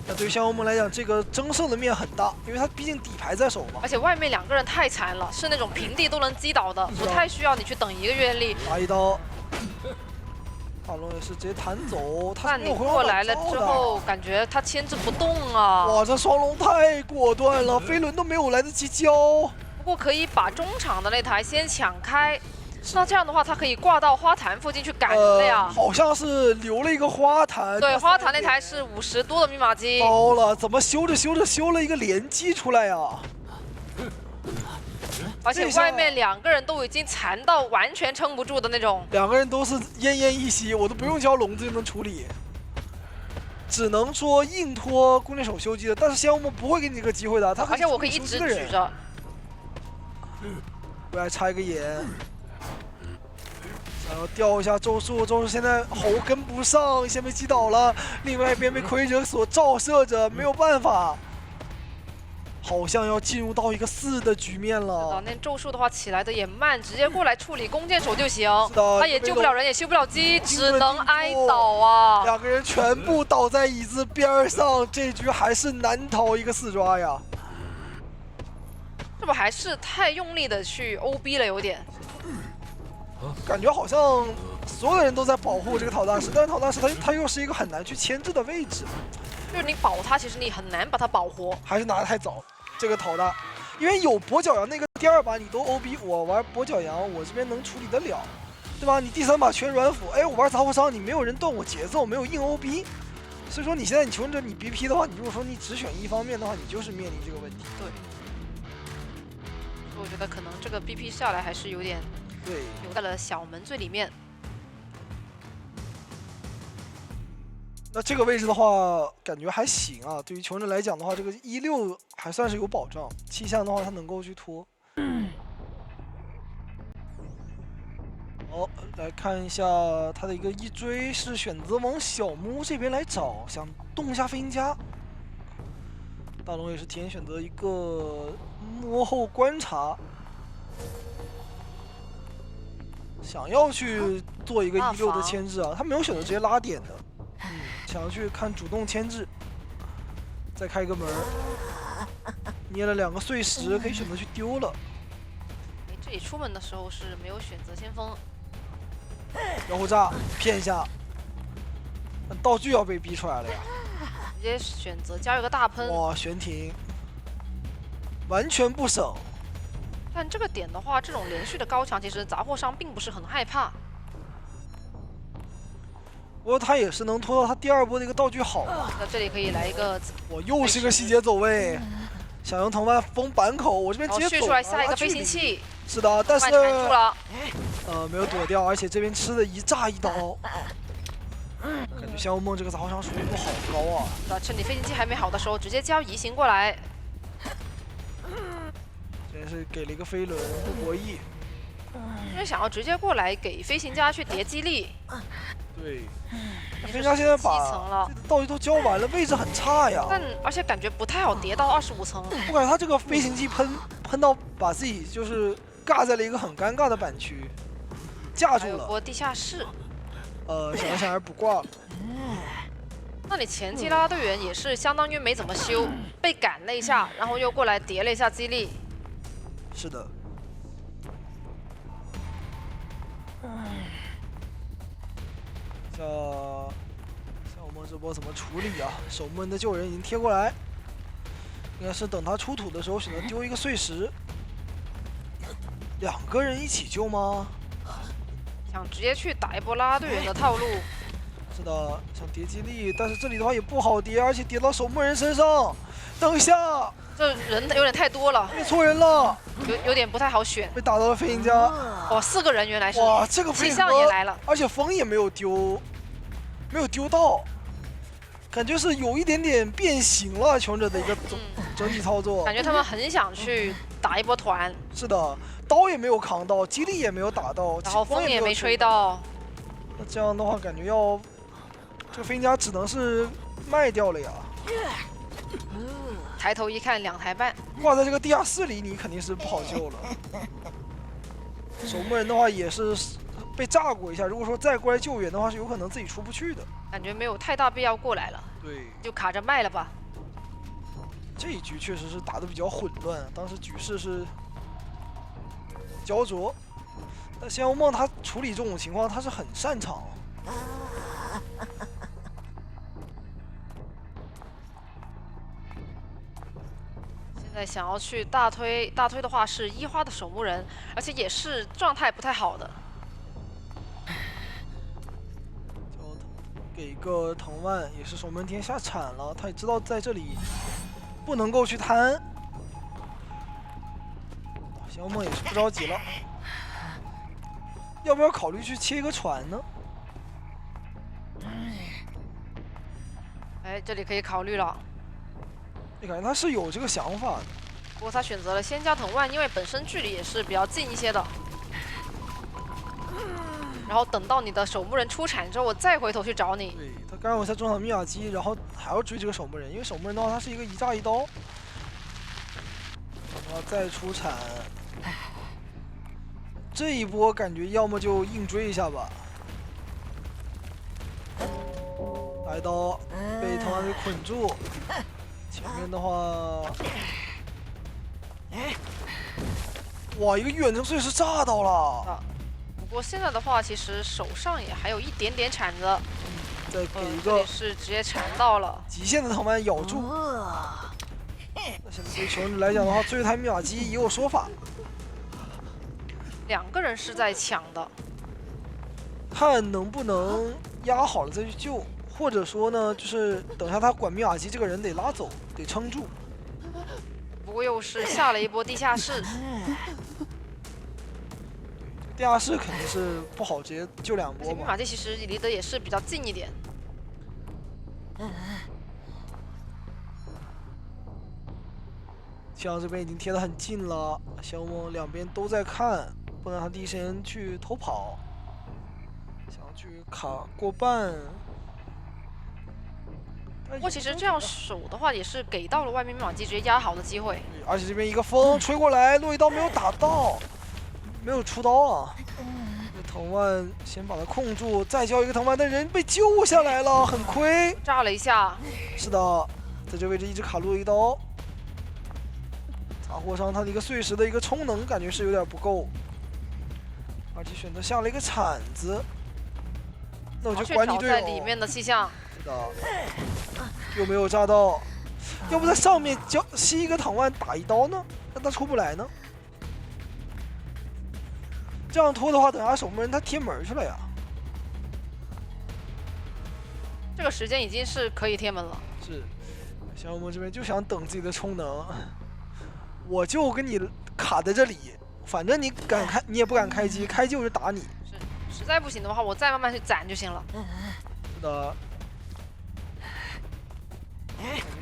那对于香油梦来讲，这个争胜的面很大，因为他毕竟底牌在手嘛。而且外面2个人太残了，是那种平地都能击倒的，不太需要你去等1个愿力。打一刀，大龙也是直接弹走，他你过来了之后，感觉他牵制不动啊！哇，这双龙太果断了，飞轮都没有来得及交。不过可以把中场的那台先抢开。那这样的话，他可以挂到花坛附近去赶人了呀。好像是留了一个花坛。对，花坛那台是50多的密码机。糟了，怎么修着修着修了一个连击出来呀？而且外面2个人都已经残到完全撑不住的那种。2个人都是奄奄一息，我都不用交笼子就能处理，只能说硬拖弓箭手修机的。但是仙妖梦不会给你这个机会的，他而且我可以一直举着。过来插一个眼。想要吊一下咒术，咒术现在猴跟不上，先被击倒了。另外一边被盔者所照射着，没有办法。好像要进入到一个4的局面了。那咒术的话起来的也慢，直接过来处理弓箭手就行。他也救不了人，也修不了机，只能挨倒啊。2个人全部倒在椅子边上，这局还是难逃一个4抓呀。这不还是太用力的去 OB 了，有点。感觉好像所有的人都在保护这个陶大师，但是陶大师他又是一个很难去牵制的位置，就是你保他，其实你很难把他保活。还是拿得太早，这个陶大，因为有跛脚羊那个第2把你都 OB， 我玩跛脚羊我这边能处理得了，对吧？你第3把全软辅，哎，我玩杂货商，你没有人断我节奏，没有硬 OB， 所以说你现在你求生者你 BP 的话，你如果说你只选一方面的话，你就是面临这个问题。对，所以我觉得可能这个 BP 下来还是有点。对，留在了小门最里面。那这个位置的话，感觉还行啊。对于求生者来讲的话，这个16还算是有保障。气象的话，他能够去拖。好，来看一下他的一个一追是选择往小木这边来找，想动一下飞行家。大龙也是提前选择一个摸后观察。想要去做一个16的牵制啊，他没有选择直接拉点的，想要去看主动牵制，再开一个门，捏了2个碎石，可以选择去丢了。这里出门的时候是没有选择先锋，摇护炸骗一下，道具要被逼出来了呀！直接选择加一个大喷。哇，悬停，完全不省。但这个点的话，这种连续的高墙，其实杂货商并不是很害怕。不过他也是能拖到他第2波的一个道具好啊。那这里可以来一个，我又是个细节走位，想用藤蔓封板口，我这边直接续出来下一个飞行器。是的，但是快缠住了，没有躲掉，而且这边吃的一炸一刀。感觉香雾梦这个杂货商属于度好高啊！那趁你飞行器还没好的时候，直接交移形过来。这是给了一个飞轮不博弈，因为想要直接过来给飞行家去叠激励。对，飞行家现在把道具都交完了，位置很差呀。但而且感觉不太好叠到25层。我感觉他这个飞行器喷到把自己就是尬在了一个很尴尬的板区，架住了。还有波地下室。想了想还是不挂了。那你前期拉队员也是相当于没怎么修，被赶了一下，然后又过来叠了一下激励。是的。像我们这波怎么处理啊？守门的救人已经贴过来，应该是等他出土的时候选择丢一个碎石。2个人一起救吗？想直接去打一波拉队员的套路。是的，想叠激励，但是这里的话也不好叠，而且叠到守门人身上。等一下，这人有点太多了，变错人了，有点不太好选。被打到了飞行家。哦，4个人原来是。哇，这个飞气象也来了，而且风也没有丢，没有丢到，感觉是有一点点变形了。穷者的一个整体操作，感觉他们很想去打一波团。是的，刀也没有扛到，激励也没有打到，然后风也没吹到。到。那这样的话，感觉要这个飞行家只能是卖掉了呀。抬头一看，2台半，挂在这个地下室里，你肯定是不好救了。守门人的话也是被炸过一下，如果说再过来救援的话，是有可能自己出不去的。感觉没有太大必要过来了。对，就卡着卖了吧。这一局确实是打得比较混乱，当时局势是焦灼。但仙雾梦他处理这种情况他是很擅长。现在想要去大推的话是1花的守墓人，而且也是状态不太好的。给个藤蔓，也是守门天下铲了，他也知道在这里不能够去贪。仙雾梦也是不着急了，要不要考虑去切一个船呢？哎，这里可以考虑了。你感觉他是有这个想法的，不过他选择了先交藤蔓，因为本身距离也是比较近一些的。然后等到你的守墓人出产之后，我再回头去找你。对，他干扰一下中场密码机，然后还要追这个守墓人，因为守墓人的话，他是一个一炸一刀，然后再出产。这一波感觉要么就硬追一下吧。打一刀被藤蔓给捆住，前面的话，哇，一个远程碎石炸到了。不过现在的话，其实手上也还有一点点铲子。再给一这个里是直接缠到了极限的藤蔓咬住。那现在对于求生者来讲的话，最后一台密码机也有说法。 2个人是在抢的，看能不能压好了再去救，或者说呢，就是等下他管密码机这个人得拉走，得撑住。不过又是下了一波地下室，地下室肯定是不好直接救2波嘛。密码机其实离得也是比较近一点。枪这边已经贴得很近了，小梦两边都在看。 不能让他第一时间去偷跑，想要去卡过半。不过其实这样守的话，也是给到了外面密码机直接压好的机会。而且这边一个风吹过来，落一刀没有打到，没有出刀啊。藤蔓先把他控住，再交一个藤蔓，但人被救下来了，很亏。炸了一下。是的，在这位置一直卡路一刀。大货伤他的一个碎石的一个充能，感觉是有点不够。而且选择下了一个铲子，那我就管你队友。在里面的气象。是的，又没有炸到，要不在上面吸一个躺腕打一刀呢？让他出不来呢？这样拖的话，等下守门人他贴门去了呀。这个时间已经是可以贴门了。是，小恶魔这边就想等自己的充能，我就跟你卡在这里，反正你敢开，你也不敢开机，开机我就打你。实在不行的话，我再慢慢去攒就行了。是的。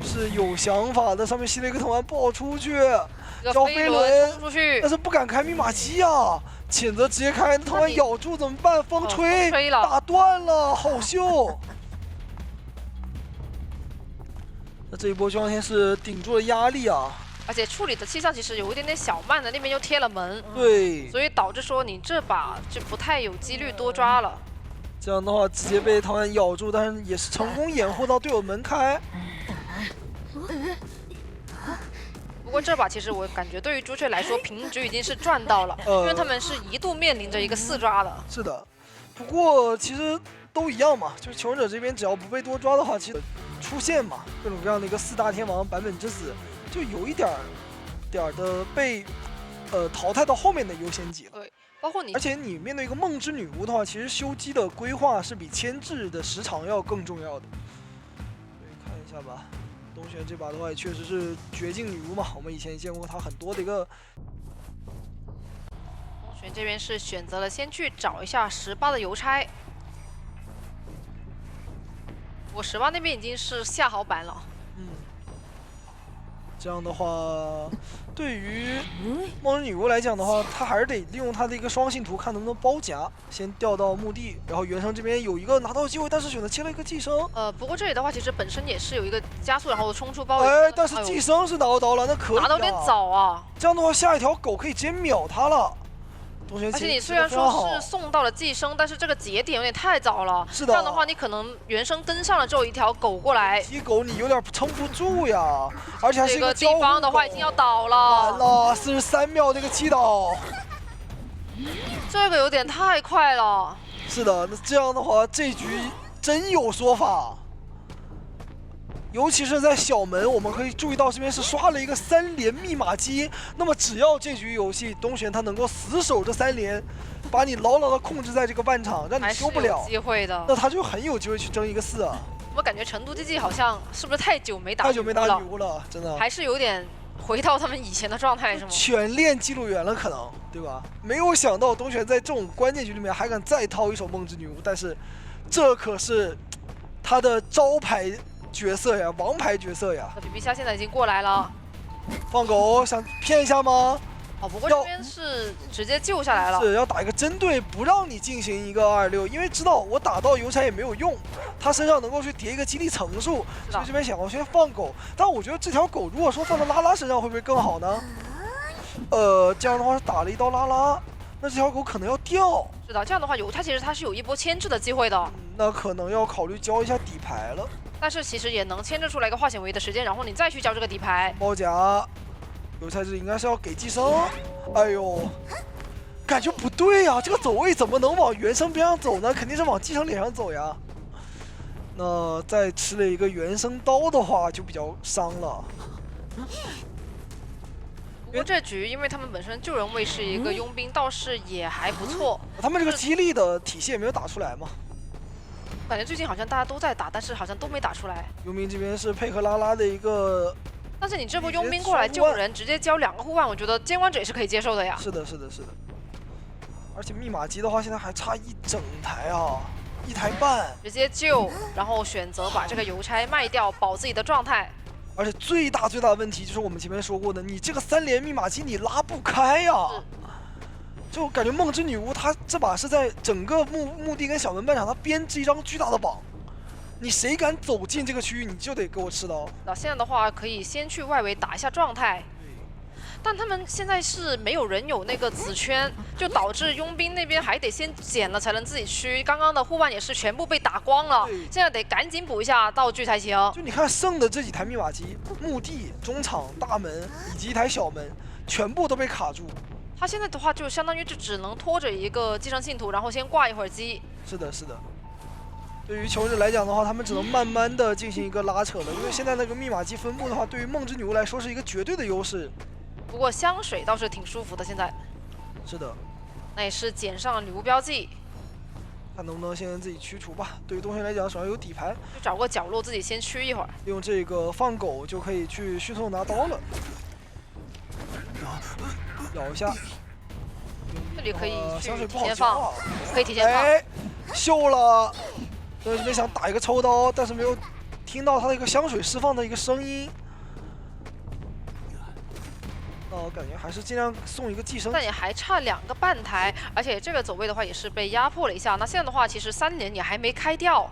是有想法的，上面吸了一个藤丸爆出去，招飞轮冲出去，但是不敢开密码机啊，谴责直接开，藤丸咬住怎么办？风吹，打断了，好秀。那这一波中央天是顶住了压力啊，而且处理的气象其实有一点点小慢的，那边又贴了门，对，所以导致说你这把就不太有几率多抓了。这样的话直接被藤丸咬住，但是也是成功掩护到队友门开。不过这把其实我感觉对于朱雀来说平局已经是赚到了，因为他们是一度面临着一个4抓的。是的，不过其实都一样嘛，就是求生者这边只要不被多抓的话，其实出现嘛各种各样的一个4大天王版本之子，就有一点的被淘汰到后面的优先级了。对，包括你，而且你面对一个梦之女巫的话，其实修机的规划是比牵制的时长要更重要的。对，看一下吧。东玄这把的话也确实是绝境女巫嘛，我们以前也见过她很多的一个。东玄这边是选择了先去找一下18的邮差，我18那边已经是下好板了。这样的话，对于梦之女巫来讲的话，她还是得利用她的一个双信徒，看能不能包夹，先调到墓地，然后原生这边有一个拿到机会，但是选择切了一个寄生。不过这里的话，其实本身也是有一个加速，然后冲出包围。哎，但是寄生是拿到刀了，那可以拿到有点早啊。这样的话，下一条狗可以直接秒他了。而且你虽然说是送到了寄生，但是这个节点有点太早了。是的。这样的话，你可能原生跟上了之后，一条狗过来，踢狗你有点撑不住呀，而且还是这个地方的话已经要倒了。完了，43秒这个击倒，这个有点太快了。是的，那这样的话，这局真有说法。尤其是在小门，我们可以注意到这边是刷了一个3连密码机。那么只要这局游戏东玄他能够死守这3连，把你牢牢的控制在这个半场，让你修不了，机会的，那他就很有机会去争一个4啊。我感觉成都 GG 好像是不是太久没打女巫了，真的还是有点回到他们以前的状态是吗？全练记录员了可能，对吧？没有想到东玄在这种关键局里面还敢再掏一手梦之女巫，但是这可是他的招牌角色呀，王牌角色呀。比比虾现在已经过来了，放狗想骗一下吗？哦，不过这边是直接救下来了，是要打一个针对，不让你进行一个226，因为知道我打到邮差也没有用，他身上能够去叠一个激励层数，所以这边想要先放狗。但我觉得这条狗如果说放到拉拉身上会不会更好呢？这样的话打了一刀拉拉，那这条狗可能要掉。是的，这样的话邮差其实他是有一波牵制的机会的，那可能要考虑交一下底牌了。但是其实也能牵制出来一个化险为夷的时间，然后你再去交这个底牌。包夹，邮差这里应该是要给寄生。哎呦，感觉不对呀，这个走位怎么能往原生边上走呢？肯定是往寄生脸上走呀。那再吃了一个原生刀的话，就比较伤了。不过这局因为他们本身救人位是一个佣兵，倒是也还不错。他们这个激励的体系也没有打出来嘛。感觉最近好像大家都在打，但是好像都没打出来。佣兵这边是配合拉拉的一个，但是你这波佣兵过来救人，直接交2个护腕，我觉得监管者也是可以接受的呀。是的。而且密码机的话，现在还差1整台啊，1台半。直接救，然后选择把这个邮差卖掉，保自己的状态。而且最大的问题就是我们前面说过的，你这个3连密码机你拉不开呀。就感觉梦之女巫她这把是在整个墓地跟小门半场，她编织一张巨大的网，你谁敢走进这个区域，你就得给我吃刀。那现在的话，可以先去外围打一下状态。但他们现在是没有人有那个紫圈，就导致佣兵那边还得先捡了才能自己驱。刚刚的护腕也是全部被打光了，现在得赶紧补一下道具才行。就你看剩的这几台密码机，墓地、中场、大门以及一台小门，全部都被卡住。他现在的话就相当于就只能拖着一个继承信徒，然后先挂一会儿机。是的，是的。对于求生者来讲的话，他们只能慢慢的进行一个拉扯了，因为现在那个密码机分布的话，对于梦之牛来说是一个绝对的优势。不过香水倒是挺舒服的，现在。是的。那也是捡上女巫标记，看能不能先自己驱除吧。对于东玄来讲，手上有底盘，就找个角落自己先驱一会儿，用这个放狗就可以去迅速拿刀了。咬一下。这里可以去香水不好提前放，啊，可以提前放。哎，秀了！东玄想打一个抽刀，但是没有听到他的一个香水释放的一个声音。那我感觉还是尽量送一个寄生。但也还差2个半台，而且这个走位的话也是被压迫了一下。那现在的话，其实3连也还没开掉。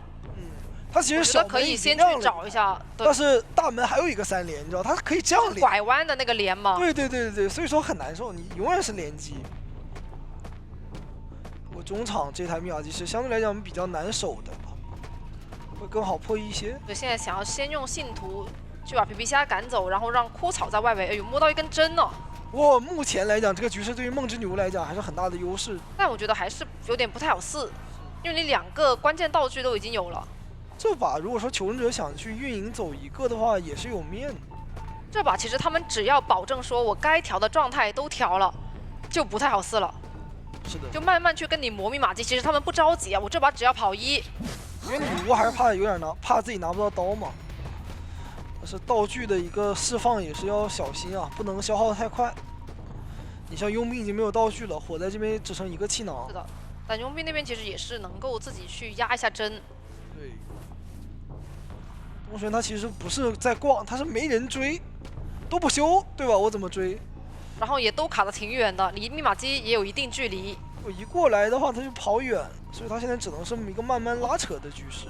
他其实小门可以先去找一下，但是大门还有一个3连，你知道，他可以这样连。拐弯的那个连吗？对，所以说很难受，你永远是连击。我中场这台密码机是相对来讲比较难守的，会更好破一些。对，现在想要先用信徒去把皮皮虾赶走，然后让枯草在外围。哎呦，摸到一根针呢。不过目前来讲，这个局势对于梦之牛来讲还是很大的优势。但我觉得还是有点不太好试，因为你2个关键道具都已经有了。这把如果说求生者想去运营走一个的话，也是有面的。这把其实他们只要保证说我该调的状态都调了，就不太好试了。是的，就慢慢去跟你磨密码机。其实他们不着急啊，我这把只要跑1。因为女巫还是怕有点怕自己拿不到刀嘛。但是道具的一个释放也是要小心啊，不能消耗的太快。你像佣兵已经没有道具了，火在这边只剩1个气囊。是的，但佣兵那边其实也是能够自己去压一下针。对。东玄他其实不是在逛，他是没人追，都不修，对吧？我怎么追？然后也都卡得挺远的，离密码机也有一定距离。我一过来的话，他就跑远，所以他现在只能是一个慢慢拉扯的局势。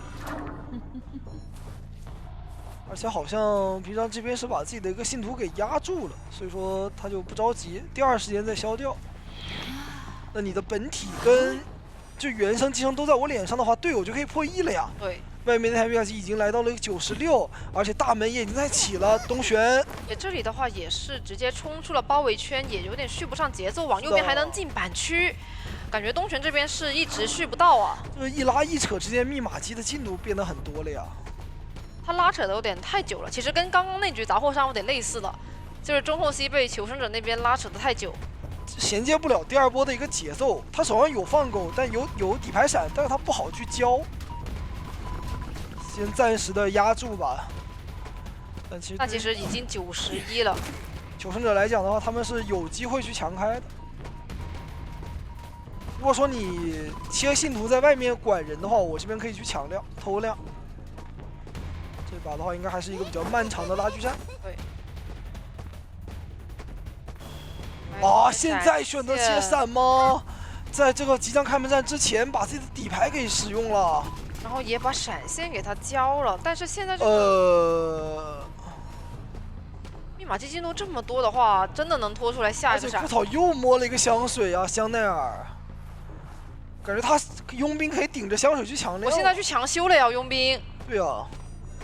而且好像平常这边是把自己的一个信徒给压住了，所以说他就不着急，第2时间再消掉。那你的本体跟就原生寄生都在我脸上的话，队友就可以破1了呀。对。外面那台密码机已经来到了96，而且大门也已经在起了。东玄，这里的话也是直接冲出了包围圈，也有点续不上节奏，往右边还能进板区，感觉东玄这边是一直续不到啊。这一拉一扯之间，密码机的进度变得很多了呀。他拉扯的有点太久了，其实跟刚刚那局杂货商有点类似的，就是中后期被求生者那边拉扯的太久，衔接不了第2波的一个节奏。他手上有放狗，但有底牌闪，但是他不好去交。先暂时的压住吧。但其实已经91了。求生者来讲的话，他们是有机会去强开的。如果说你切信徒在外面管人的话，我这边可以去抢量偷量。这把的话，应该还是一个比较漫长的拉锯战。对。啊！现在选择切闪吗？在这个即将开门战之前，把自己的底牌给使用了。然后也把闪现给他交了，但是现在这个密码机进度这么多的话，真的能拖出来下一个闪。枯草又摸了一个香水啊，香奈儿，感觉他佣兵可以顶着香水去抢量。我现在去抢修了呀，佣兵。对啊，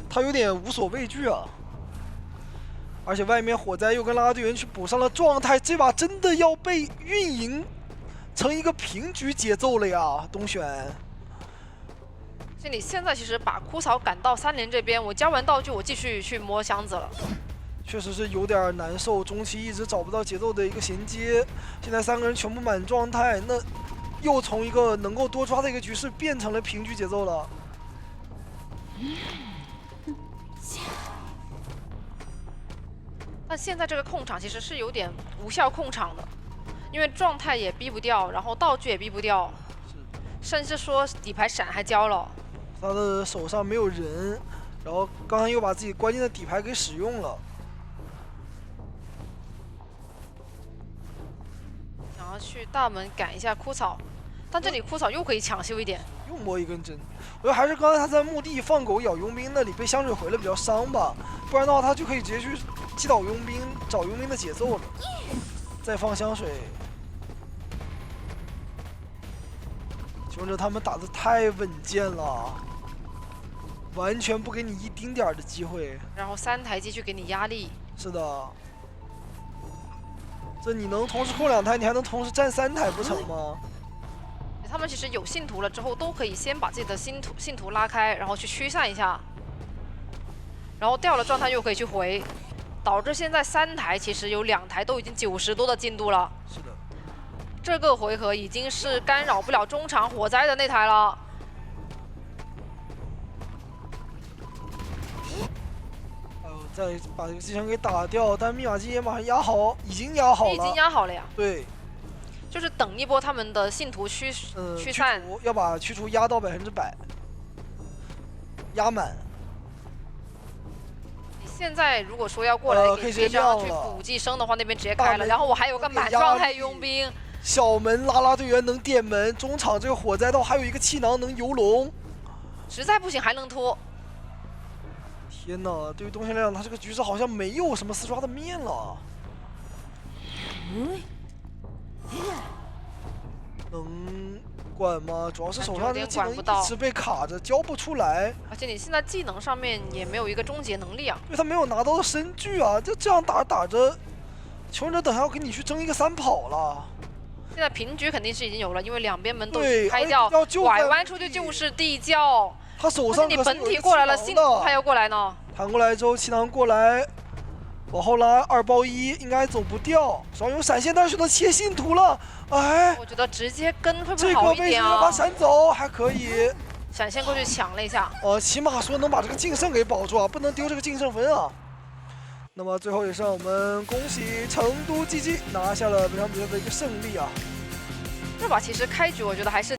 他有点无所畏惧啊。而且外面火灾又跟拉拉队员去补上了状态，这把真的要被运营成一个平局节奏了呀，东玄。这里现在其实把枯草赶到3连这边，我交完道具，我继续去摸箱子了。确实是有点难受，中期一直找不到节奏的一个衔接。现在3个人全部满状态，那又从一个能够多抓的一个局势变成了平局节奏了。但现在这个控场其实是有点无效控场的，因为状态也逼不掉，然后道具也逼不掉，甚至说底牌闪还交了。他的手上没有人，然后刚才又把自己关键的底牌给使用了。想要去大门赶一下枯草，但这里枯草又可以抢修一点。又摸一根针，我觉得还是刚才他在墓地放狗咬佣兵那里被香水回了比较伤吧，不然的话他就可以直接去击倒佣兵，找佣兵的节奏了。再放香水，求着他们打得太稳健了，完全不给你一丁点儿的机会。然后3台继续给你压力。是的，这你能同时控2台，你还能同时占3台不成吗？他们其实有信徒了之后，都可以先把自己的信徒拉开，然后去驱散一下，然后掉了状态又可以去回，导致现在3台其实有2台都已经90多的进度了。是的，这个回合已经是干扰不了中场火灾的那台了。再把这个机枪给打掉，但密码机也马上压好，已经压好了，已经压好了呀。对，就是等一波他们的信徒驱散，要把驱除压到100%，压满。你现在如果说要过来给这张去补寄生的话，那边直接开了，然后我还有个满状态佣兵，小门拉队员能点门，中场这个火灾道还有一个气囊能游龙，实在不行还能拖。天哪，对于东贤来讲，他这个局势好像没有什么4抓的面了。能管吗？主要是手上这个技能一直被卡着，交不出来。而且你现在技能上面也没有一个终结能力啊。对，他没有拿到身具啊，就这样打着，求生者等下要跟你去争一个3跑了。现在平局肯定是已经有了，因为两边门都对开掉，拐弯出去就是地窖。他手上你本体过来了，信徒还要过来呢。弹过来之后，气囊过来，往后拉2包1，应该走不掉。手上有闪现，但是选择切信徒了。哎，我觉得直接跟会不会这好一点啊？个位置要把闪走还可以，闪现过去抢了一下。起码说能把这个净胜给保住啊，不能丢这个净胜分啊。那么最后也是让我们恭喜成都GG拿下了本场比赛的一个胜利啊。这把其实开局我觉得还是。